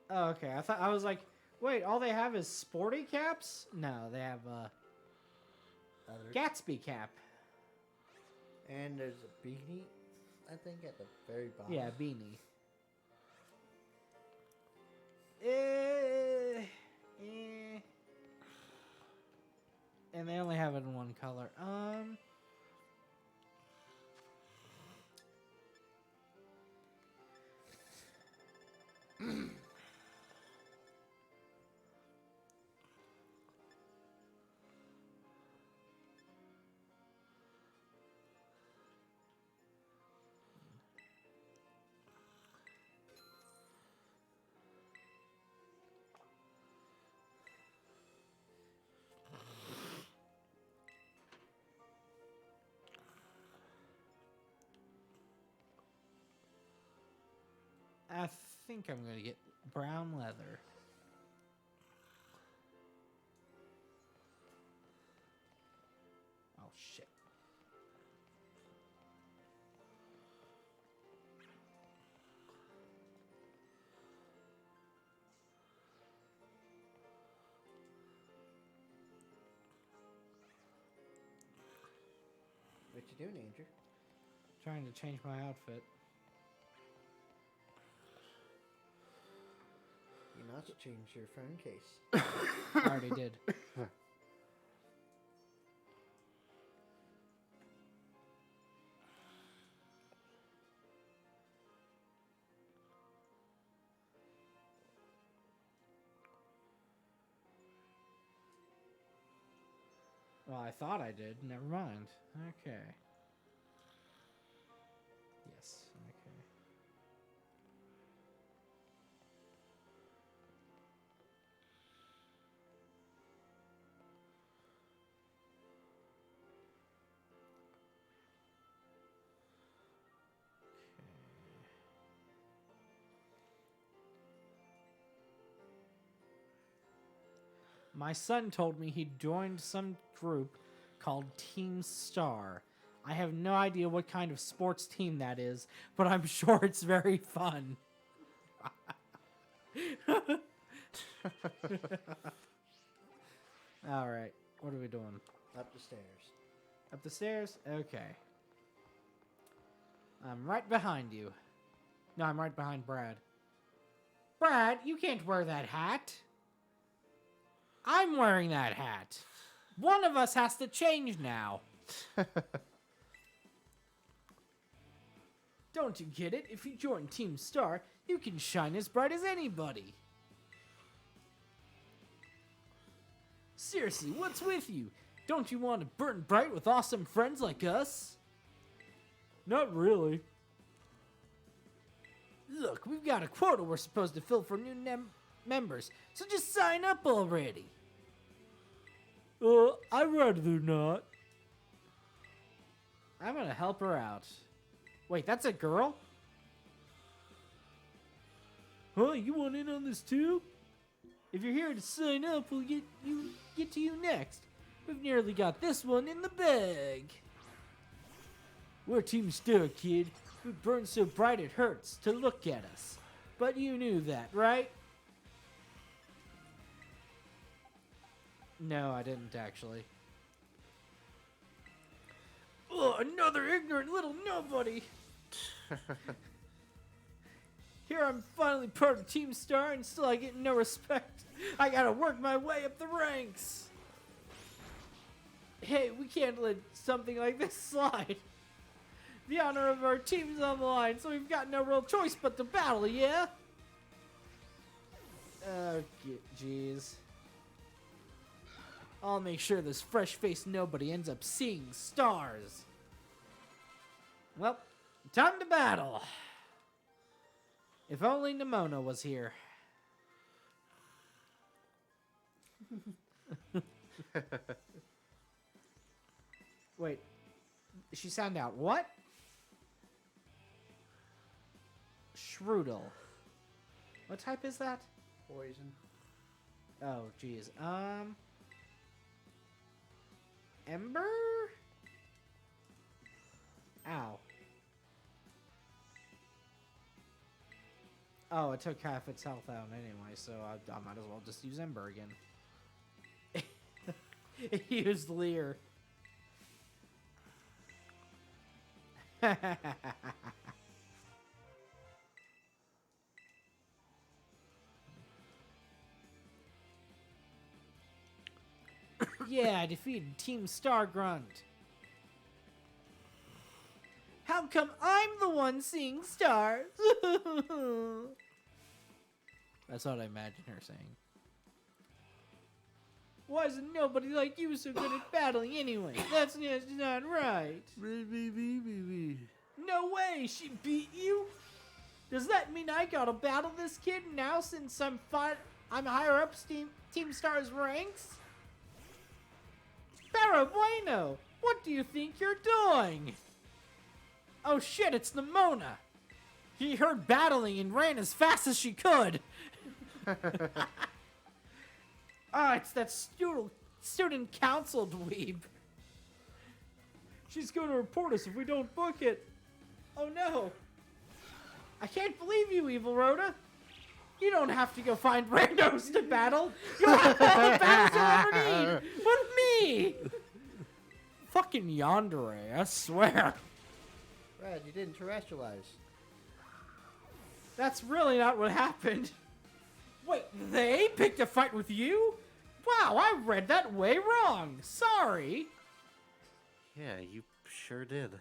Oh, okay. I was like, wait, all they have is sporty caps? No, they have Others. Gatsby cap. And there's a beanie, I think, at the very bottom. Yeah, beanie. And they only have it in one color. I think I'm gonna get brown leather. Oh shit. What you doing, Andrew? Trying to change my outfit. You're not to change your phone case. I already did. Well, I thought I did. Never mind. Okay. Yes. Okay. My son told me he joined some group called Team Star. I have no idea what kind of sports team that is, but I'm sure it's very fun. All right, what are we doing? Up the stairs. Up the stairs? Okay. I'm right behind you. No, I'm right behind Brad. Brad, you can't wear that hat. I'm wearing that hat. One of us has to change now. Don't you get it? If you join Team Star, you can shine as bright as anybody. Seriously, what's with you? Don't you want to burn bright with awesome friends like us? Not really. Look, we've got a quota we're supposed to fill for new members, so just sign up already. I'd rather not. I'm gonna help her out. Wait, that's a girl? Huh, you want in on this too? If you're here to sign up, we'll get to you next. We've nearly got this one in the bag. We're Team Star, kid. We burn so bright it hurts to look at us. But you knew that, right? No, I didn't actually. Oh, another ignorant little nobody. Here I'm finally part of Team Star and still I get no respect. I gotta work my way up the ranks. Hey, we can't let something like this slide. The honor of our team's on the line, so we've got no real choice but to battle, yeah? Oh, jeez. I'll make sure this fresh-faced nobody ends up seeing stars. Well, time to battle. If only Nimona was here. Wait, she sound out what? Shrudel. What type is that? Poison. Oh, jeez. Ember? Ow. Oh, it took half its health out anyway, so I might as well just use Ember again. It used Leer. Yeah, I defeated Team Star Grunt. How come I'm the one seeing stars? That's what I imagine her saying. Why is nobody like you so good at battling anyway? That's just not right. No way, she beat you? Does that mean I gotta battle this kid now since I'm higher up Team Star's ranks? Pero bueno, what do you think you're doing? Oh shit, it's Nimona. He heard battling and ran as fast as she could. It's that student council dweeb. She's going to report us if we don't book it. Oh no. I can't believe you, Evil Rhoda. You don't have to go find randos to battle. You'll have all the battles you'll ever need with me. Fucking yandere, I swear. Brad, you didn't terrestrialize. That's really not what happened. Wait, they picked a fight with you? Wow, I read that way wrong. Sorry. Yeah, you sure did.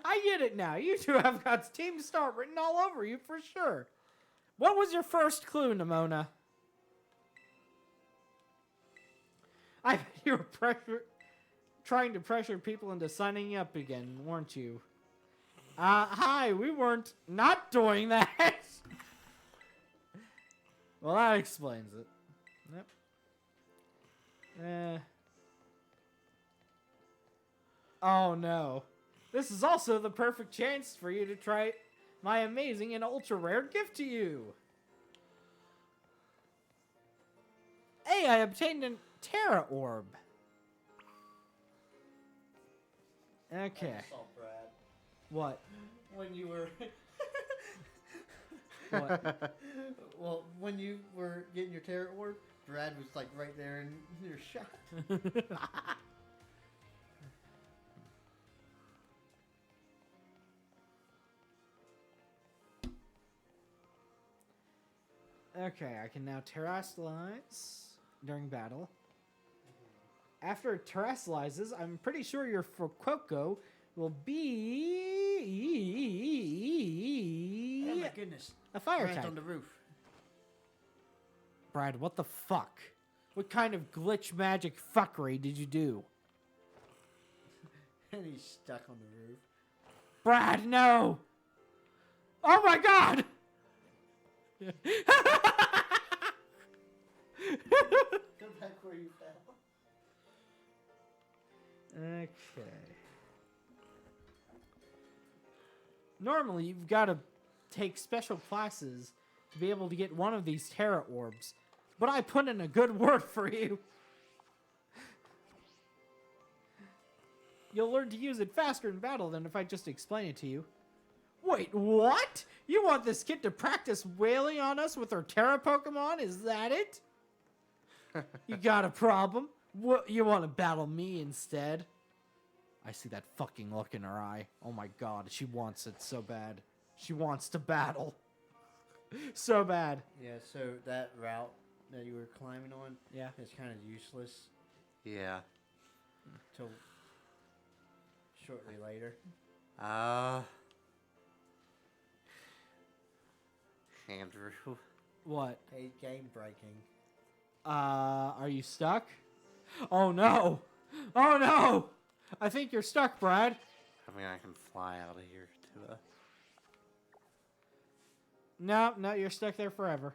I get it now. You two have got Team Star written all over you for sure. What was your first clue, Nimona? I bet you were trying to pressure people into signing up again, weren't you? Hi, we weren't not doing that. Well, that explains it. Yep. Oh no. This is also the perfect chance for you to try my amazing and ultra rare gift to you. Hey, I obtained a Terra Orb. Okay. I saw Brad. What? When you were... What? Well, when you were getting your Terra Orb, Brad was like right there in your shot. Okay, I can now terrestrialize during battle. After it terrestrializes, I'm pretty sure your Fuecoco will be Oh my goodness. a fire Brad's type. on the roof. Brad, what the fuck? What kind of glitch magic fuckery did you do? And he's stuck on the roof. Brad, no! Oh my god! Go back where you fell. Okay. Normally, you've got to take special classes to be able to get one of these Terra Orbs, but I put in a good word for you. You'll learn to use it faster in battle than if I just explain it to you. Wait, what? You want this kid to practice wailing on us with her Terra Pokemon? Is that it? You got a problem? What, you want to battle me instead? I see that fucking look in her eye. Oh my god, she wants it so bad. She wants to battle. So bad. Yeah, so that route that you were climbing on, Yeah. is kind of useless Yeah. till shortly later. Andrew. What? Game breaking. Are you stuck? Oh no! Oh no! I think you're stuck, Brad. I mean, I can fly out of here to No, you're stuck there forever.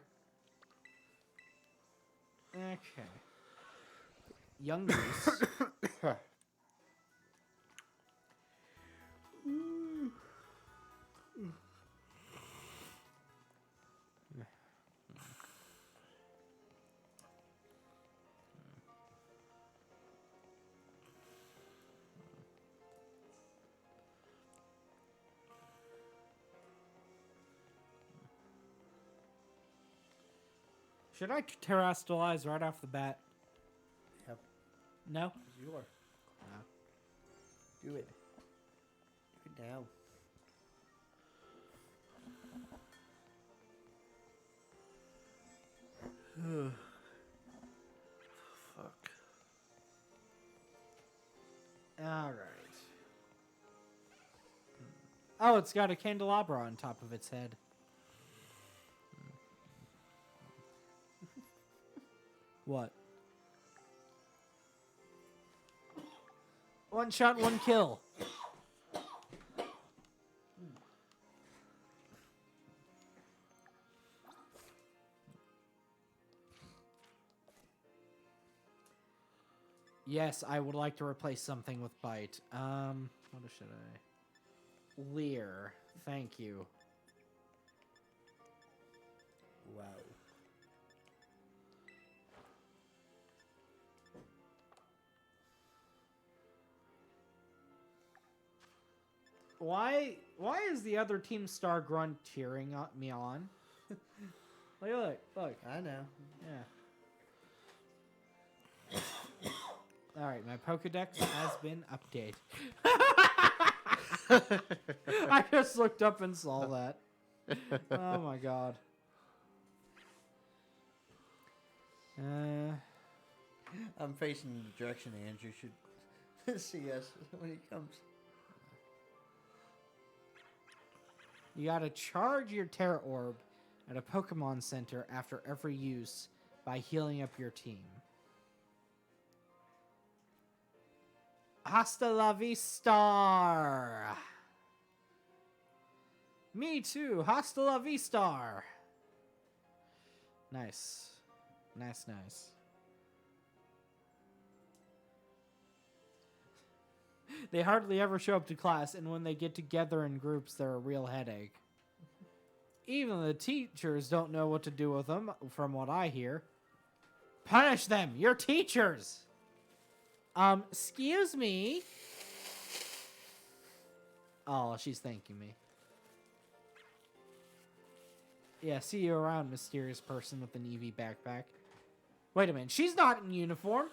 Okay. Young Goose. Should I terrestrialize right off the bat? Yep. No? It's yours. No. Do it. Do it now. Fuck. Alright. Oh, it's got a candelabra on top of its head. What? One shot, one kill. Yes, I would like to replace something with bite. What should I? Leer. Thank you. Wow. Why is the other team star grunt cheering me on? Look. I know. Yeah. Alright, my Pokedex has been updated. I just looked up and saw that. Oh my god. I'm facing the direction Andrew should see us when he comes. You gotta charge your Terra Orb at a Pokemon Center after every use by healing up your team. Hasta la vista! Me too, hasta la vista! Nice. Nice. They hardly ever show up to class, and when they get together in groups, they're a real headache. Even the teachers don't know what to do with them, from what I hear. Punish them! You're teachers! Excuse me? Oh, she's thanking me. Yeah, see you around, mysterious person with an Eevee backpack. Wait a minute, she's not in uniform!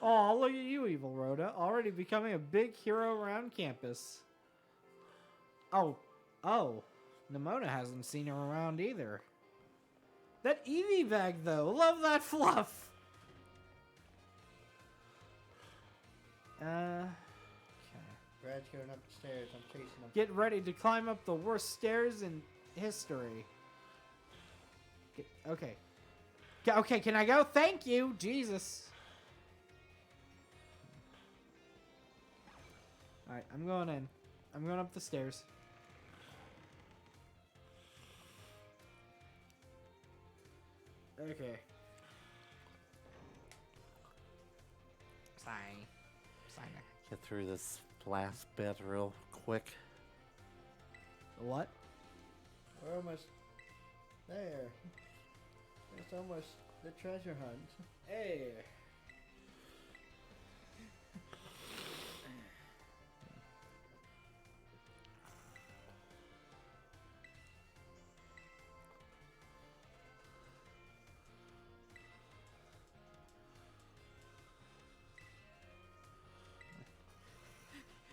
Oh, look at you, Evil Rhoda. Already becoming a big hero around campus. Oh. Nimona hasn't seen her around either. That Eevee bag, though. Love that fluff. Okay. Brad's going up the stairs. I'm chasing him. Get ready to climb up the worst stairs in history. Okay. Okay, can I go? Thank you. Jesus. Alright, I'm going in. I'm going up the stairs. Okay. Sigh. Get through this last bit real quick. What? We're almost there. It's almost the treasure hunt. Hey.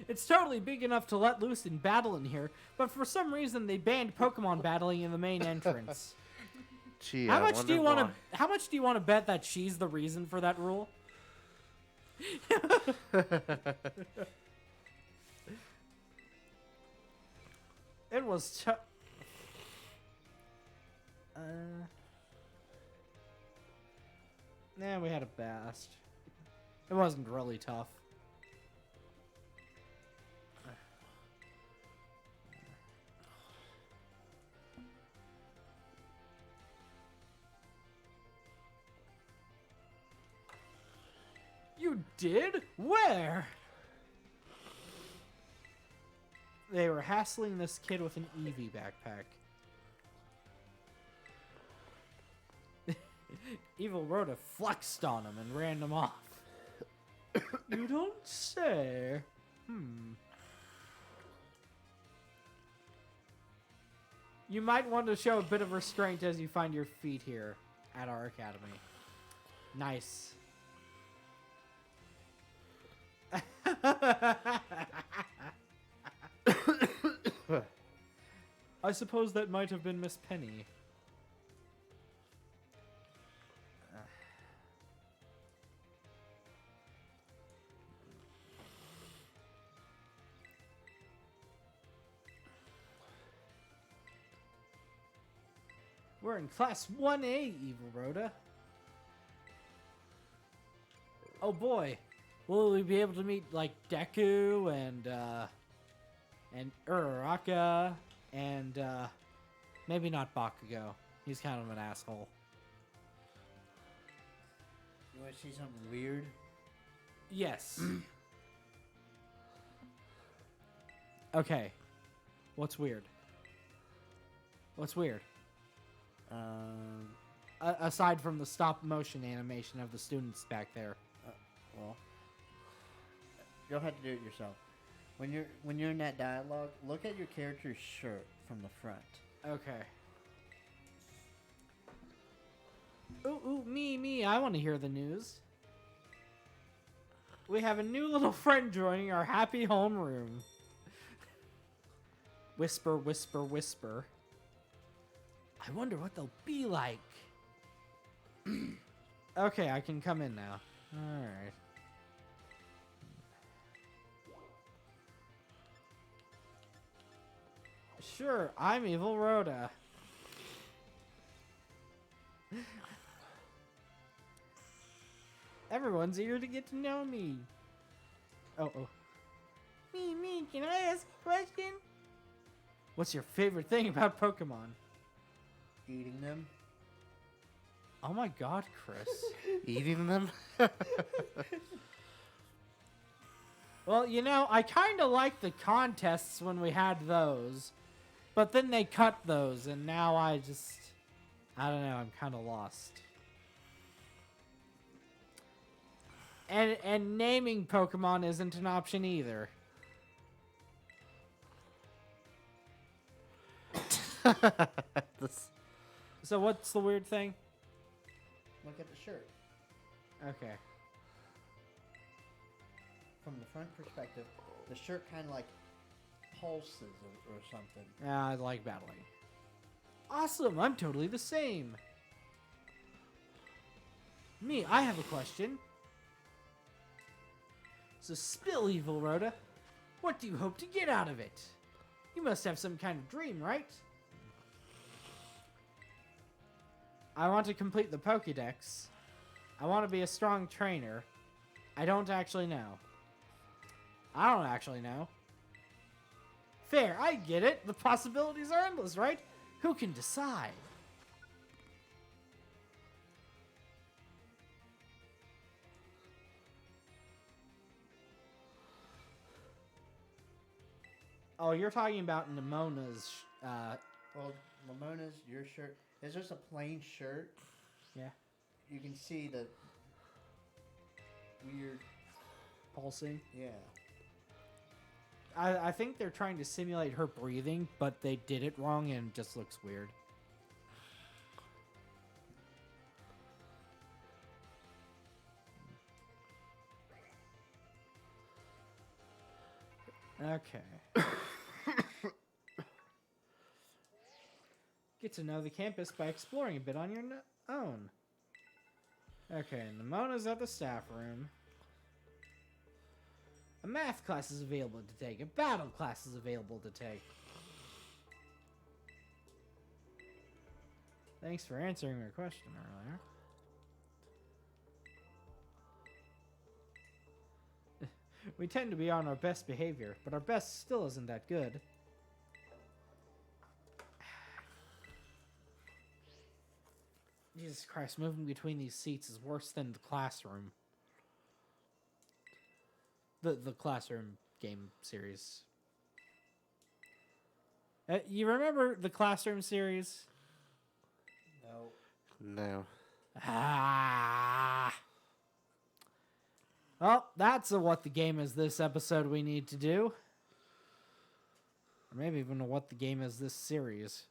It's totally big enough to let loose and battle in here, but for some reason they banned Pokemon battling in the main entrance. Gee, How I much do you wonder want to? How much do you want to bet that she's the reason for that rule? It was. Nah, we had a bast. It wasn't really tough. You did? Where? They were hassling this kid with an Eevee backpack. Evil Rhoda flexed on him and ran him off. You don't say. You might want to show a bit of restraint as you find your feet here at our academy. Nice. I suppose that might have been Miss Penny. We're in class 1A, Evil Rhoda. Oh boy. Will we be able to meet, like, Deku and Uraraka and, maybe not Bakugo. He's kind of an asshole. You want to see something weird? Yes. Okay. What's weird? What's weird? Aside from the stop motion animation of the students back there. Well, you'll have to do it yourself. When you're in that dialogue, look at your character's shirt from the front. Okay. Ooh, me, I want to hear the news. We have a new little friend joining our happy homeroom. Whisper, whisper, whisper. I wonder what they'll be like. Okay, I can come in now. Alright. Sure, I'm Evil Rhoda. Everyone's eager to get to know me. Oh. Me, can I ask a question? What's your favorite thing about Pokemon? Eating them. Oh my god, Chris. Eating them? Well, you know, I kind of liked the contests when we had those. But then they cut those, and now I don't know, I'm kind of lost. And naming Pokemon isn't an option either. So what's the weird thing? Look at the shirt. Okay. From the front perspective, the shirt kind of like pulses or something. Yeah, I like battling. Awesome, I'm totally the same. Me, I have a question. So spill, Evil Rhoda. What do you hope to get out of it? You must have some kind of dream, right? I want to complete the Pokédex. I want to be a strong trainer. I don't actually know. I don't actually know. Fair, I get it. The possibilities are endless, right? Who can decide? Oh, you're talking about Nemona's, Well, Lamona's, your shirt is just a plain shirt. Yeah. You can see the weird pulsing. Yeah. I think they're trying to simulate her breathing, but they did it wrong and it just looks weird. Okay. Get to know the campus by exploring a bit on your own. Okay, Nemona's at the staff room. A math class is available to take. A battle class is available to take. Thanks for answering your question earlier. We tend to be on our best behavior, but our best still isn't that good. Jesus Christ, moving between these seats is worse than the classroom. The classroom game series. You remember the classroom series? No. No. Ah. Well, that's a what the game is this episode we need to do. Or maybe even a what the game is this series.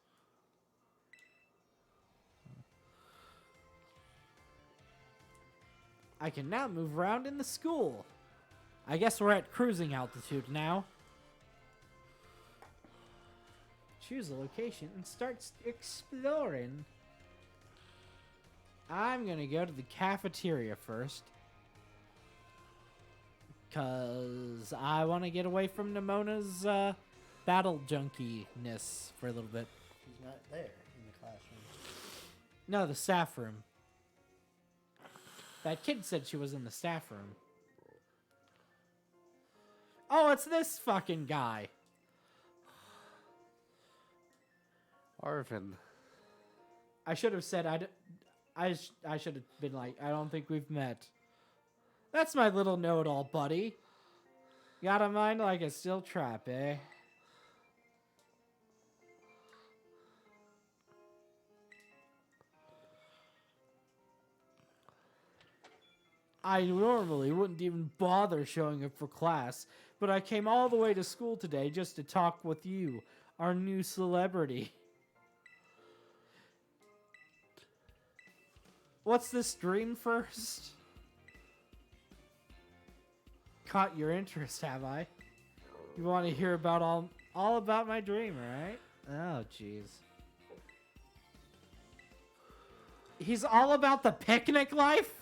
I can now move around in the school. I guess we're at cruising altitude now. Choose a location and start exploring. I'm gonna go to the cafeteria first. Because I want to get away from Nemona's battle junkie-ness for a little bit. He's not there in the classroom. No, the staff room. That kid said she was in the staff room. Oh, it's this fucking guy. Arvin. I should have said I should have been like, I don't think we've met. That's my little know-it-all, buddy. Got a mind like a steel trap, eh? I normally wouldn't even bother showing up for class, but I came all the way to school today just to talk with you, our new celebrity. What's this dream first? Caught your interest, have I? You want to hear about all about my dream, right? Oh, jeez. He's all about the picnic life?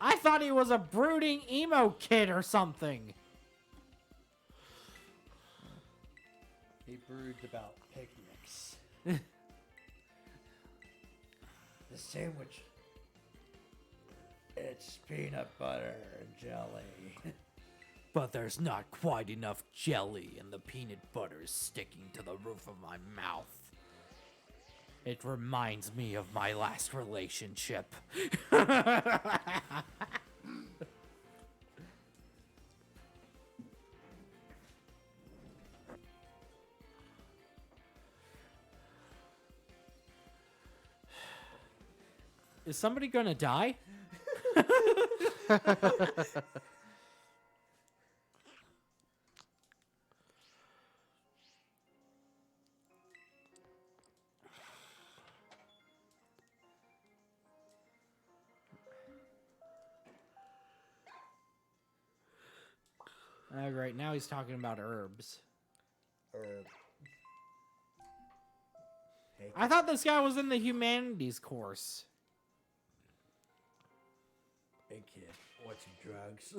I thought he was a brooding emo kid or something. He broods about picnics. The sandwich. It's peanut butter and jelly. But there's not quite enough jelly and the peanut butter's sticking to the roof of my mouth. It reminds me of my last relationship. Is somebody gonna die? Right now he's talking about herbs. Herb. Hey, I thought this guy was in the humanities course. hey kid, what's your drugs?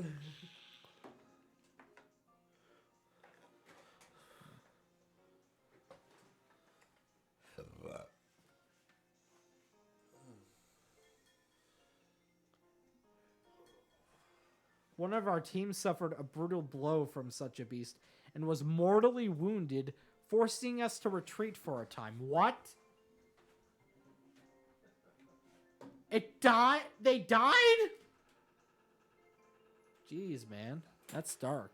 One of our team suffered a brutal blow from such a beast and was mortally wounded, forcing us to retreat for a time. What? It died? They died? Jeez, man. That's dark.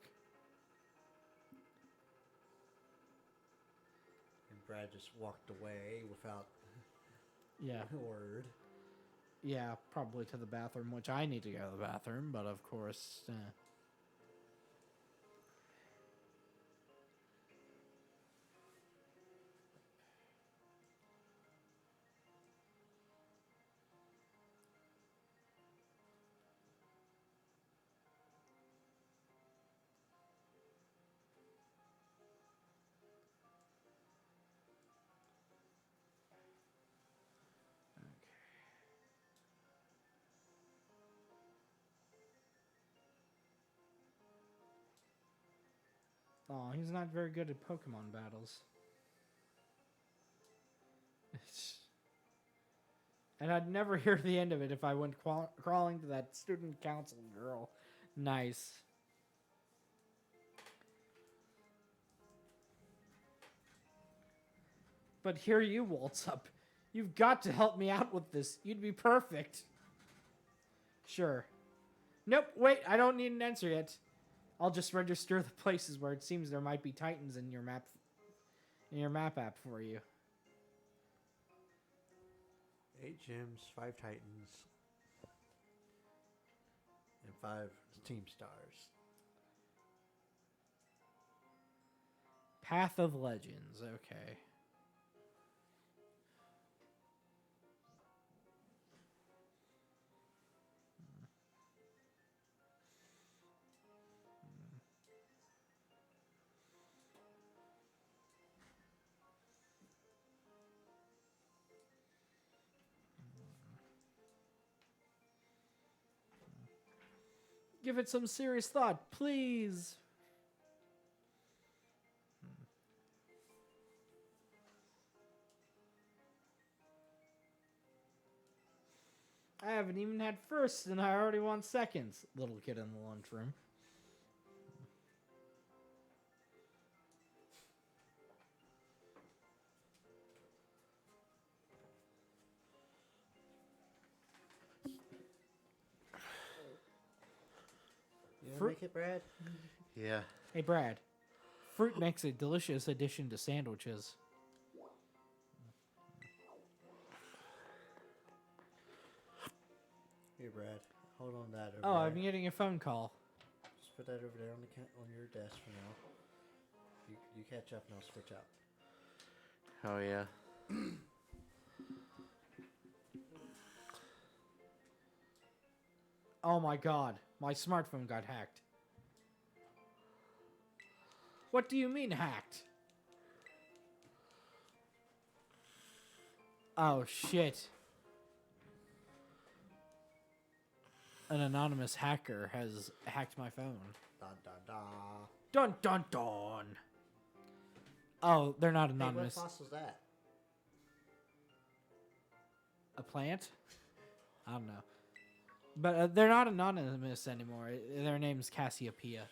And Brad just walked away without Yeah. a word. Yeah, probably to the bathroom, which I need to go to the bathroom, but of course... Oh, he's not very good at Pokemon battles. And I'd never hear the end of it if I went crawling to that student council girl. Nice. But here you waltz up. You've got to help me out with this. You'd be perfect. Sure. Nope, wait, I don't need an answer yet. I'll just register the places where it seems there might be Titans in your map app for you. 8 gyms, 5 Titans, and 5 Team Stars. Path of Legends, okay. Give it some serious thought, please. I haven't even had firsts and I already want seconds. Little kid in the lunchroom. You want to Fruit- make it, Brad? Yeah. Hey, Brad. Fruit makes a delicious addition to sandwiches. Here, Brad. Hold on to that over Oh, there. I'm getting a phone call. Just put that over there on on your desk for now. You catch up and I'll switch out. Oh, yeah. Oh my god, my smartphone got hacked. What do you mean hacked? Oh shit. An anonymous hacker has hacked my phone. Dun dun dun. Dun dun dun. Oh, they're not Hey, what anonymous. fossil's that? A plant? I don't know. But they're not anonymous anymore. Their name's Cassiopeia.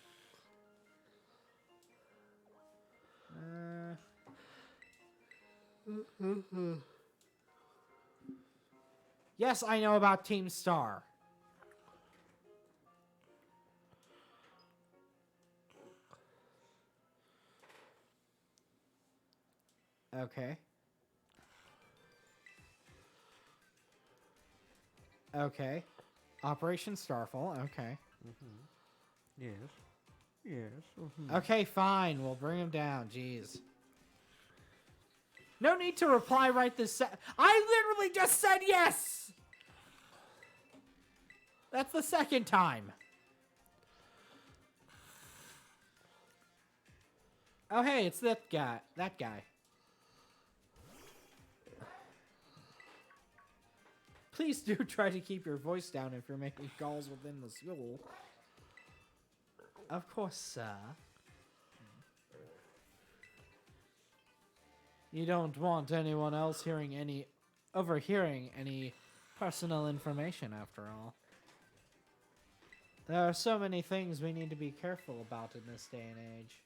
Yes, I know about Team Star. Okay. Okay. Operation Starfall. Okay. Yes. Yes. Okay, fine. We'll bring him down. Jeez. No need to reply right this I literally just said yes! That's the second time. Oh, hey, it's that guy. That guy. Please do try to keep your voice down if you're making calls within the school. Of course, sir. You don't want anyone else overhearing any personal information, after all. There are so many things we need to be careful about in this day and age.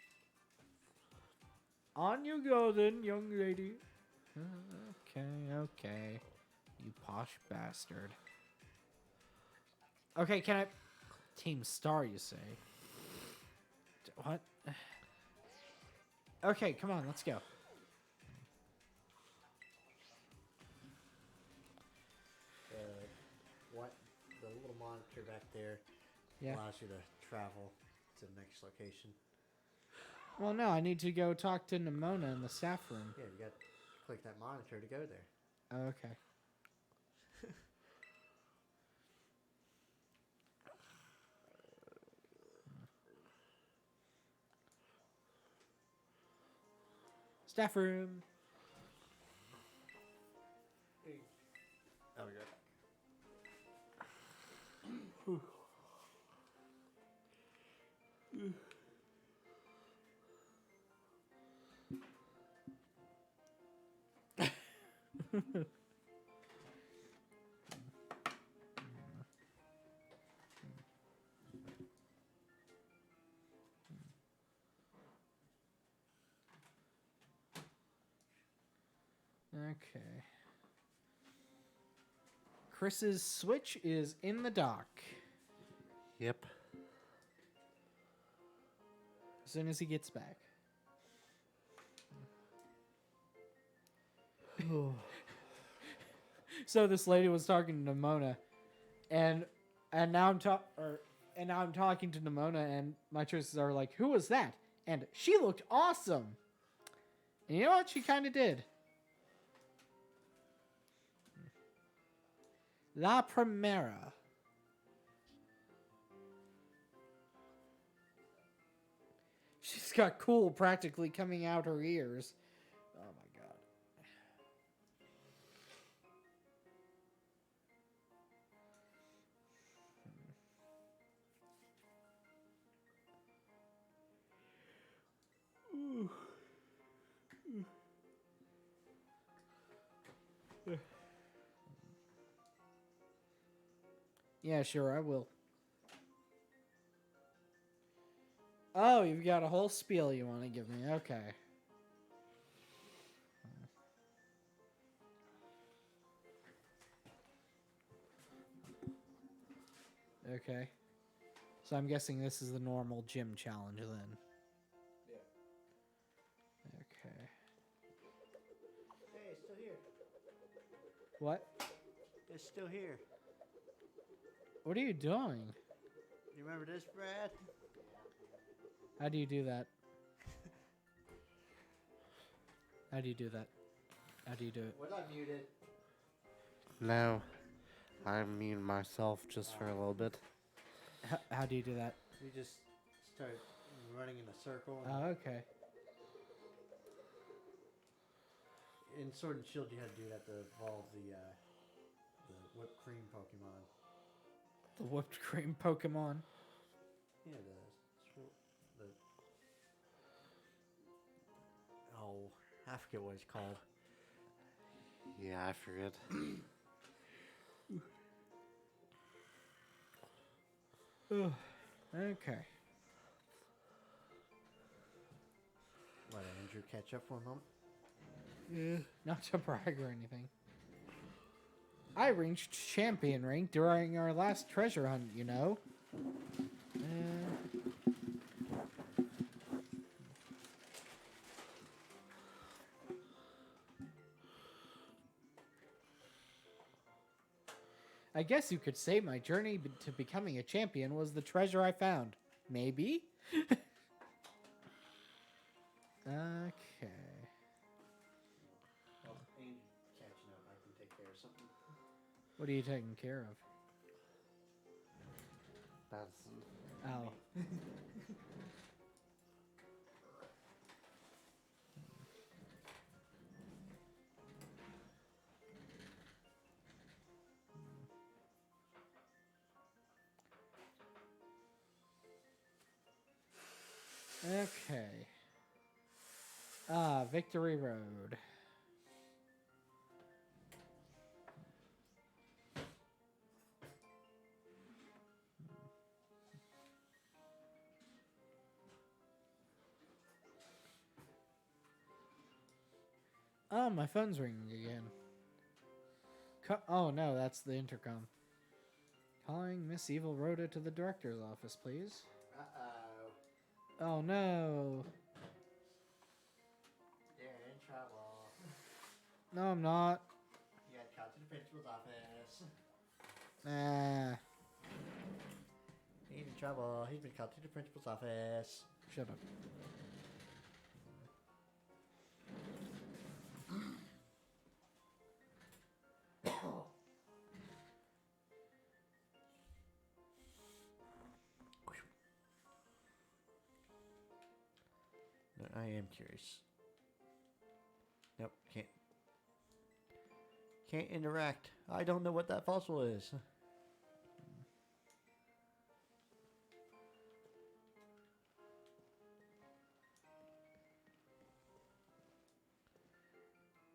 On you go then, young lady. Okay. You posh bastard. Okay, can I... Team Star, you say? What? Okay, come on, let's go. What the little monitor back there allows you to travel to the next location. Well, no, I need to go talk to Nimona in the staff room. Yeah, you got to click that monitor to go there. Oh, okay. Staff room. Oh, good. Okay. Chris's Switch is in the dock. Yep. As soon as he gets back. So this lady was talking to Nimona, and now I'm talking to Nimona, and my choices are like, who was that? And she looked awesome. And you know what? She kind of did. La Primera. She's got cool practically coming out her ears. Oh my god. Yeah, sure, I will. Oh, you've got a whole spiel you want to give me. Okay. Okay. So I'm guessing this is the normal gym challenge then. Yeah. Okay. Hey, it's still here. What? It's still here. What are you doing? You remember this, Brad? How do you do that? How do you do that? How do you do it? Was I muted? No. I mute myself just for a little bit. How do you do that? We just start running in a circle. Oh, okay. In Sword and Shield, you had to do that to evolve the whipped cream Pokemon. The whipped cream Pokemon. Yeah, I forget what it's called. Yeah, I forget. Okay. Let Andrew catch up for a moment. Yeah. Not to brag or anything. I reached champion rank during our last treasure hunt, you know. I guess you could say my journey to becoming a champion was the treasure I found. Maybe? Okay. Well, Andrew catching up. I can take care of something. What are you taking care of? That's... Oh. Okay. Victory Road. Oh, my phone's ringing again. Oh no, that's the intercom. Calling Miss Evil Rhoda to the director's office, please. Uh-oh. Oh no. They're in trouble. No, I'm not. You got called to the principal's office. Nah. He's in trouble. He's been called to the principal's office. Shut up. No, I am curious. Nope, can't. Can't interact. I don't know what that fossil is.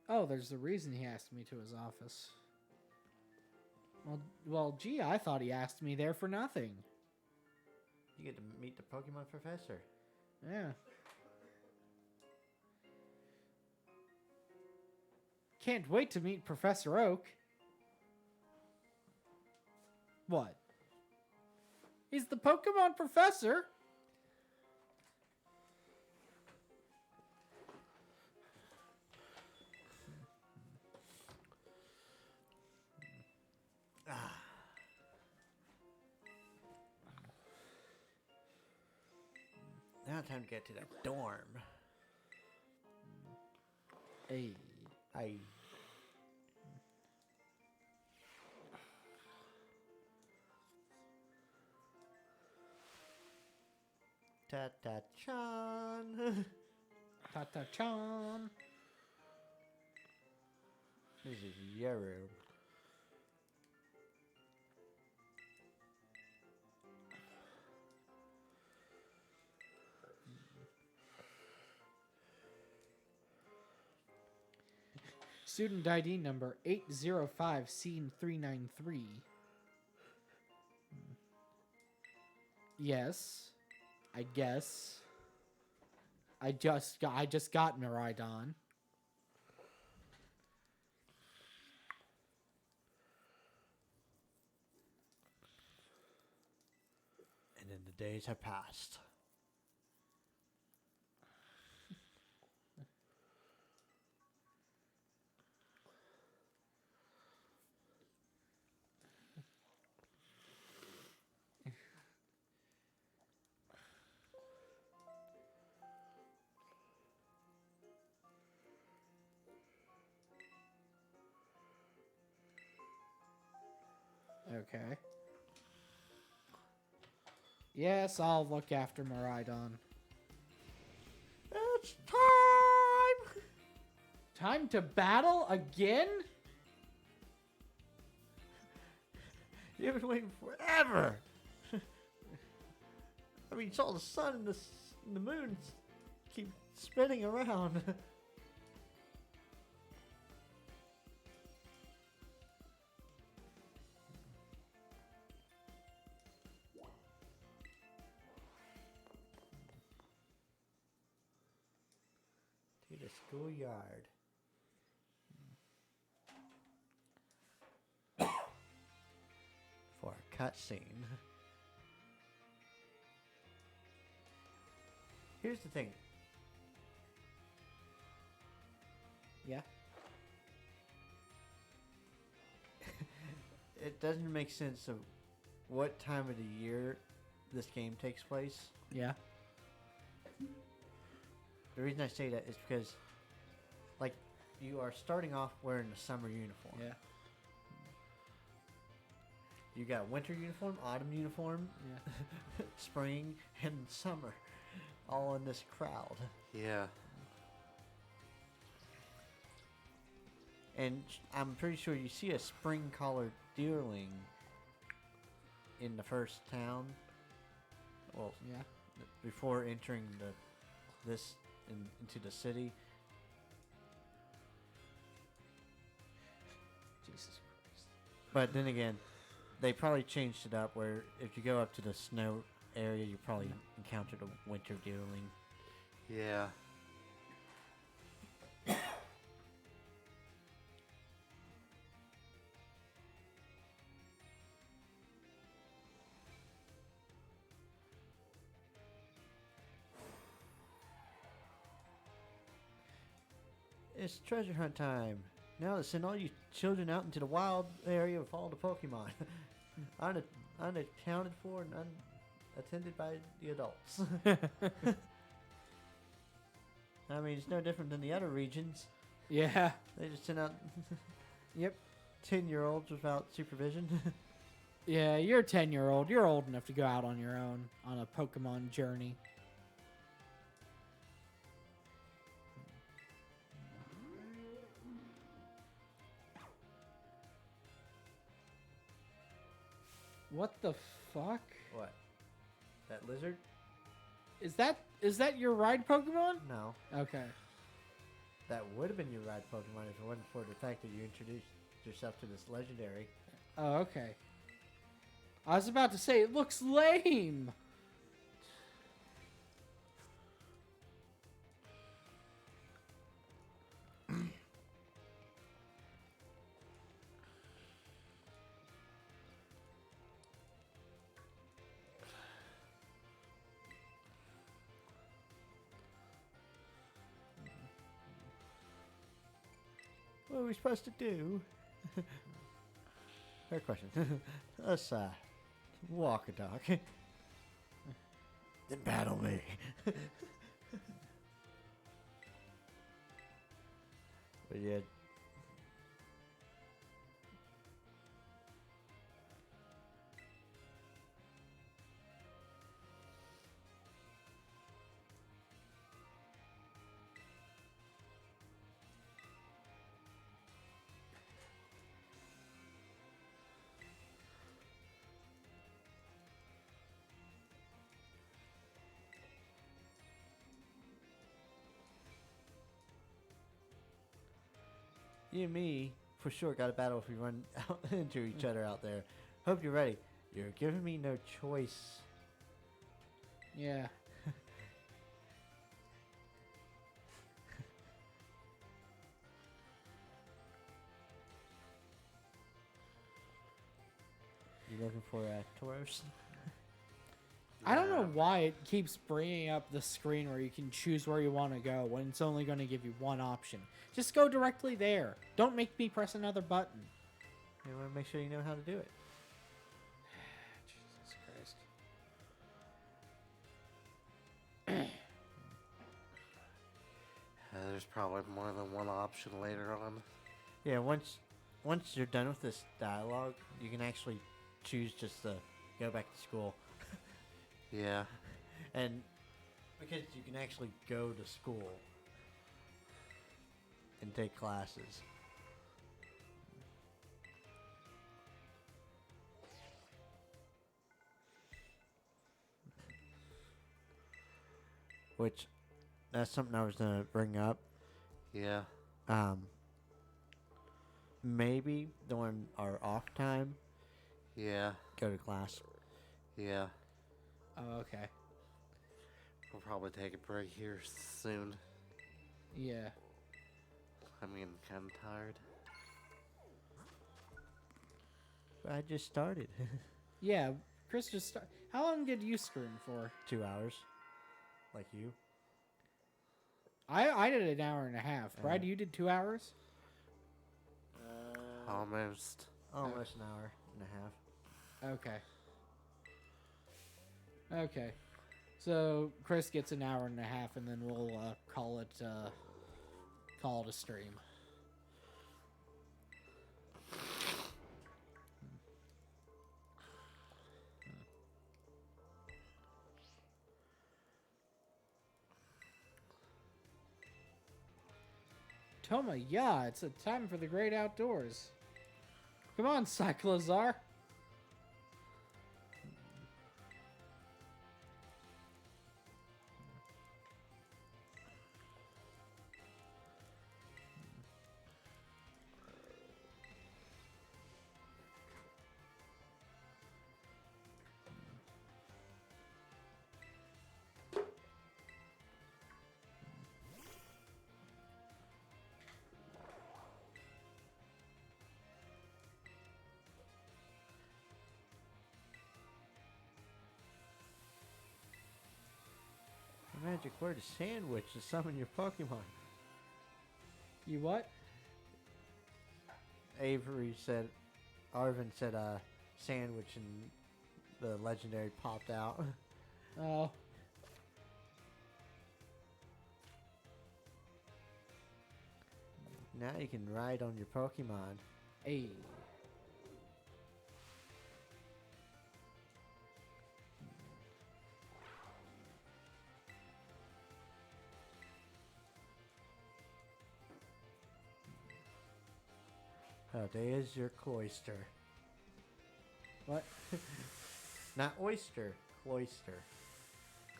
Oh, there's a reason he asked me to his office. Well, gee, I thought he asked me there for nothing. You get to meet the Pokemon professor. Yeah. Can't wait to meet Professor Oak. What? He's the Pokemon professor. Now time to get to that dorm. Hey. Ta-ta-chan. Ta-ta-chan. This is your room. Student ID number 805 scene 393. Yes. I guess. I just got Miraidon. And then the days have passed. Okay. Yes, I'll look after Miraidon. It's time! Time to battle again? You've been waiting forever! I mean, you saw the sun and the moon keep spinning around. To the schoolyard. For a cutscene. Here's the thing. Yeah. It doesn't make sense of what time of the year this game takes place. Yeah. The reason I say that is because, like, you are starting off wearing a summer uniform. Yeah. You got winter uniform, autumn uniform, Yeah. spring, and summer, all in this crowd. Yeah. And I'm pretty sure you see a spring-collared deerling in the first town. Well, Yeah. before entering into the city. Jesus Christ. But then again, they probably changed it up where if you go up to the snow area, you probably encountered a winter deerling. Yeah. It's treasure hunt time. Now let's send all you children out into the wild area with all the Pokemon. Unaccounted for and unattended by the adults. I mean, it's no different than the other regions. Yeah. They just send out Yep. 10-year-olds without supervision. Yeah, you're a 10-year-old. You're old enough to go out on your own on a Pokemon journey. What the fuck? What? That lizard? Is that your ride Pokemon? No. Okay. That would have been your ride Pokemon if it wasn't for the fact that you introduced yourself to this legendary. Oh, okay. I was about to say, it looks lame. What are we supposed to do? Fair question. Let's walk a dog. Then battle me. But yeah. You and me, for sure, got a battle if we run out into each other out there. Hope you're ready. You're giving me no choice. Yeah. You looking for Tauros? I don't know Yeah. why it keeps bringing up the screen where you can choose where you want to go when it's only going to give you one option. Just go directly there. Don't make me press another button. You want to make sure you know how to do it. Jesus Christ. There's probably more than one option later on. Yeah, once you're done with this dialogue, you can actually choose just to go back to school. Yeah. And because you can actually go to school and take classes. Which, that's something I was going to bring up. Yeah. Maybe during our off time, Yeah. go to class. Yeah. Oh, okay. We'll probably take a break here soon. Yeah. I'm getting kind of tired. I just started. Yeah, Chris just How long did you scream for? 2 hours. Like you. I did an hour and a half. Brad, you did 2 hours? Almost. Almost an hour and a half. Okay. Okay. So Chris gets an hour and a half, and then we'll call it a stream. Toma, yeah, it's a time for the great outdoors. Come on, Cyclozar. The magic word is sandwich to summon your Pokemon. You what? Avery said, Arvin said, sandwich, and the legendary popped out. Oh. Now you can ride on your Pokemon. Hey. Paldea's your cloister. What? Not oyster, cloister.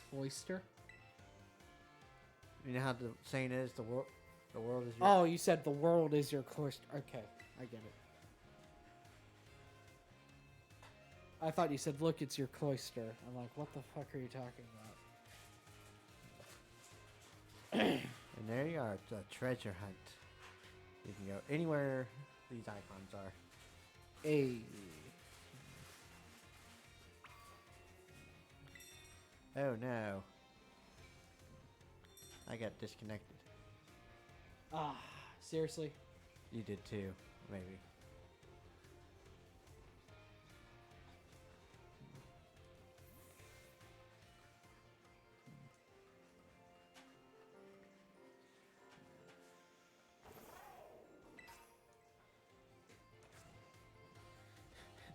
Cloister? You know how the saying is, the world is your... Oh, you said the world is your cloister. Okay, I get it. I thought you said, look, it's your cloister. I'm like, what the fuck are you talking about? And there you are, it's a treasure hunt. You can go anywhere these icons are. Hey. Oh no. I got disconnected. Ah, seriously? You did too, maybe.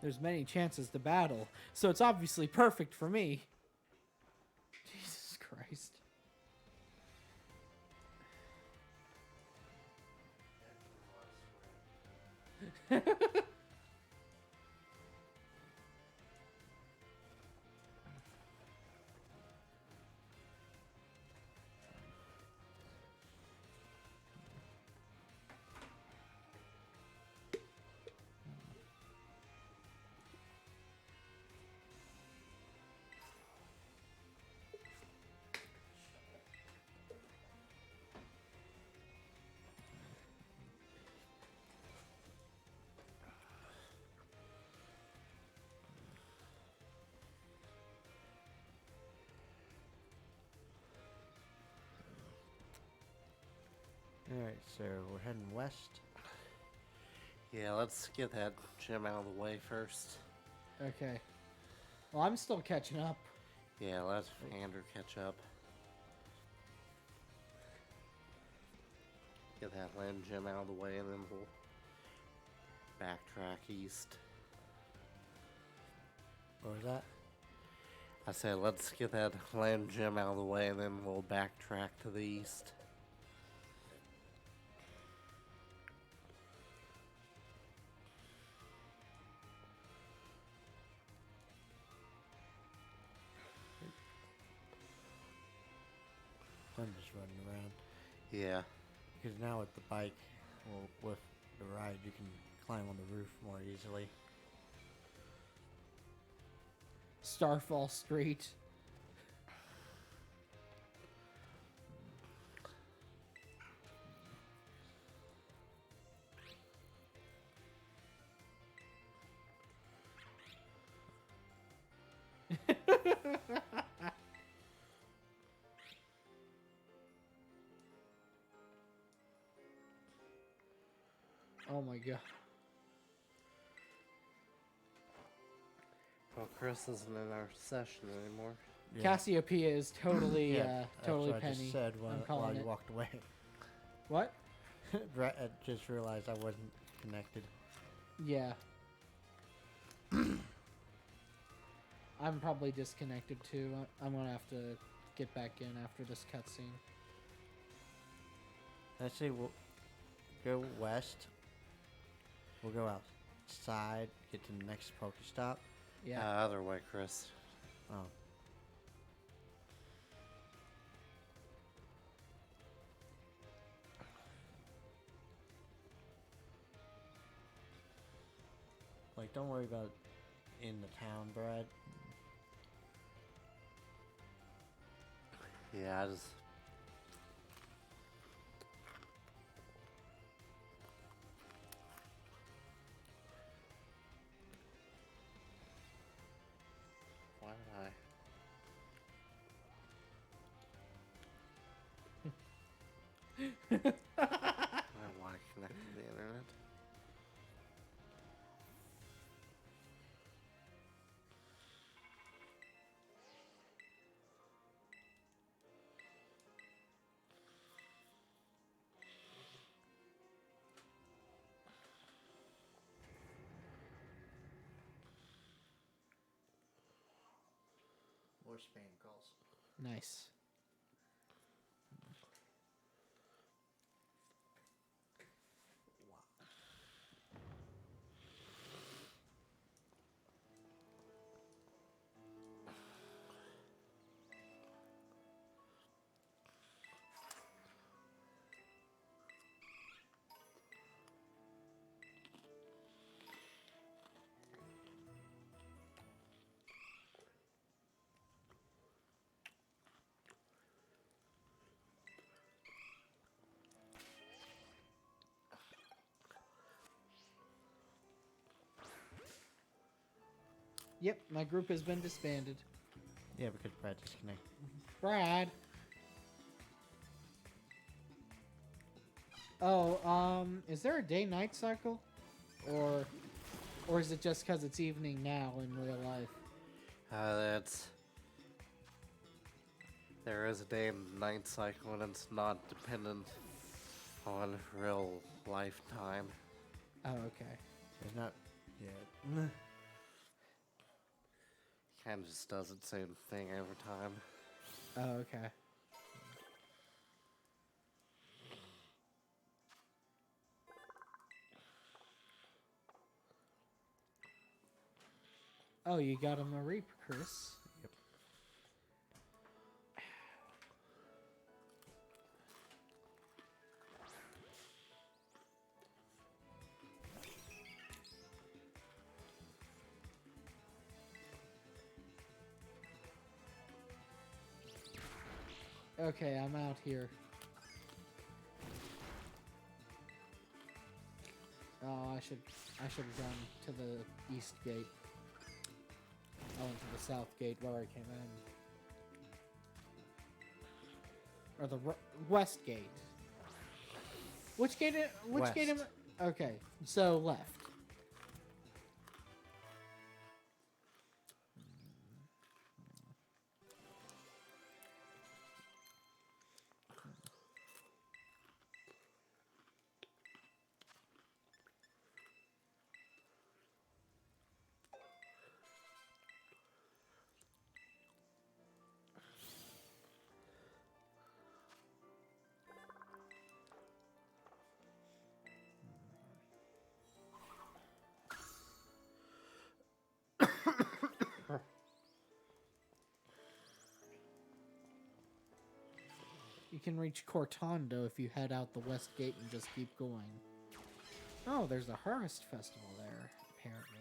There's many chances to battle, so it's obviously perfect for me. Jesus Christ. Alright, so we're heading west. Yeah, let's get that gym out of the way first. Okay. Well, I'm still catching up. Yeah, let Andrew catch up. Get that land gym out of the way, and then we'll backtrack east. What was that? I said, let's get that land gym out of the way, and then we'll backtrack to the east. I'm just running around. Yeah. Because now with the bike, well, with the ride, you can climb on the roof more easily. Starfall Street. Oh my god. Well, Chris isn't in our session anymore. Yeah. Cassiopeia is totally, Yeah, totally that's what Penny. I just said I'm while calling you it. walked away. What? I just realized I wasn't connected. Yeah. I'm probably disconnected too. I'm gonna have to get back in after this cutscene. Actually, we'll go west. We'll go outside, get to the next Pokestop. Yeah. Other way, Chris. Oh. Like, don't worry about in the town, Brad. Yeah, I just... Why did I... or spam calls. Nice. Yep, my group has been disbanded. Yeah, because Brad disconnected. Brad. Oh, is there a day-night cycle? Or is it just because it's evening now in real life? There is a day and night cycle, and it's not dependent on real lifetime. Oh, okay. There's not yet. Kind of just does its own thing over time. Oh, okay. Oh, you got him a reap, Chris. Yep. Okay, I'm out here. Oh, I should have gone to the east gate. I went to the south gate where I came in. Or the west gate. Which gate? Which gate am I? Okay, so left. You can reach Cortando if you head out the west gate and just keep going. Oh, there's a harvest festival there, apparently.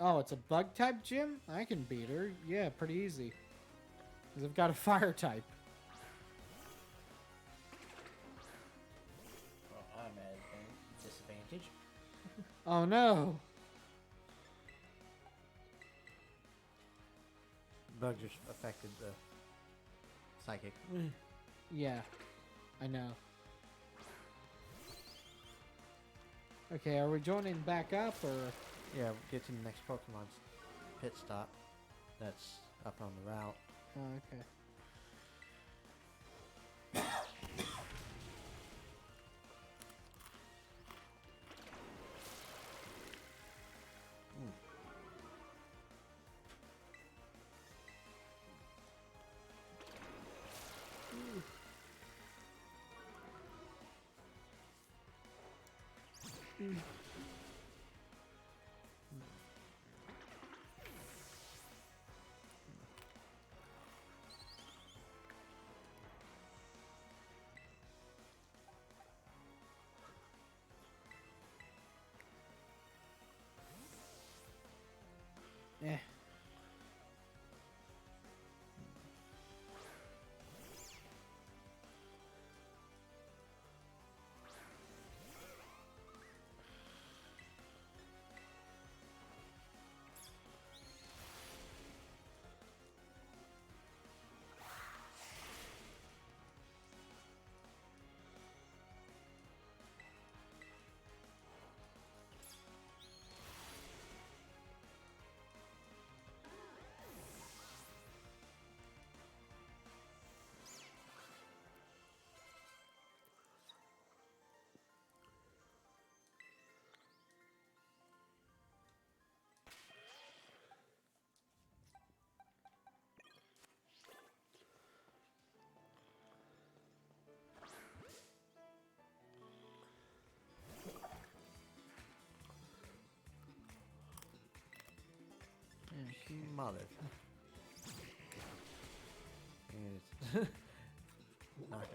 Oh, it's a bug type gym? I can beat her. Yeah, pretty easy. Because I've got a fire type. Well, I'm at a disadvantage. Oh no! Bug just affected the psychic. Yeah, I know. Okay, are we joining back up or? Yeah, we'll get to the next Pokemon's pit stop. That's up on the route. Oh, okay. Eh. Mollet. And it's knockout.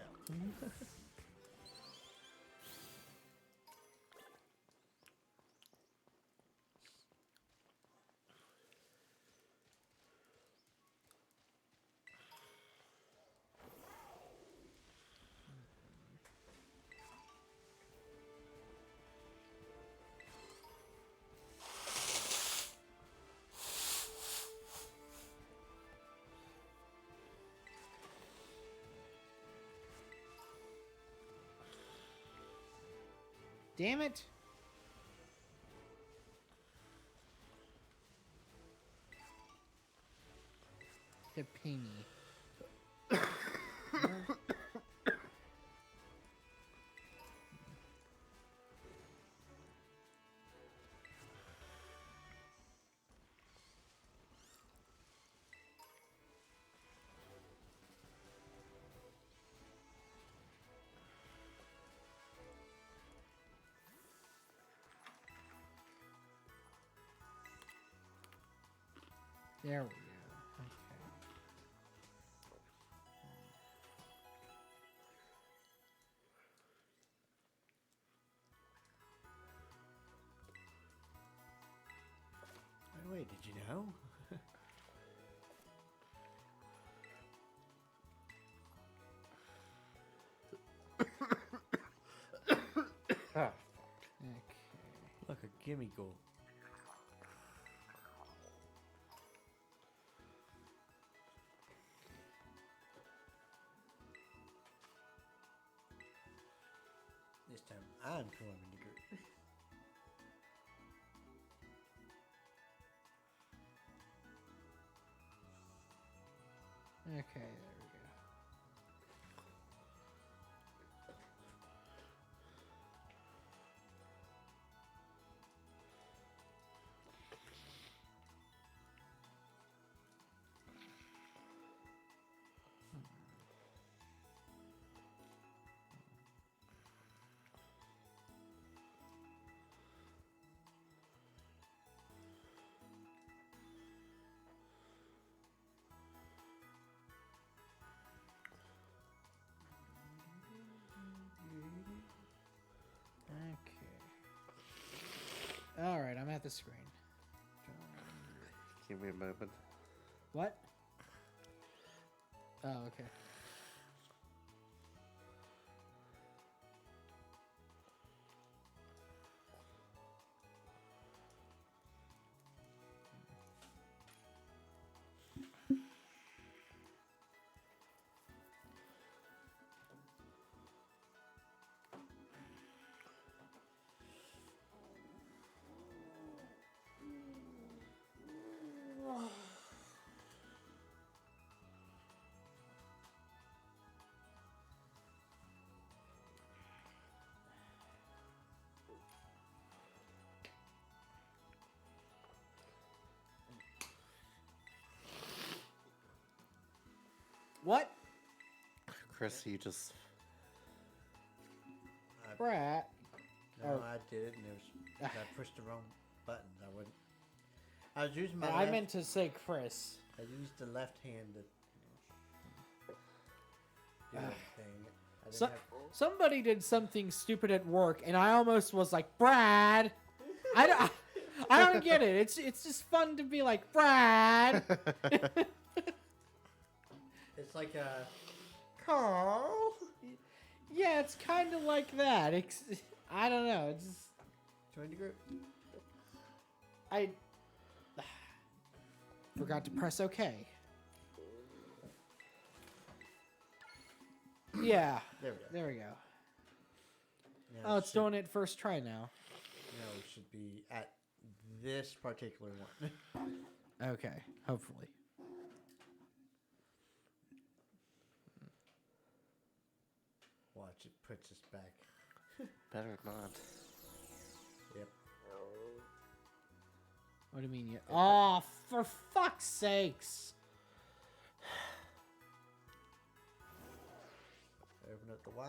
Damn it. The penny. There we go. By the way, did you know? Ah, Okay. Look, a gimme goal. This time I'm forming the group. Okay, there we go. Okay. All right, I'm at the screen. give me a moment. What? Oh, okay. What? Chris, you just... Brat. No, Oh. I did it, and it was I pushed the wrong buttons. I wouldn't. I was using my. I left, meant to say Chris. I used the left hand to do everything. I didn't So, have. somebody did something stupid at work, and I almost was like, Brad. I don't get it. It's just fun to be like, Brad. It's like a Carl. Yeah, it's kind of like that. I don't know. It's just, Join the group. I forgot to press OK. Yeah. There we go. There we go. Now Oh, it's should, doing it first try now. Now we should be at this particular one. Okay, hopefully. Watch, it puts us back. Better not. Yep. What do you mean? Oh, for fuck's sakes! Open up the Y.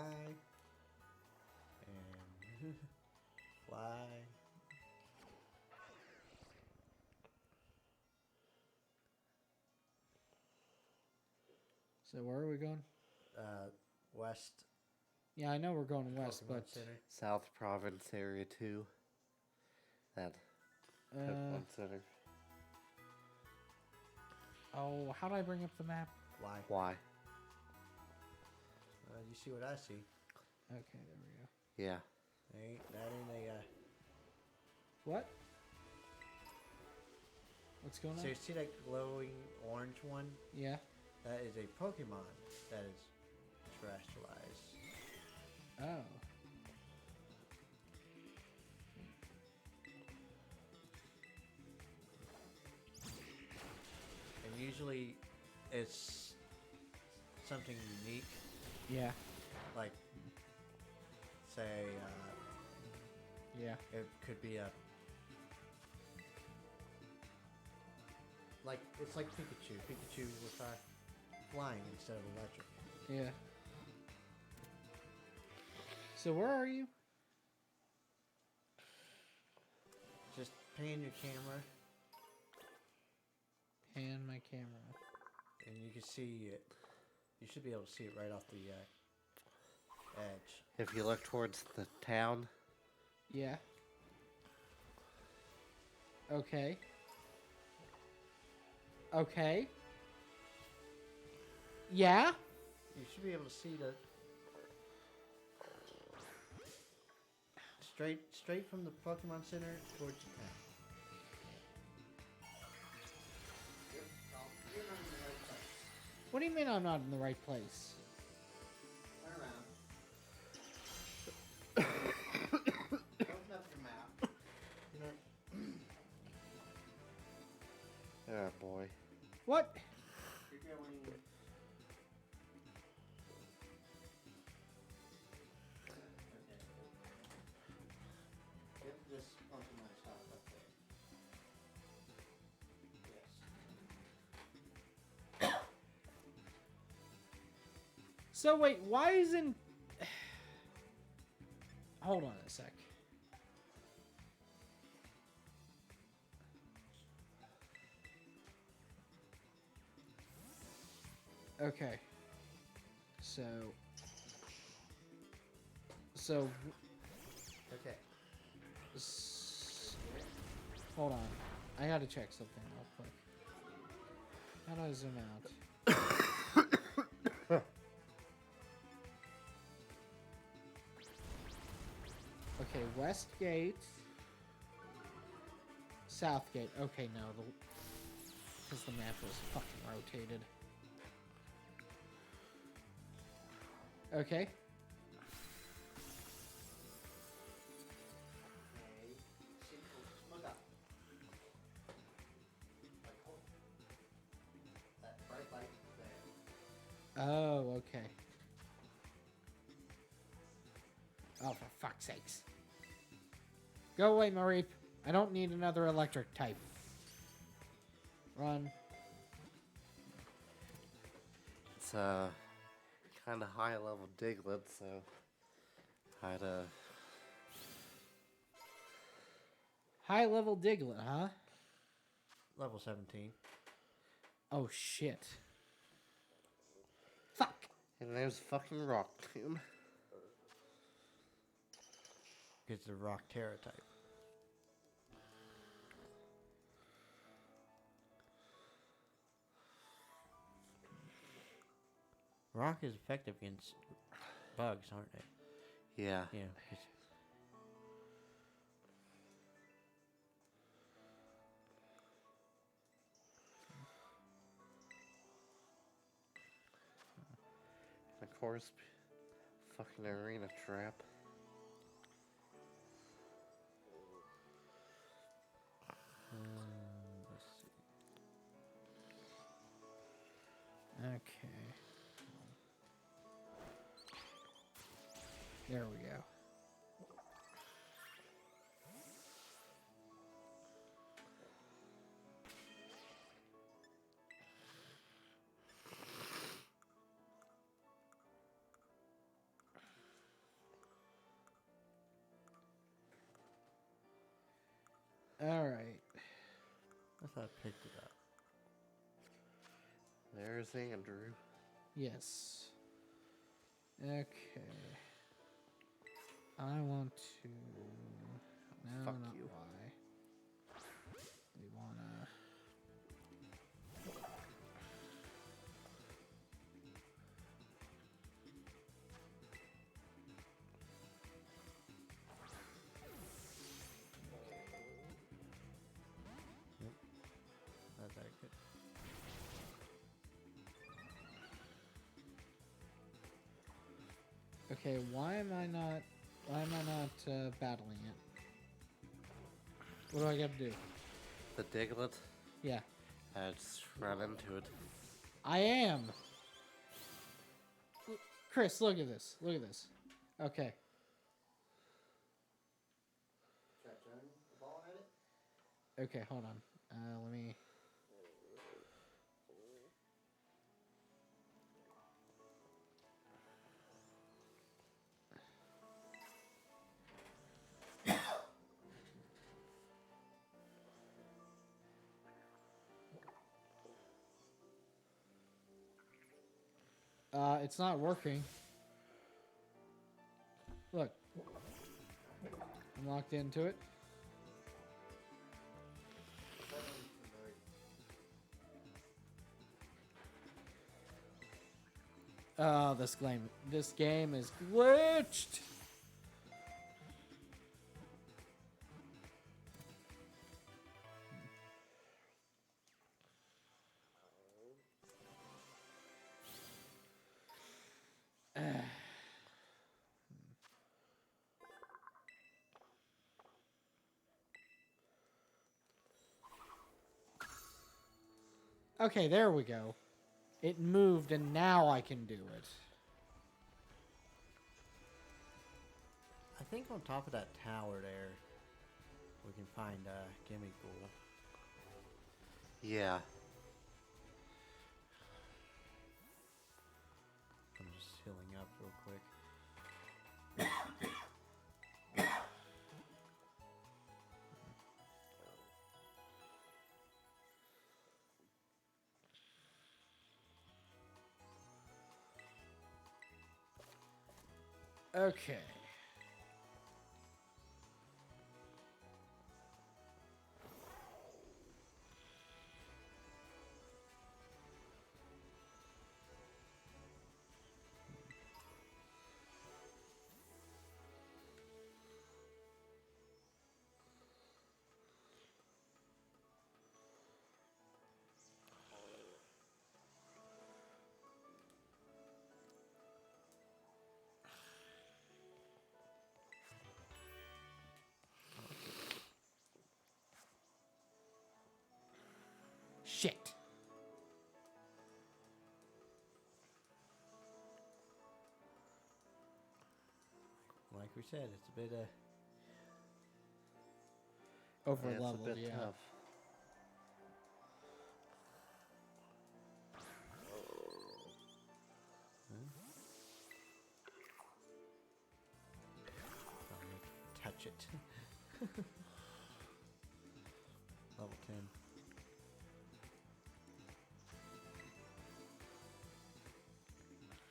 And fly. So where are we going? West. Yeah, I know we're going west, Pokemon but Center. South Province Area 2. That Pokemon Center. oh, how do I bring up the map? Why? Why? You see what I see? Okay, there we go. Yeah. That ain't a. What? What's going So on? you see that glowing orange one? Yeah. That is a Pokemon that is terrestrialized. Oh. And usually it's something unique, Yeah. like, say, Yeah. it could be a. Like, it's like Pikachu. Pikachu with flying instead of electric. Yeah. So where are you? Just pan your camera Pan my camera. and you can see it. You should be able to see it right off the edge. If you look towards the town, Yeah. Okay. Okay. Yeah? You should be able to see the straight from the Pokemon Center towards the town. What do you mean I'm not in the right place? Turn around. Open up your map. oh boy. What? You're going. Get this Pokemon shop up there. Yes. So wait, why isn't... Hold on a sec. Okay. So... Okay. Hold on. I gotta check something real quick. How do I zoom out? Okay, West Gate. South Gate. Okay, no, because the map was fucking rotated. Okay. Look up. That bright light there. Oh, okay. Oh, for fuck's sakes. Go away, Mareep. I don't need another electric type. Run. It's kind of high level Diglett, so I'd High level Diglett, huh? Level 17. Oh, shit. Fuck. and there's fucking Rock Tomb. It's the rock terra type. Rock is effective against bugs, aren't they? Yeah. Yeah. Of course, fucking arena trap. Let's see. Okay. There we go. All right. I thought I picked it up. There's Andrew. Yes. Okay. I want to. No, Fuck not you. Y. We wanna. That's accurate. Okay, why am I not battling it? What do I got to do? The Diglett. Yeah, Just run into it. I am. Chris, look at this. Look at this. Okay. Try throwing the ball at it? Okay, hold on. Let me. It's not working. Look. I'm locked into it. Oh, this game is glitched. Okay, there we go. It moved, and now I can do it. I think on top of that tower there, we can find Gimme Ghoul. Yeah. I'm just healing up real quick. Okay. Shit. Like we said, it's a bit Over It's a leveled, bit yeah. tough. don't touch it. Level 10.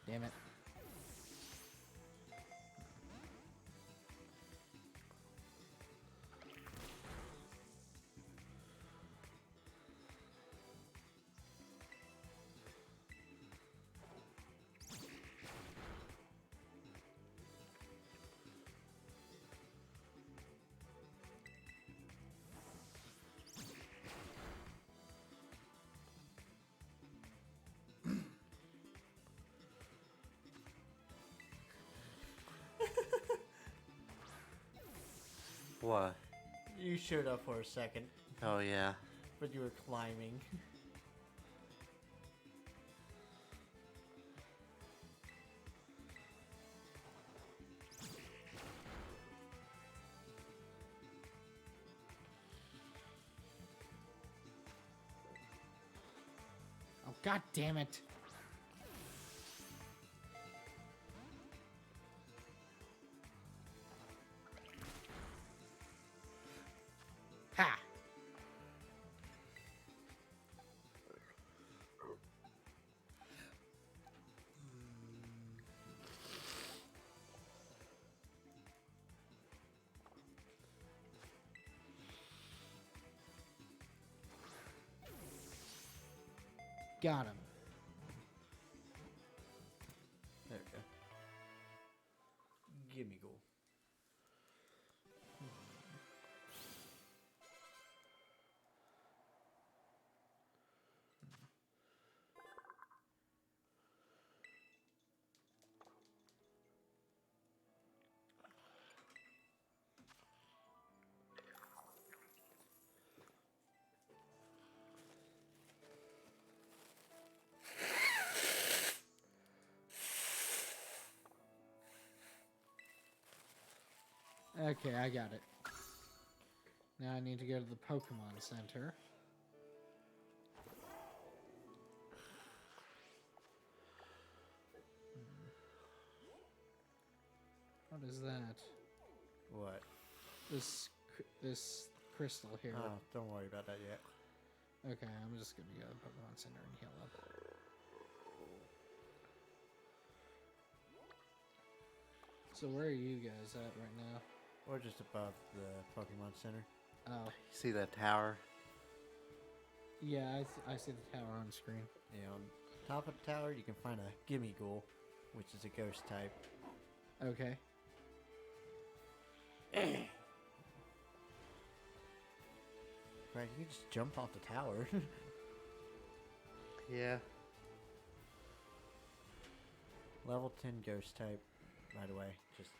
Damn it. What? You showed up for a second, Oh, yeah. but you were climbing. Oh, god damn it. Ha! Got him. There we go. Gimme goal. Okay, I got it. Now I need to go to the Pokemon Center. What is that? What? This crystal here. Oh, don't worry about that yet. Okay, I'm just gonna go to the Pokemon Center and heal up. So where are you guys at right now? Or just above the Pokemon Center. Oh, You see that tower? yeah, I see the tower on screen. Yeah, on top of the tower, you can find a Gimme Ghoul, which is a ghost type. Okay. Right, you can just jump off the tower. Yeah. Level 10 ghost type, by the way. Just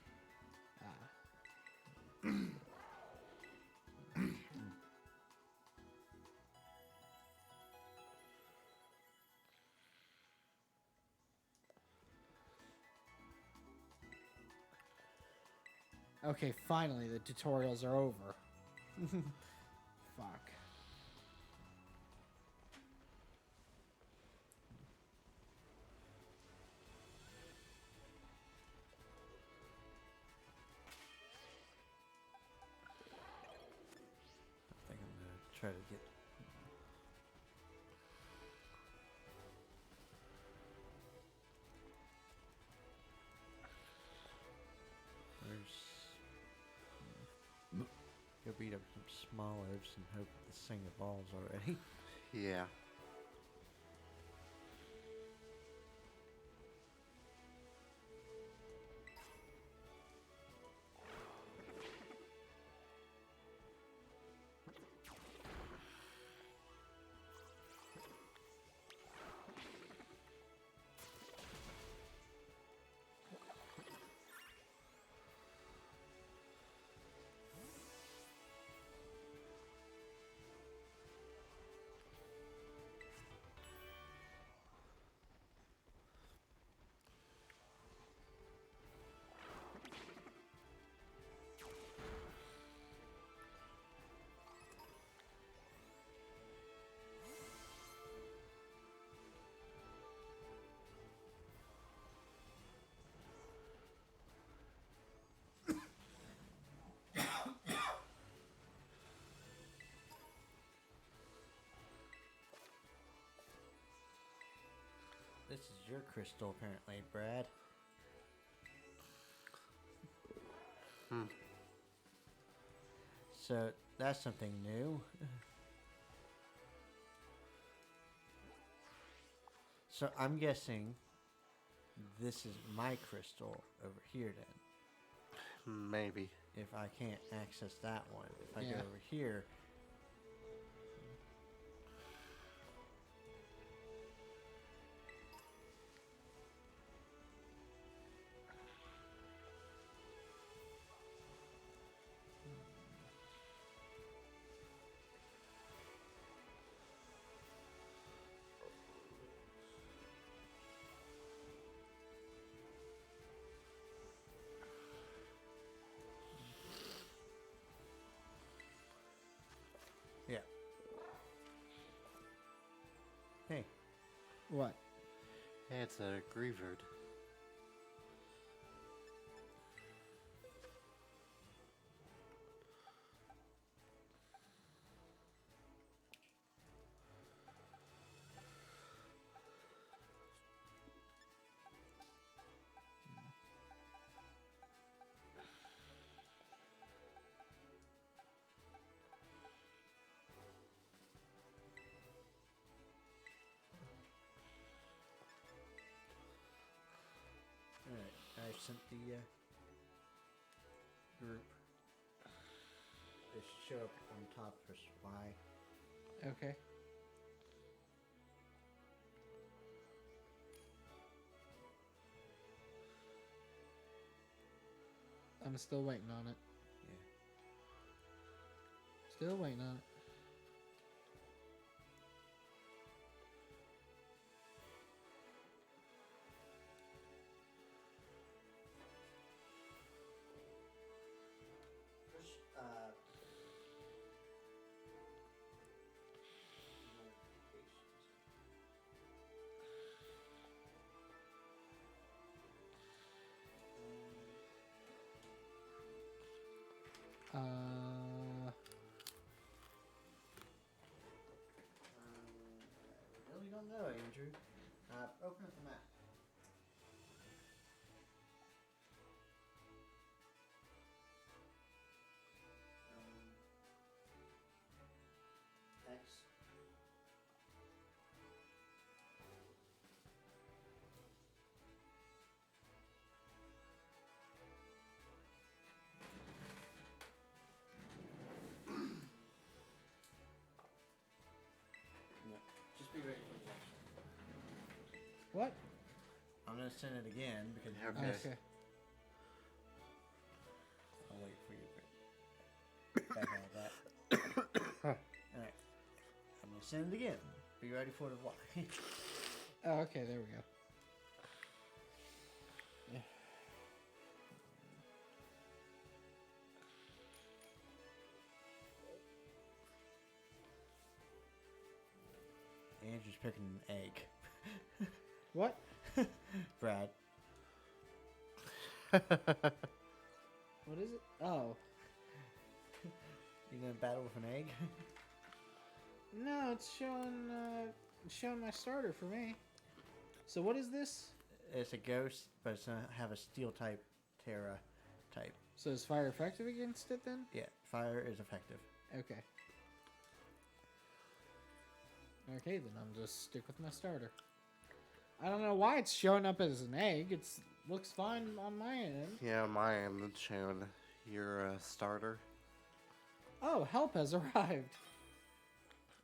Okay, finally the tutorials are over. Fuck. I think I'm gonna try to get. Go beat up some small herbs and hope this thing evolves already. Yeah. This is your crystal, apparently, Brad. So, that's something new. So, I'm guessing this is my crystal over here then. Maybe. If I can't access that one. If I Yeah. go over here. Yeah. Hey. What? Hey, it's a Grievard. I sent the group. It should show up on top for Y. Okay. I'm still waiting on it. Yeah. Still waiting on it. Push, I really don't know, Andrew. Open up the map. X. No, just be ready for the next one. What? I'm gonna send it again because Okay. Okay. I'll wait for you to back out of that. Alright. I'm gonna send it again. Be ready for the Y. Oh, okay, there we go. Yeah. Andrew's picking an egg. What? Brad. What is it? Oh. You gonna battle with an egg? No, it's showing my starter for me. So what is this? It's a ghost, but it's gonna have a steel type, Terra type. So is fire effective against it then? Yeah, fire is effective. Okay. Okay, then I'll just stick with my starter. I don't know why it's showing up as an egg. It's looks fine on my end. Yeah, mine is showing your starter. Oh, help has arrived.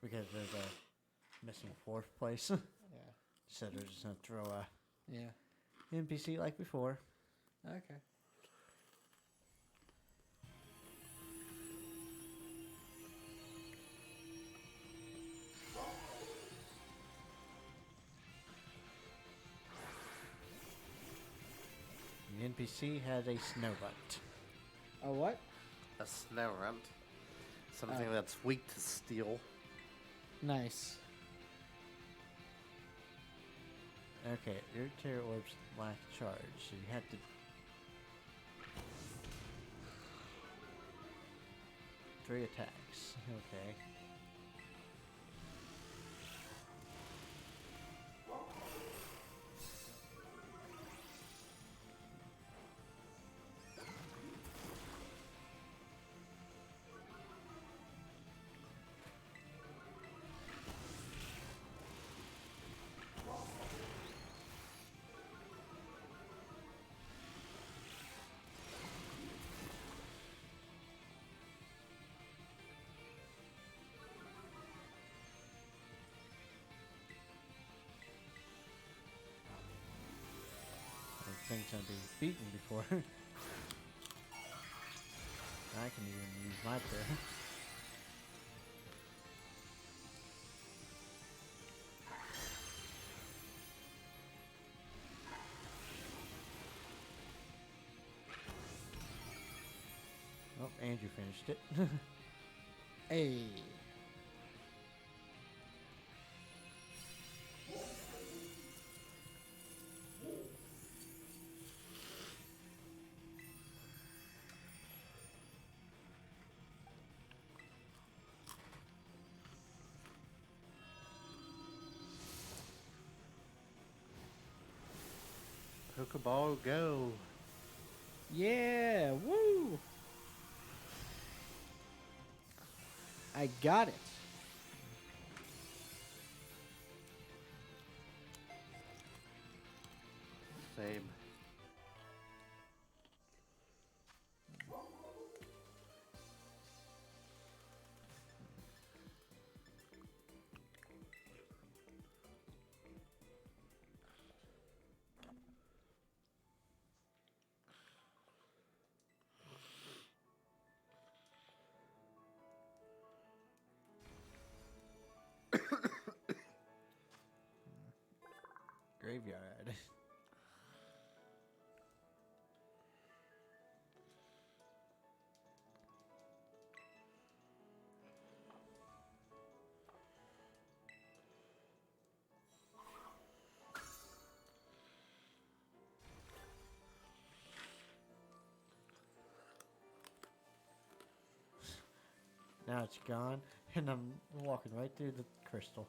Because there's a missing fourth place. Yeah. So they're just gonna throw a Yeah. NPC like before. Okay. The NPC has a snow butt. Oh, what? A snow runt. Something Oh. that's weak to steel. Nice. Okay, your Terra orbs lack charge, so you have to. Three attacks. Okay. Thing's gonna be beaten before I can even use my turn. Oh, Andrew finished it. Hey. Pokeball go. Yeah. Woo. I got it. Same. now it's gone, and I'm walking right through the crystal.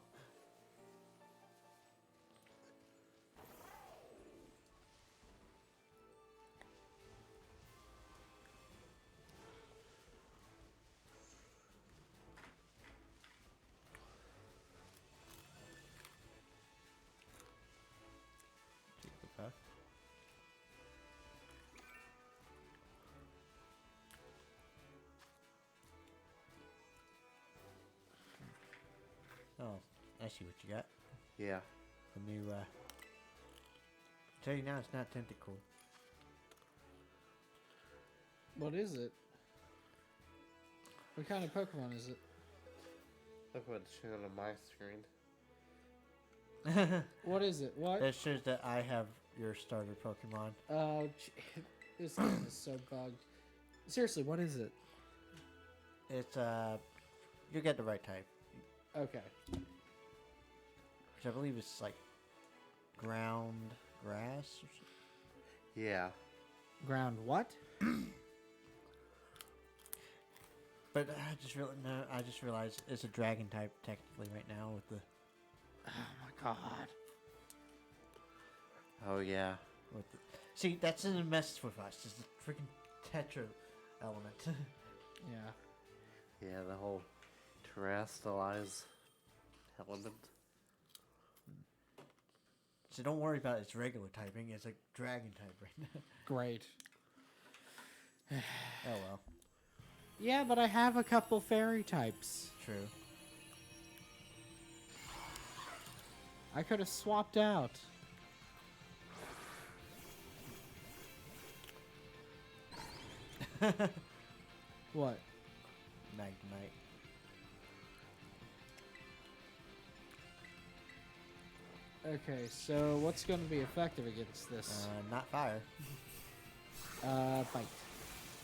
Jigglypuff. Oh, I see what you got. Yeah. The new, tell you now, it's not tentacle. What is it? What kind of Pokemon is it? Look what's showing on my screen. What is it? What? That shows that I have your starter Pokemon. Oh, this game is so bugged. Seriously, what is it? It's, you get the right type. Okay. Which I believe is like ground grass or something. Yeah. Ground what? But I just realized it's a dragon type technically right now with the Oh my god. Oh, yeah. see, that's in the mess with us. Is the freaking tetra element. Yeah. Yeah, the whole terrestrialize element. So don't worry about its regular typing. It's a dragon type right now. Great. Oh well, Yeah, but I have a couple fairy types. true. I could have swapped out. What? Magnemite. Okay, so what's going to be effective against this? Not fire. Bite.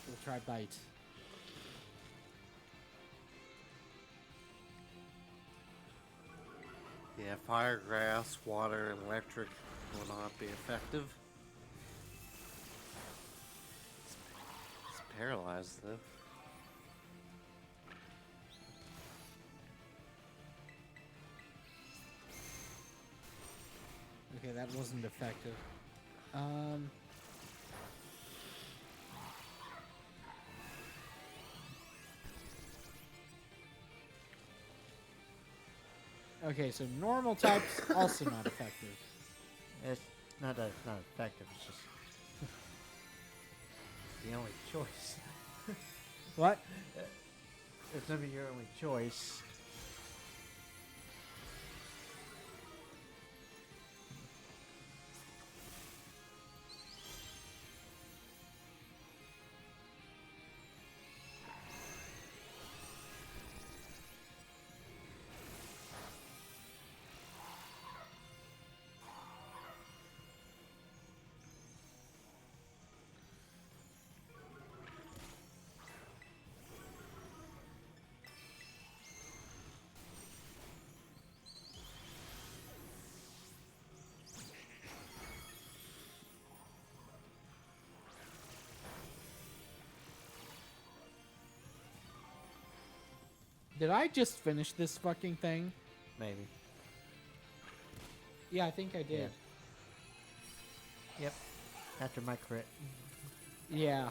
We'll try bite. Yeah, fire, grass, water, and electric will not be effective. It's paralyzed, though. Okay, that wasn't effective. Okay, so normal types also not effective. It's not that it's not effective. It's just the only choice. What? It's gonna be your only choice. Did I just finish this fucking thing? Maybe. Yeah, I think I did. Yep. After my crit. Yeah.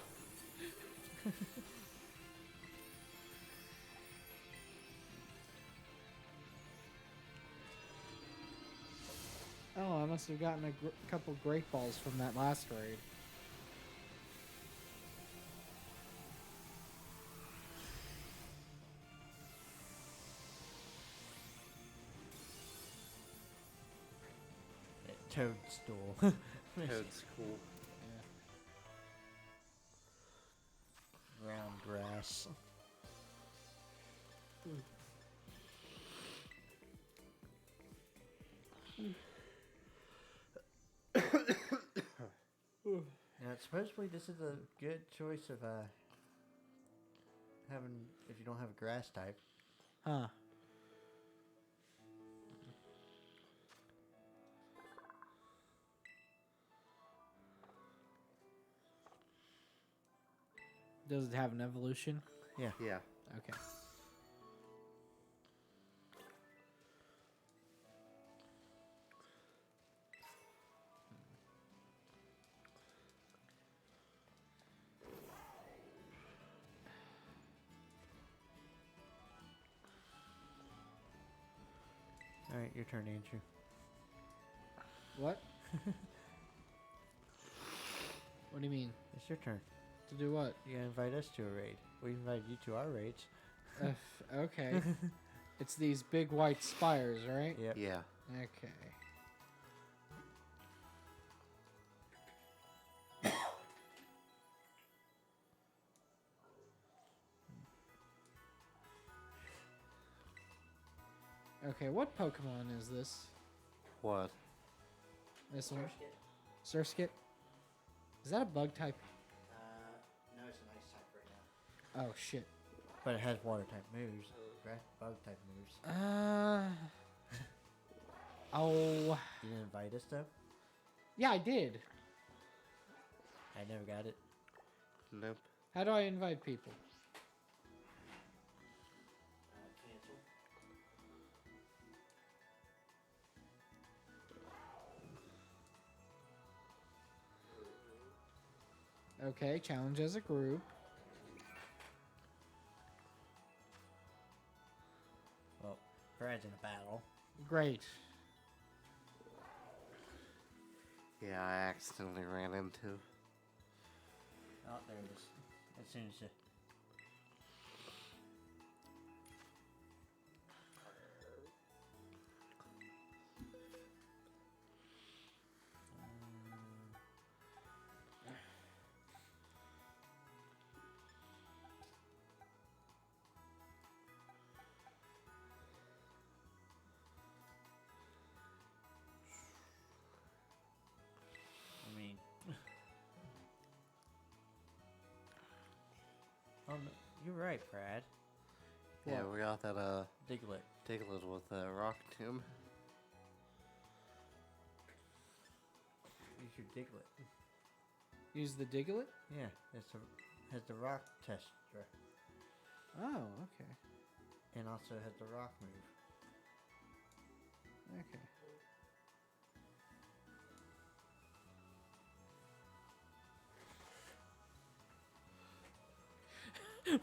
Oh, I must have gotten a couple great balls from that last raid. Toadstool. Toad's cool. Ground grass. Now, supposedly this is a good choice of having if you don't have a grass type. Huh. Does it have an evolution? Yeah. Yeah. Okay. Alright, your turn, Andrew. What? What do you mean? It's your turn. To do what? You gotta invite us to a raid. We invited you to our raids. Okay. It's these big white spires, right? Yep. Yeah. Okay. Okay, what Pokemon is this? What? This one? Surskit? Is that a bug type? No, it's an ice type right now. Oh, shit. But it has water type moves. Bug type moves. Oh. You didn't invite us though? Yeah, I did. I never got it. Nope. How do I invite people? Cancel. Okay, challenge as a group. Well, Brad's in a battle. Great. Yeah, I accidentally ran into. Oh, there it is. As soon as you... I mean... Oh, no, you're right, Brad. Yeah, we got that Diglett. Diglett with the rock tomb. Use your Diglett. Use the Diglett? Yeah, has the rock tester. Oh, okay. And also has the rock move. Okay.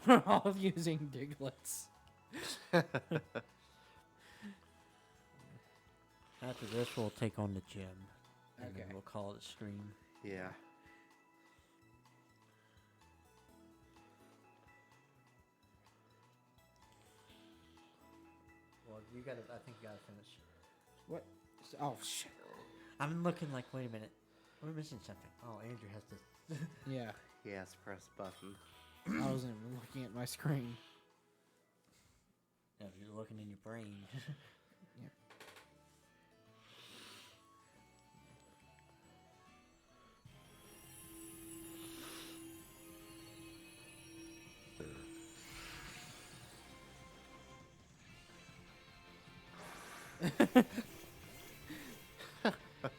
We're all using Diglets. After this, we'll take on the gym. And then Okay. we'll call it a stream. Yeah. Well, you gotta, I think you gotta finish. What? Oh, shit. I'm looking like, wait a minute. We're missing something. Oh, Andrew has to... Yeah. Yes, press button. I wasn't even looking at my screen. Yeah, you're looking in your brain. Yeah.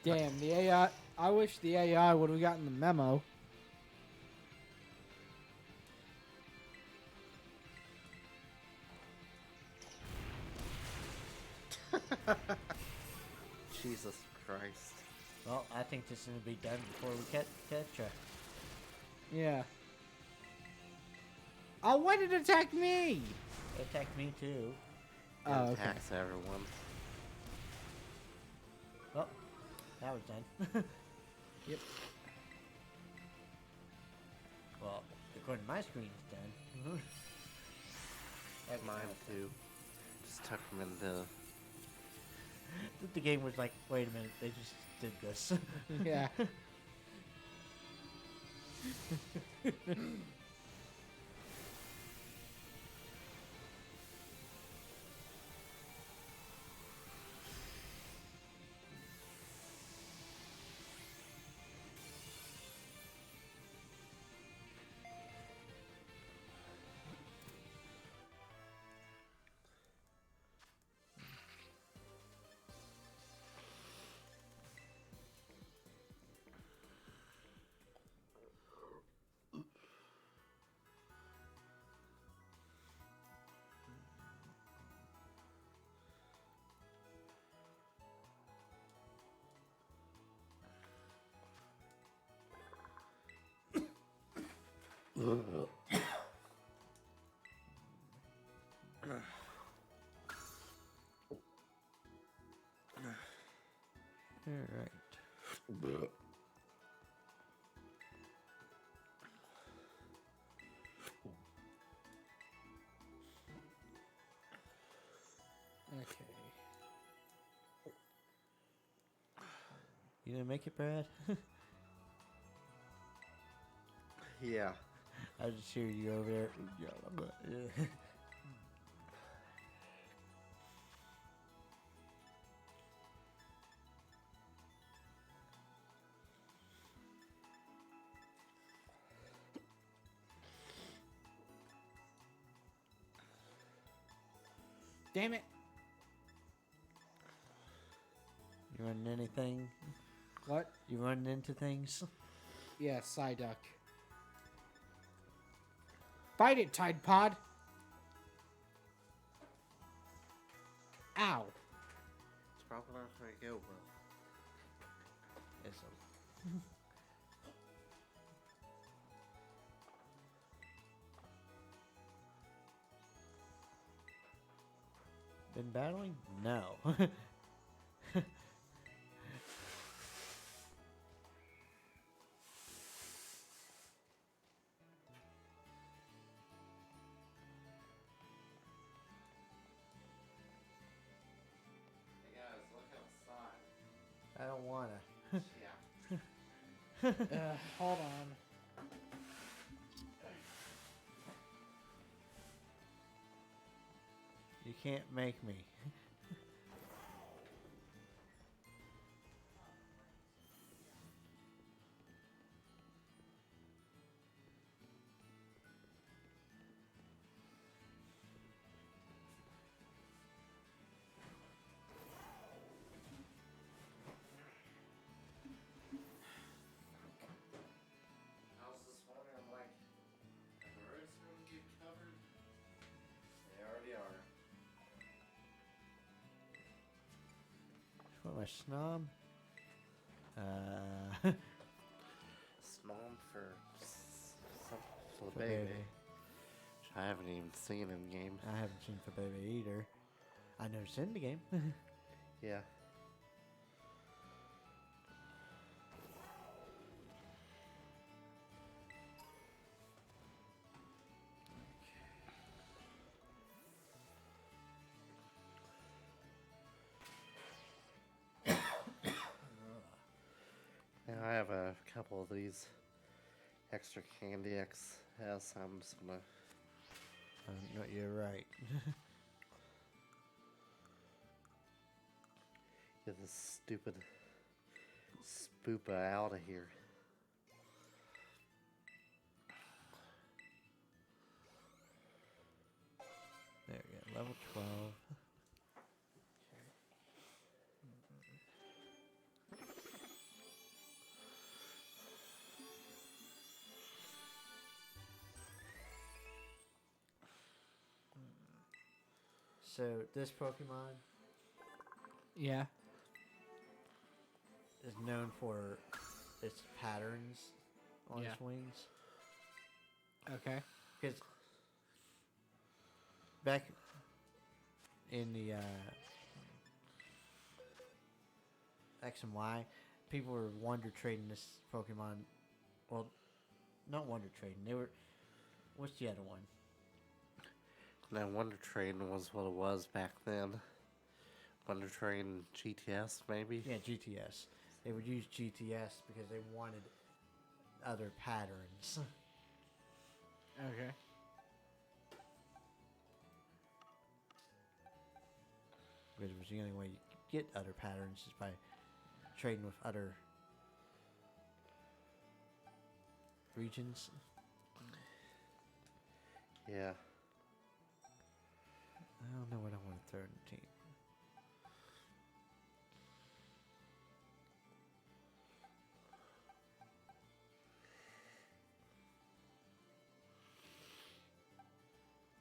Damn, the AI. I wish the AI would have gotten the memo. Jesus Christ. Well, I think this is gonna be done before we catch her. Yeah. Oh, why did it attack me? It attacked me too. It Oh, okay. attacks everyone. Well, that was done. Yep. Well, according to my screen, it's done. Mine too. Just took him into... The game was like, wait a minute, they just did this. Yeah. You gonna make it, Brad? Yeah. I just hear you over there. Yeah. Damn it. You running anything? What? You running into things? Yeah, Psyduck. Fight it, Tide Pod. Ow. It's probably not going to go well. It's been battling? No. Hey guys, look outside. I don't wanna. Yeah. Hold on. You can't make me. I was just wondering, like, if the roof's going to get covered? They already are. What, my snob? Snom for for For the baby. baby. Which I haven't even seen in game. I haven't seen for baby either. I know it's in the game. Yeah. Now I have a couple of these extra candy XS. I'm just gonna. No, you're right. Get this stupid spoopa out of here. There we go. Level 12. So this Pokemon Yeah. is known for its patterns on Yeah. its wings. Okay. Because back in the X and Y, people were wonder trading this Pokemon. Well, not wonder trading. They were. What's the other one? Now Wonder Train was what it was back then. Wonder Train GTS maybe? Yeah, GTS. They would use GTS because they wanted other patterns. Okay. Because it was the only way you could get other patterns is by trading with other regions. Yeah. I don't know what I want to throw in the team.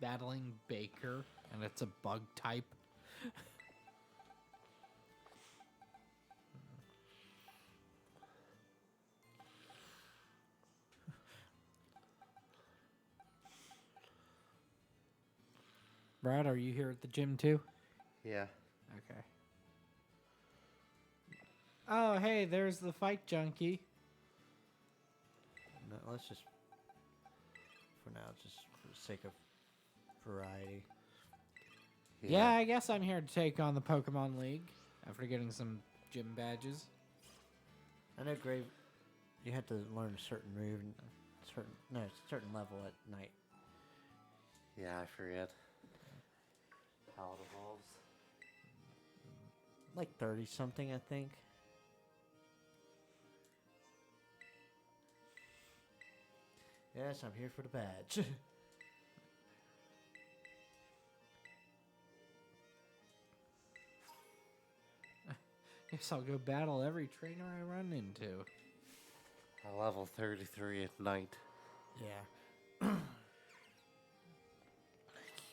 Battling Baker, and it's a bug type. Brad, are you here at the gym too? Yeah. Okay. Oh, hey, there's the fight junkie. No, let's just, for now, just for the sake of variety. Yeah, I guess I'm here to take on the Pokemon League after getting some gym badges. I know Grave. You had to learn a certain move and certain level at night. Yeah, I forget how it evolves. Like 30 something, I think. Yes, I'm here for the badge. Guess I'll go battle every trainer I run into. I level 33 at night. Yeah.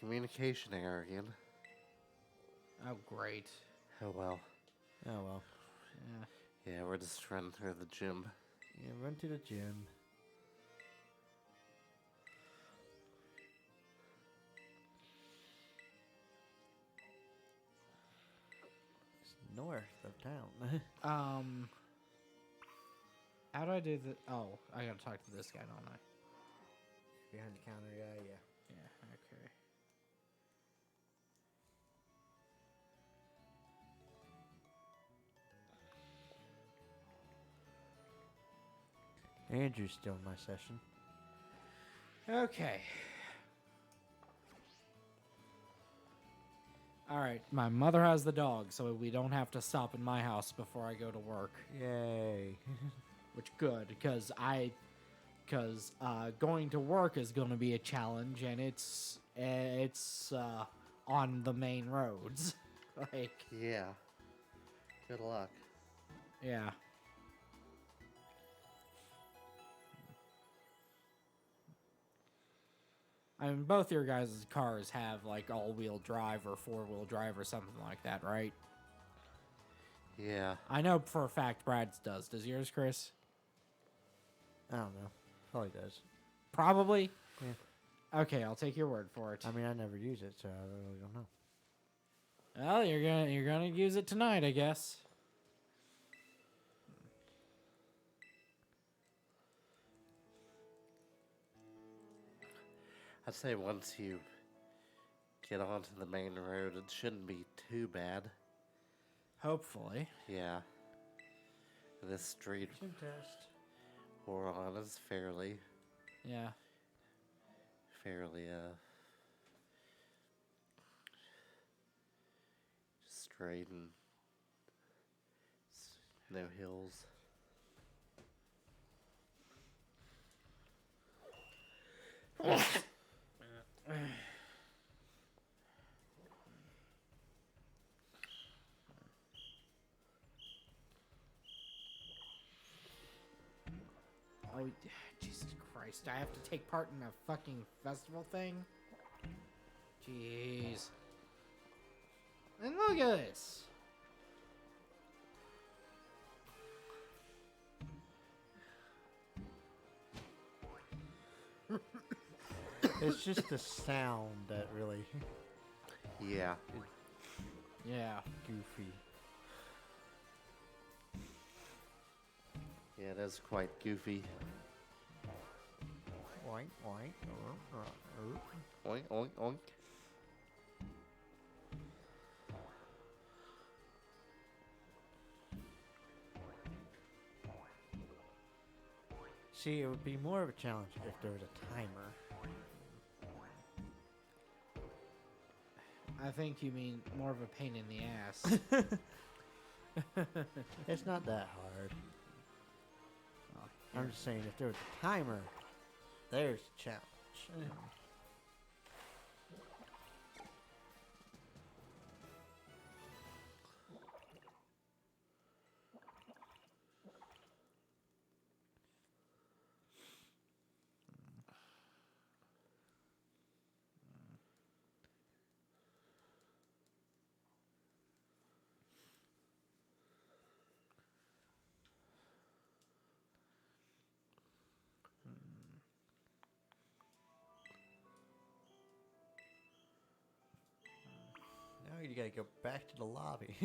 Communication error again. Oh, great. Oh well. Oh well. Yeah. Yeah, we're just running through the gym. Yeah, run to the gym. It's north of town. How do I do the? Oh, I gotta talk to this guy, don't I? Behind the counter guy, yeah. Yeah. Okay. Andrew's still in my session. Okay. All right. My mother has the dog, so we don't have to stop in my house before I go to work. Yay. Which good, because going to work is going to be a challenge, and it's on the main roads. Like, Yeah. Good luck. yeah. I mean, both your guys' cars have like all-wheel drive or four-wheel drive or something like that, right? Yeah. I know for a fact Brad's does. Does yours, Chris? I don't know. Probably does. Probably. Yeah. Okay, I'll take your word for it. I mean, I never use it, so I really don't know. Well, you're gonna use it tonight, I guess. I'd say once you get onto the main road, it shouldn't be too bad. Hopefully. Yeah. This street Gym test. we're on is fairly, Yeah. straight and no hills. Oh, Jesus Christ. I have to take part in a fucking festival thing? Jeez. And look at this. It's just the sound that really Yeah. Yeah. goofy. Yeah, it is quite goofy. Oink, oink. Oink, oink, oink. See, it would be more of a challenge if there was a timer. I think you mean more of a pain in the ass. It's not that hard. I'm just saying, if there was a timer, there's a challenge. Now you gotta go back to the lobby.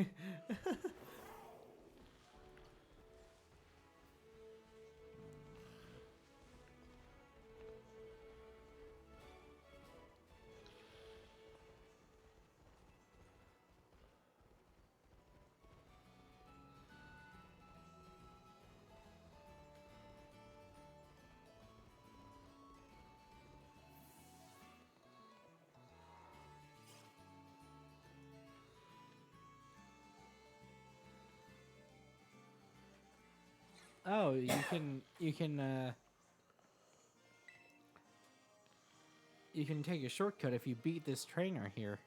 Oh, you can take a shortcut if you beat this trainer here.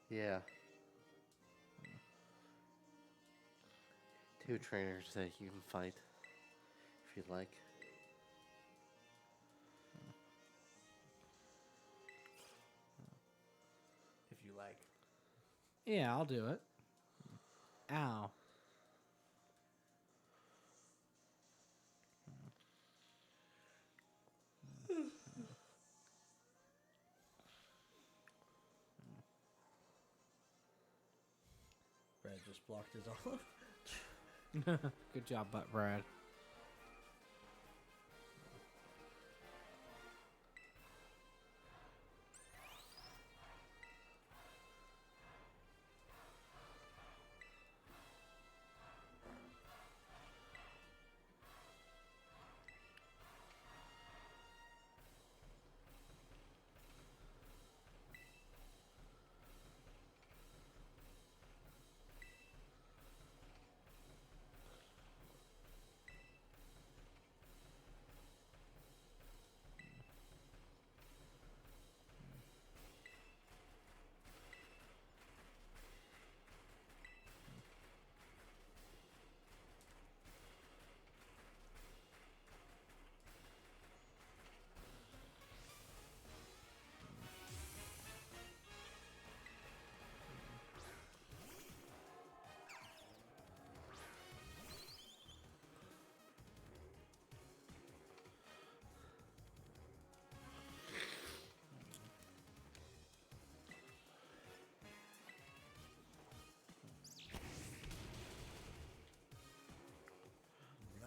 Yeah. 2 trainers that you can fight if you'd like. If you like. Yeah, I'll do it. Ow. Brad just blocked his olive. Good job, Butt Brad.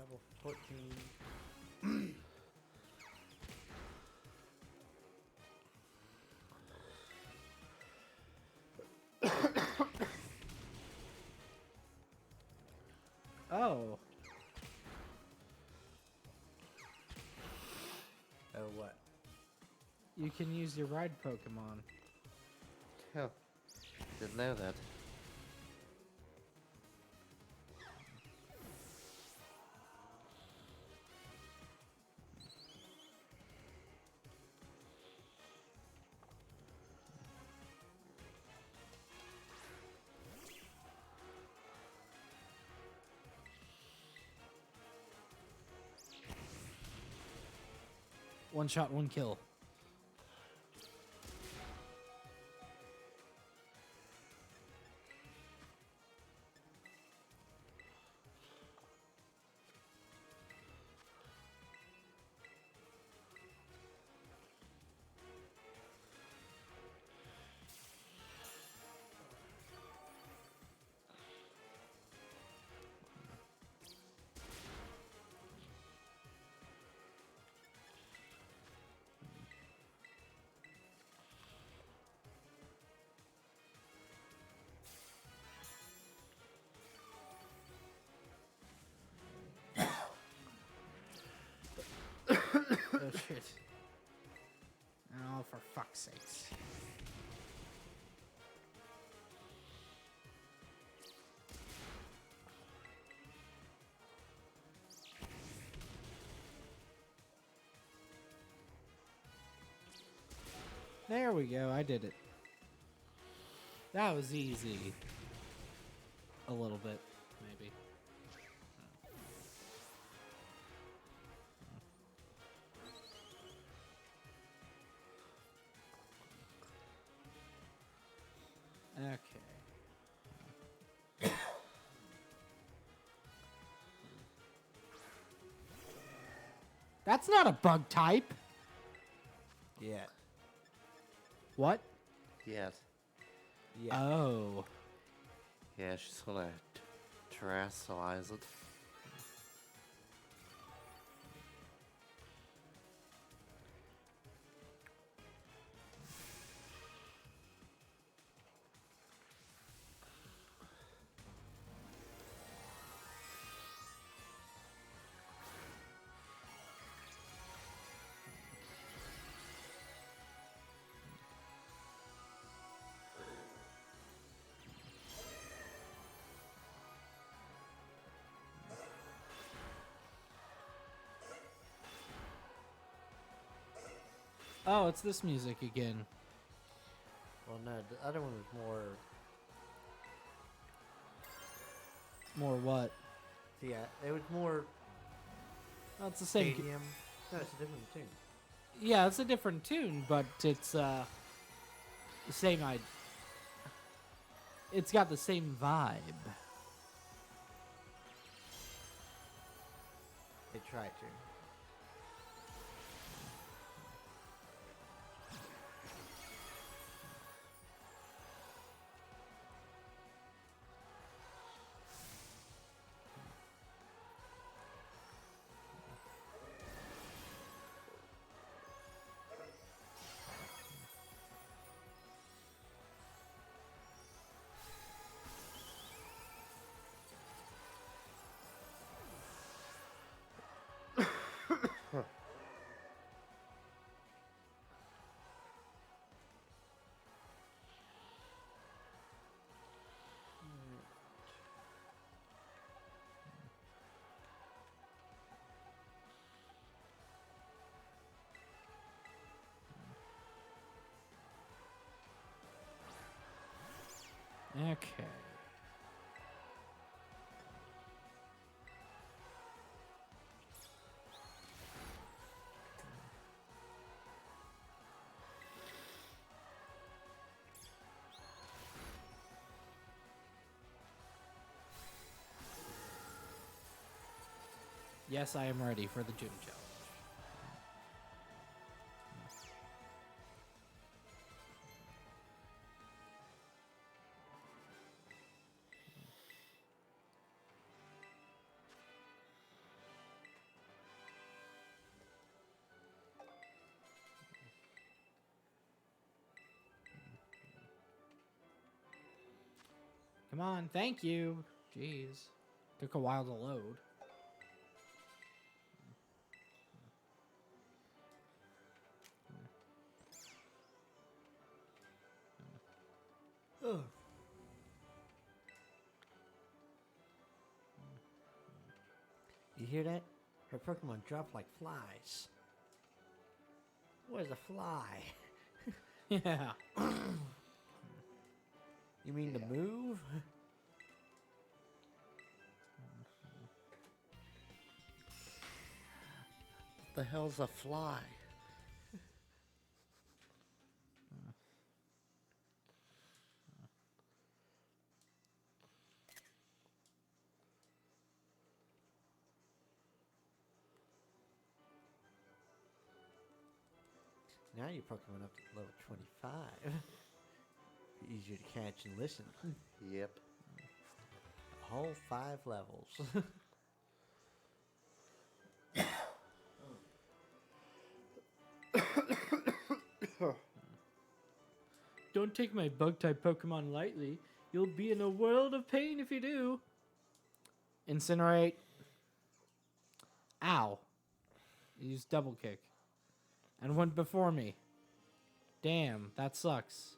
Level 14. Oh. Oh, what? You can use your ride Pokemon. Oh, didn't know that. One shot, one kill. Oh shit. Oh, for fuck's sakes. There we go, I did it. That was easy. A little bit, maybe. Okay. That's not a bug type. Yeah. What? Yes. Yeah. Oh. Yeah, she's gonna terrestrialize it. Oh, it's this music again. Well, no, the other one was more. More what? Yeah, it was more Oh, it's the same. stadium. No, it's a different tune. Yeah, it's a different tune, but it's the same. It's got the same vibe. They tried to. Okay. Yes, I am ready for the gym challenge. Come on, thank you. Jeez. Took a while to load. Ugh. You hear that? Her Pokemon drop like flies. What is a fly? Yeah. You mean to move? The hell's a fly? Now your Pokemon up to level 25. Easier to catch and listen. Yep. A whole 5 levels. Don't take my bug-type Pokemon lightly. You'll be in a world of pain if you do. Incinerate. Ow. Use double kick. And went before me. Damn, that sucks.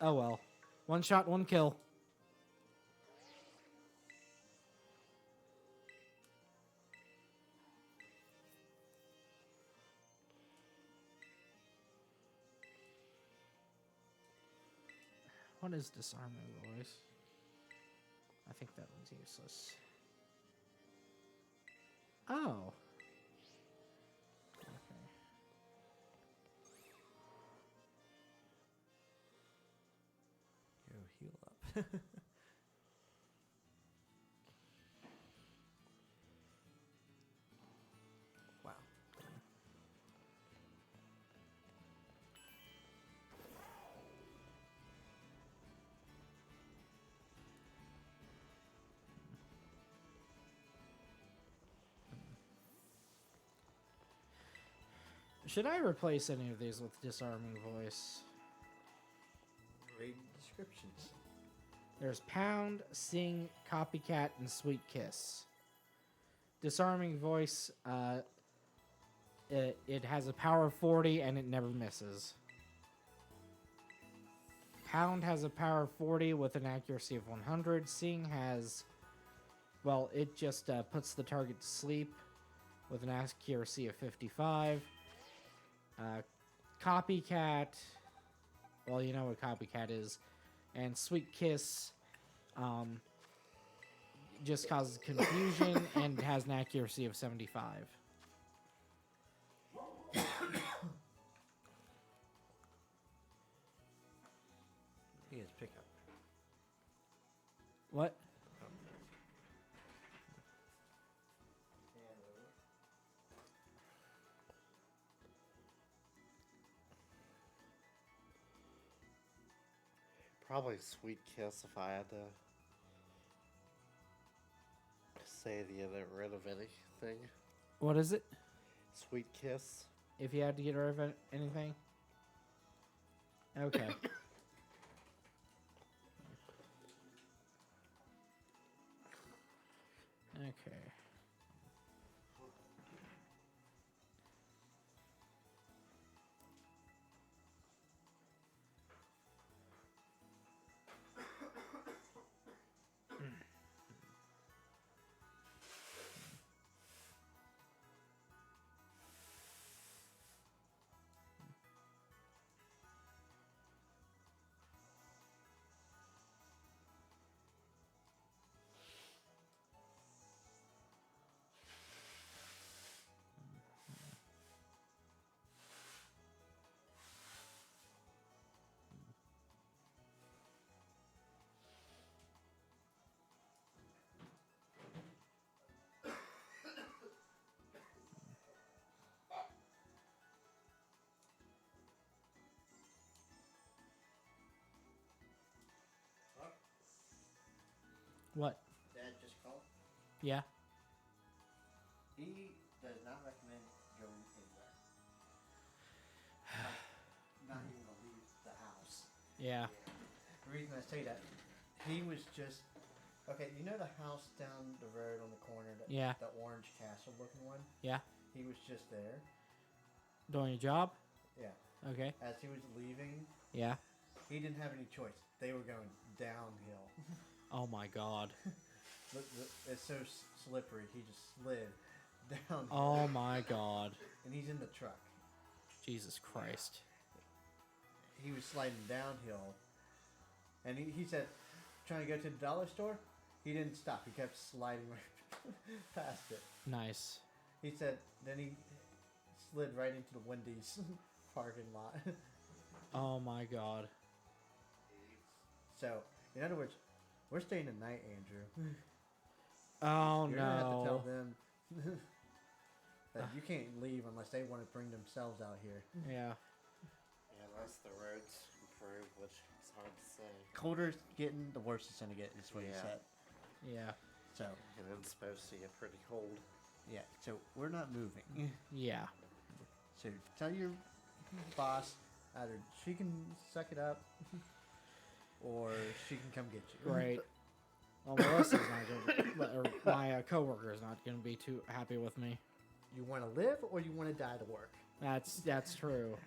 Oh well. One shot, one kill. What is disarming voice? I think that one's useless. Oh. Okay. Yo, heal up. Wow. Should I replace any of these with disarming voice? Read descriptions. There's Pound, Sing, Copycat, and Sweet Kiss. Disarming voice, it has a power of 40 and it never misses. Pound has a power of 40 with an accuracy of 100. Sing has, well, it just puts the target to sleep with an accuracy of 55. Copycat. Well, you know what Copycat is. And Sweet Kiss just causes confusion and has an accuracy of 75. He is pickup. What? Probably Sweet Kiss if I had to say to get rid of anything. What is it? Sweet Kiss. If you had to get rid of anything? Okay. Okay. What? Dad just called. Yeah. He does not recommend going anywhere. Not even to leave the house. Yeah. The reason I say that, he was just okay. You know the house down the road on the corner, Yeah. the orange castle looking one. Yeah. He was just there. Doing a job? Yeah. Okay. As he was leaving, Yeah. he didn't have any choice. They were going downhill. Oh my god. It's so slippery. He just slid down. Oh my god. And he's in the truck. Jesus Christ. He was sliding downhill. And he said, trying to go to the dollar store, he didn't stop. He kept sliding right past it. Nice. He said, then he slid right into the Wendy's parking lot. Oh my god. So, in other words, we're staying the night, Andrew. Oh You're gonna have to tell no. them that you can't leave unless they want to bring themselves out here. Yeah. Yeah, unless the roads improve, which is hard to say. Colder's getting, the worse it's gonna get. Is what he Yeah. said. Yeah. So And it's supposed to get pretty cold. yeah, so we're not moving. Yeah. So tell your boss either she can suck it up, or she can come get you. Right. Well, Melissa's not gonna, or my coworker is not gonna be too happy with me. You want to live or you want to die to work. That's true.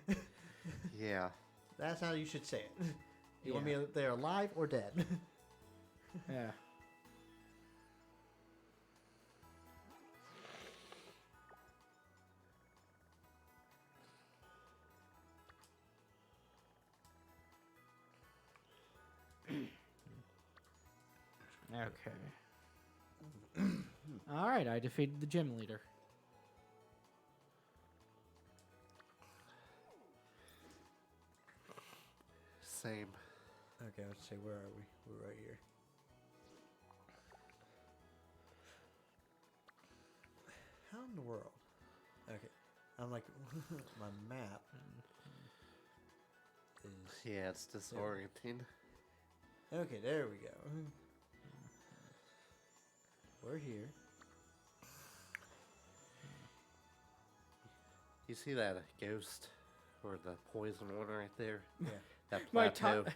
Yeah. That's how you should say it. You want Yeah. me there alive or dead? Yeah. Okay. All right, I defeated the gym leader. Same. Okay, let's see. Where are we? We're right here. How in the world? Okay, I'm like my map is. Yeah, it's disorienting. Okay, there we go. We're here. You see that ghost or the poison one right there? Yeah. That My plateau. ti-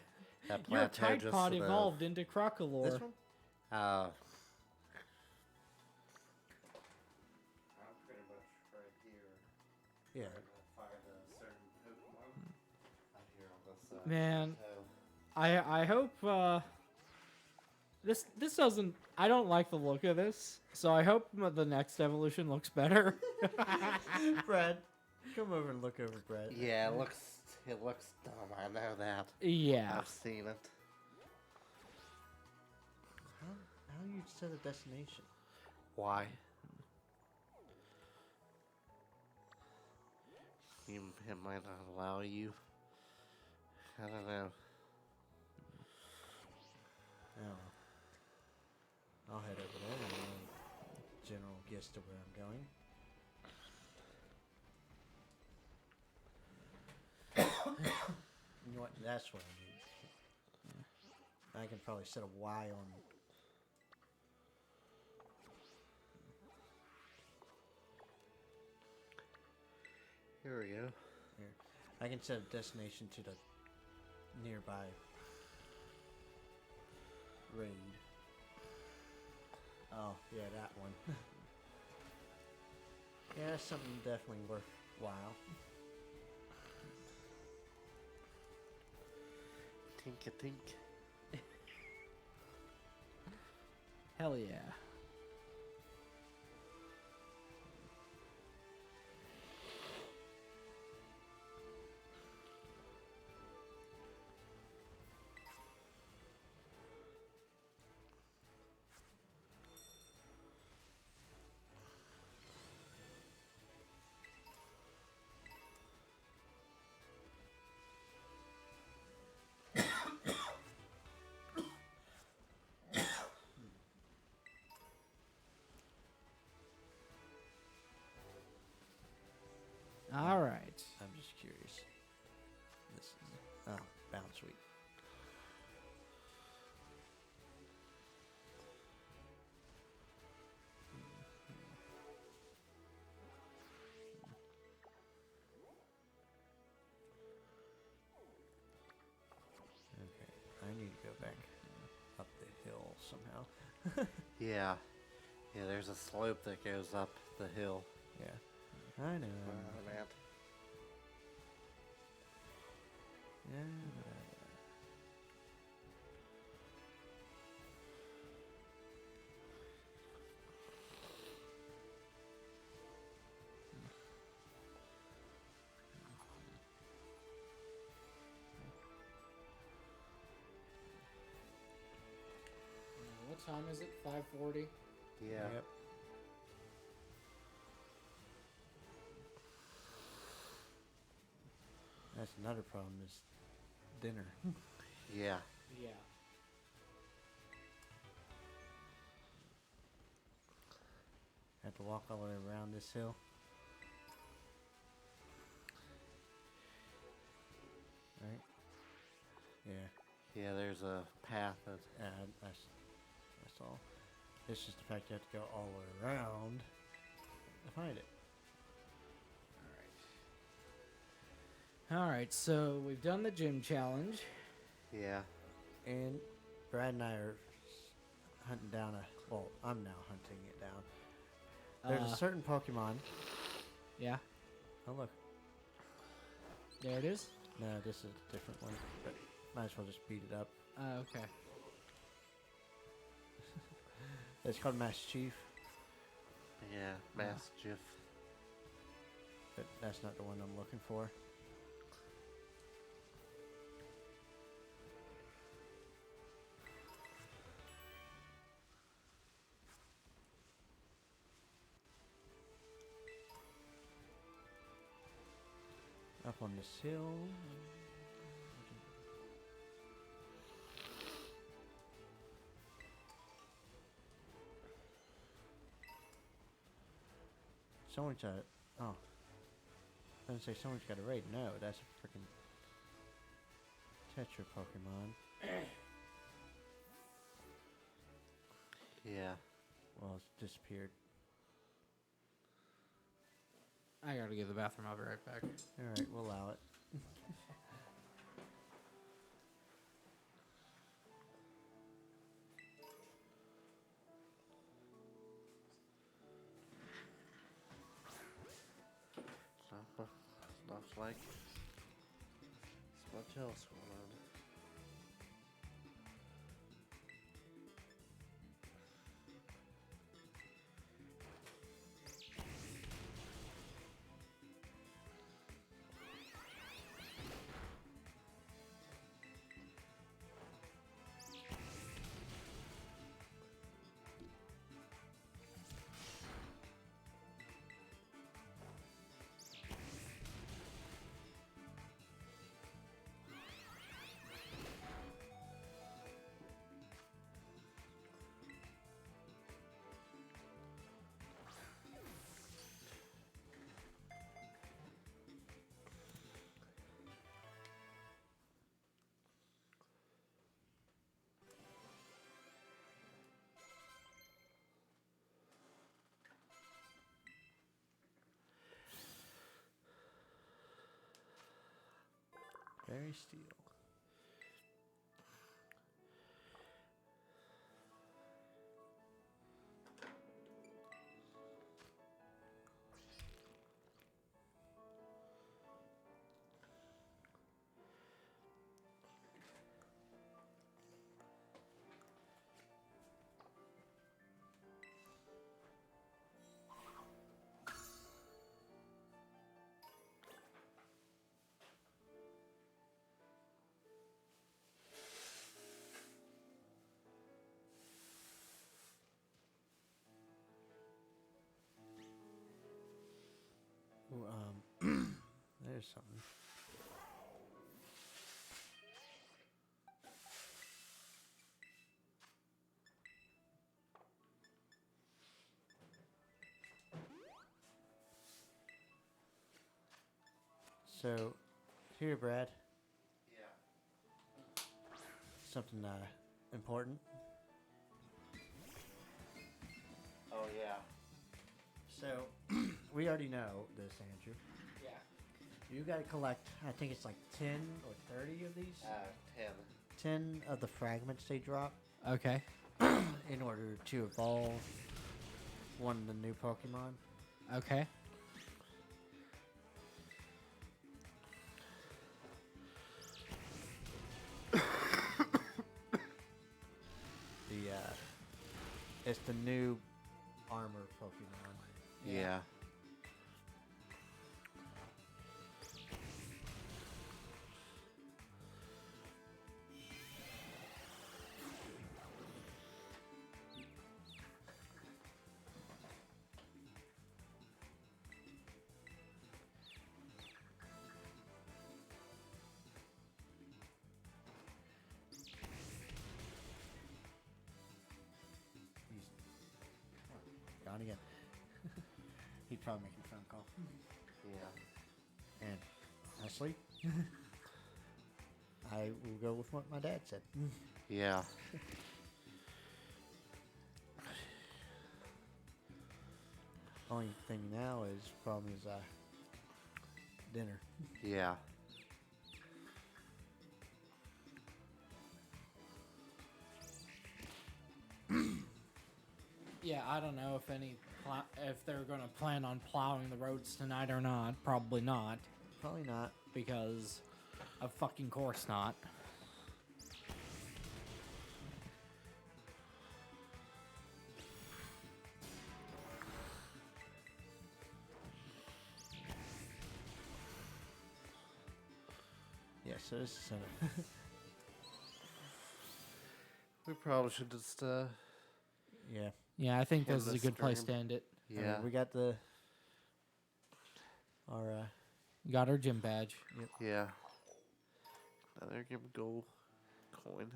That Your plateau Tide just Pod to the- evolved into Crocolore. This one? I'm pretty much right here. Yeah. Find a certain Pokemon out here on this Man. plateau. I hope this doesn't. I don't like the look of this, so I hope the next evolution looks better. Fred, Come over and look over Brett. Yeah, it looks dumb. I know that. Yeah. I've seen it. How do you set a destination? Why? It might not allow you. I don't know. Oh. I'll head over there and get a general gist of where I'm going. You know what? That's what I need. I can probably set a Y on. Here we go. Here. I can set a destination to the nearby raid. Oh, yeah, that one. Yeah, that's something definitely worthwhile. Tink-a-tink. Hell yeah. All right. I'm just curious. This is bounce sweet. Okay, I need to go back up the hill somehow. Yeah. Yeah, there's a slope that goes up the hill. Yeah, I know. Man. Yeah. What time is it? 5:40. Yeah. Yep. That's another problem is dinner. Yeah. Yeah. Have to walk all the way around this hill. Right? Yeah. Yeah, there's a path that. Yeah, that's all. It's just the fact you have to go all the way around to find it. All right. So we've done the gym challenge. Yeah. And Brad and I are hunting down well, I'm now hunting it down. There's a certain Pokemon. Yeah. Oh, look. There it is. No, this is a different one. But might as well just beat it up. Okay. It's called Mass Chief. Yeah, Mastiff. But that's not the one I'm looking for. Up on this hill. Someone's got. Oh. I was gonna say someone's got a raid. No, that's a freaking Tetra Pokemon. Yeah. Well, it's disappeared. I gotta go to the bathroom. I'll be right back. Alright, we'll allow it. Stuff like much else going on. Very steel. Ooh, there's something. So, here, Brad. Yeah. Something important. Oh yeah. So, we already know this, Andrew. Yeah. You gotta collect, I think it's like 10 or 30 of these. 10. 10 of the fragments they drop Okay. in order to evolve one of the new Pokemon. Okay. It's the new armor Pokemon. Yeah. He's gone again. He's probably making a phone call. Yeah. And honestly, I will go with what my dad said. Yeah. Only thing now is problem is dinner. Yeah. Yeah, I don't know if they're gonna plan on plowing the roads tonight or not. Probably not, Probably not. because of fucking course not. Yeah, so this is We probably should just yeah. Yeah, I think End this is a the good place to stream. end it. I mean, yeah. we got our Got our gym badge. Yeah. Another give gold coin.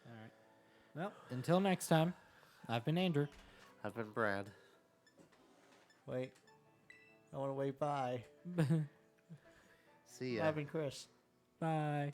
All right. Well, until next time, I've been Andrew. I've been Brad. wait. I want to wait. Bye. See ya. I've been Chris. Bye.